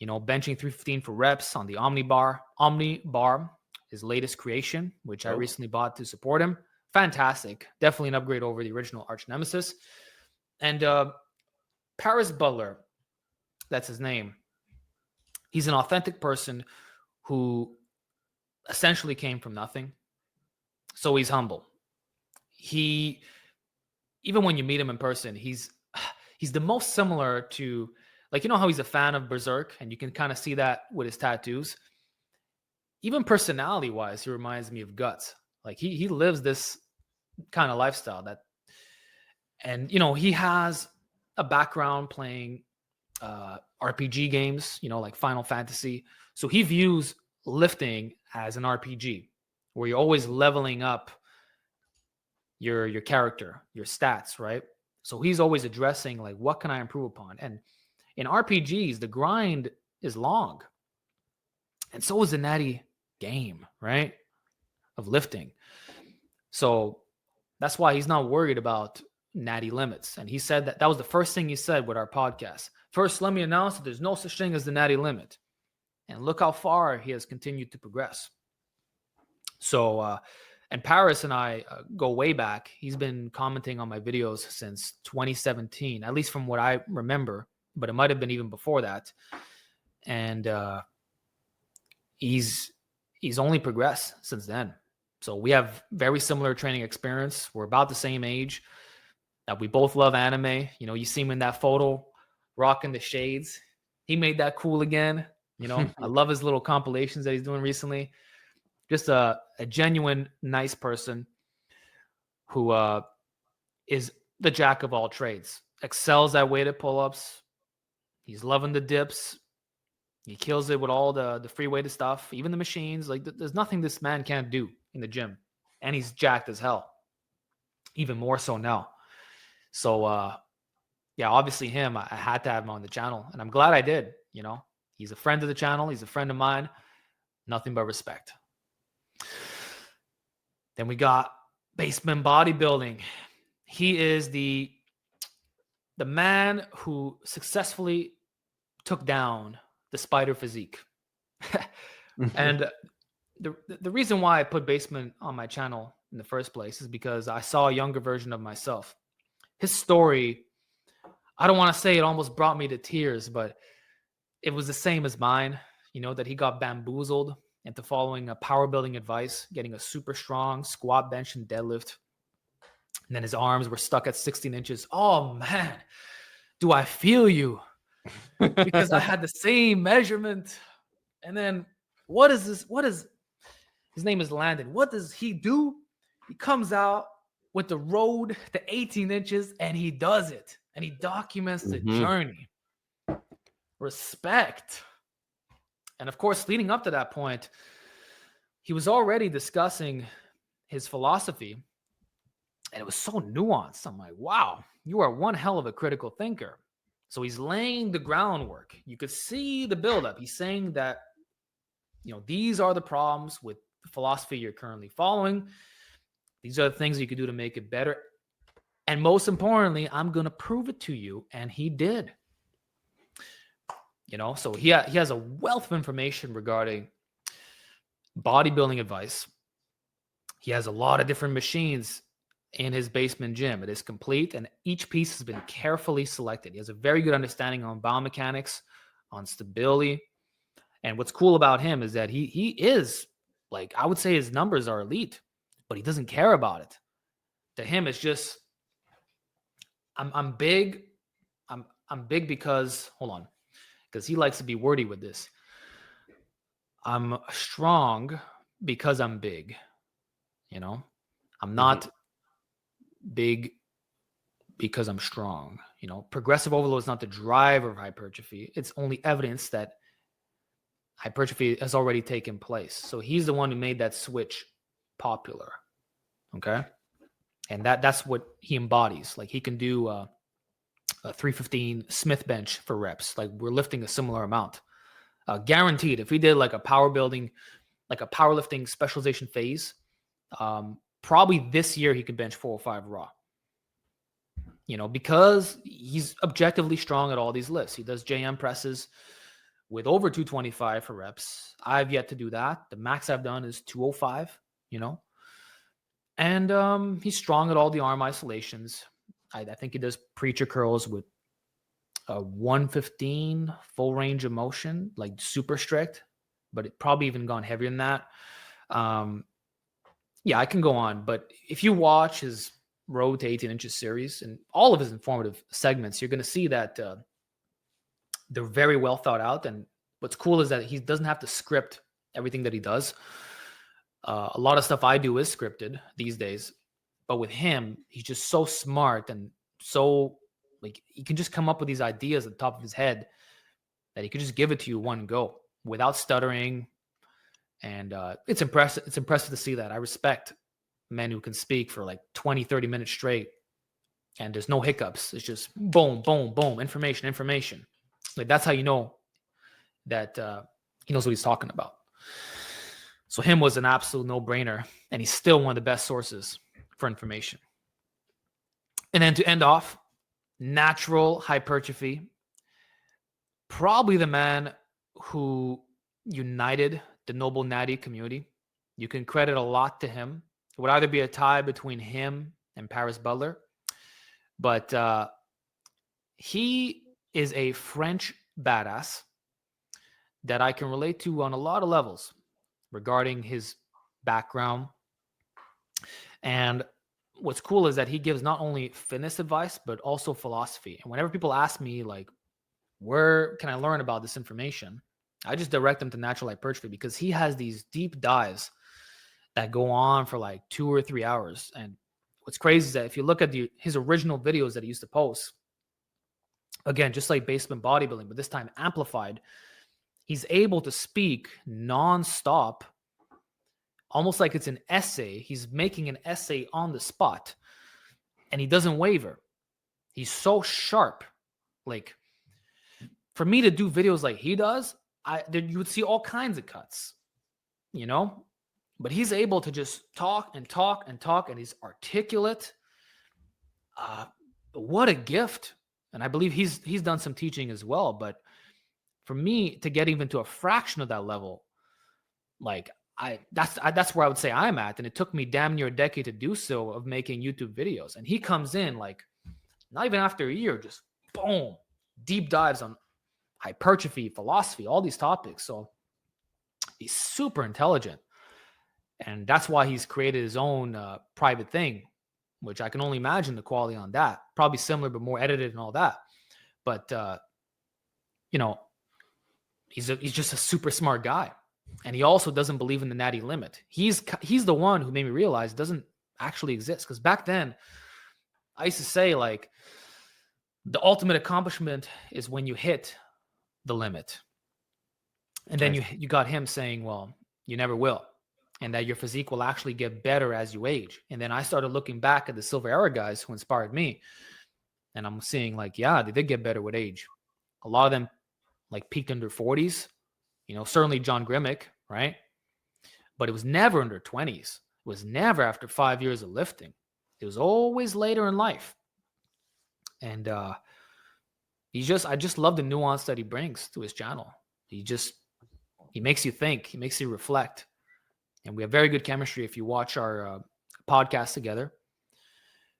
benching 315 for reps on the Omni bar. Omni bar, his latest creation, which I recently bought to support him. Fantastic. Definitely an upgrade over the original arch nemesis. And Paris Butler, that's his name. He's an authentic person who essentially came from nothing. So he's humble. Even when you meet him in person, he's the most similar to, like, how he's a fan of Berserk, and you can kind of see that with his tattoos. Even personality-wise, he reminds me of Guts. Like he lives this kind of lifestyle and he has a background playing RPG games, like Final Fantasy. So he views lifting as an RPG where you're always leveling up your character, your stats, right? So he's always addressing like, what can I improve upon? And in RPGs, the grind is long. And so is the natty game, right? Of lifting. So that's why he's not worried about natty limits. And he said that was the first thing he said with our podcast. First, let me announce that there's no such thing as the natty limit. And look how far he has continued to progress. So, and Paris and I go way back. He's been commenting on my videos since 2017, at least from what I remember, but it might have been even before that. And he's only progressed since then. So we have very similar training experience. We're about the same age. We both love anime. You see him in that photo, rocking the shades. He made that cool again. I love his little compilations that he's doing recently. Just a genuine, nice person who is the jack of all trades. Excels at weighted pull-ups. He's loving the dips. He kills it with all the free weighted stuff, even the machines. Like there's nothing this man can't do in the gym. And he's jacked as hell. Even more so now. So, yeah, obviously him, I had to have him on the channel. And I'm glad I did, He's a friend of the channel. He's a friend of mine. Nothing but respect. Then we got Basement Bodybuilding. He is the man who successfully took down the Spider Physique. And the reason why I put Basement on my channel in the first place is because I saw a younger version of myself. His story, I don't want to say it almost brought me to tears, but it was the same as mine, that he got bamboozled into following a power building advice, getting a super strong squat, bench, and deadlift. And then his arms were stuck at 16 inches. Oh, man, do I feel you? Because I had the same measurement. And then what is this? His name is Landon. What does he do? He comes out with the road to 18 inches and he does it. And he documents the journey. Respect. And of course, leading up to that point, he was already discussing his philosophy And it was so nuanced. I'm like, wow, you are one hell of a critical thinker. So he's laying the groundwork. You could see the buildup. He's saying that, these are the problems with the philosophy you're currently following. These are the things you could do to make it better. And most importantly, I'm going to prove it to you. And he did. So he has a wealth of information regarding bodybuilding advice. He has a lot of different machines in his basement gym. It is complete, and each piece has been carefully selected. He has a very good understanding on biomechanics, on stability. And what's cool about him is that he is, like, I would say his numbers are elite, but he doesn't care about it. To him, it's just, I'm big. I'm big because, hold on, because he likes to be wordy with this. I'm strong because I'm big. I'm not big because I'm strong. Progressive overload is not the driver of hypertrophy. It's only evidence that hypertrophy has already taken place. So he's the one who made that switch popular. Okay. And that's what he embodies. Like, he can do a 315 Smith bench for reps. Like, we're lifting a similar amount. Guaranteed. If we did like a powerlifting specialization phase, probably this year he could bench 405 raw. Because he's objectively strong at all these lifts. He does JM presses with over 225 for reps. I've yet to do that. The max I've done is 205, And he's strong at all the arm isolations. I think he does preacher curls with a 115 full range of motion, like super strict, but it probably even gone heavier than that. Yeah, I can go on, but if you watch his Road to 18 Inches series and all of his informative segments, you're going to see that they're very well thought out. And what's cool is that he doesn't have to script everything that he does. A lot of stuff I do is scripted these days, but with him, he's just so smart and so, like, he can just come up with these ideas at the top of his head that he could just give it to you one go without stuttering. And it's impressive. It's impressive to see that. I respect men who can speak for like 20, 30 minutes straight and there's no hiccups. It's just boom, boom, boom, information. Like, that's how you know that he knows what he's talking about. So him was an absolute no-brainer, and he's still one of the best sources for information. And then to end off, natural hypertrophy, probably the man who united the noble natty community. You can credit a lot to him. It would either be a tie between him and Paris Butler, but he is a French badass that I can relate to on a lot of levels regarding his background. And what's cool is that he gives not only fitness advice, but also philosophy. And whenever people ask me, like, where can I learn about this information, I just direct them to natural hypertrophy, because he has these deep dives that go on for like 2 or 3 hours. And what's crazy is that if you look at his original videos that he used to post, again, just like basement bodybuilding, but this time amplified, he's able to speak nonstop, almost like it's an essay. He's making an essay on the spot, and he doesn't waver. He's so sharp. Like, for me to do videos like he does, you would see all kinds of cuts, But he's able to just talk, and he's articulate. What a gift. And I believe he's done some teaching as well. But for me to get even to a fraction of that level, like, that's where I would say I'm at. And it took me damn near a decade to do so, of making YouTube videos. And he comes in, like, not even after a year, just boom, deep dives on hypertrophy, philosophy, all these topics. So he's super intelligent. And that's why he's created his own private thing, which I can only imagine the quality on that. Probably similar, but more edited and all that. But, he's just a super smart guy. And he also doesn't believe in the natty limit. He's the one who made me realize it doesn't actually exist. Because back then, I used to say, like, the ultimate accomplishment is when you hit the limit. And then you got him saying, well, you never will. and that your physique will actually get better as you age. And then I started looking back at the silver era guys who inspired me, and I'm seeing like, yeah, they did get better with age. A lot of them like peaked in their 40s, certainly John Grimmick, right? But it was never in their 20s. It was never after 5 years of lifting. It was always later in life. And I just love the nuance that he brings to his channel. He makes you think, he makes you reflect. And we have very good chemistry if you watch our podcast together.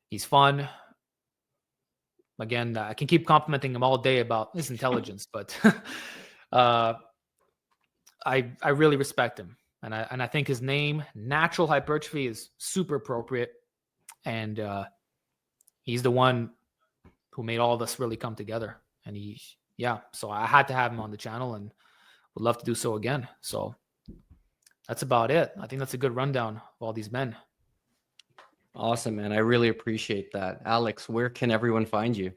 He's fun. Again, I can keep complimenting him all day about his intelligence, but I really respect him. And I think his name, Natural Hypertrophy, is super appropriate. And he's the one who made all of us really come together. And so I had to have him on the channel and would love to do so again. So that's about it. I think that's a good rundown of all these men. Awesome, man. I really appreciate that. Alex, where can everyone find you?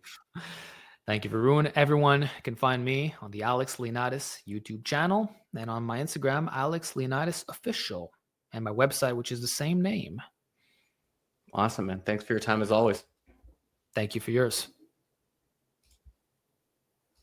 Thank you, Varun. Everyone can find me on the Alex Leonidas YouTube channel and on my Instagram, Alex Leonidas Official, and my website, which is the same name. Awesome, man. Thanks for your time as always. Thank you for yours.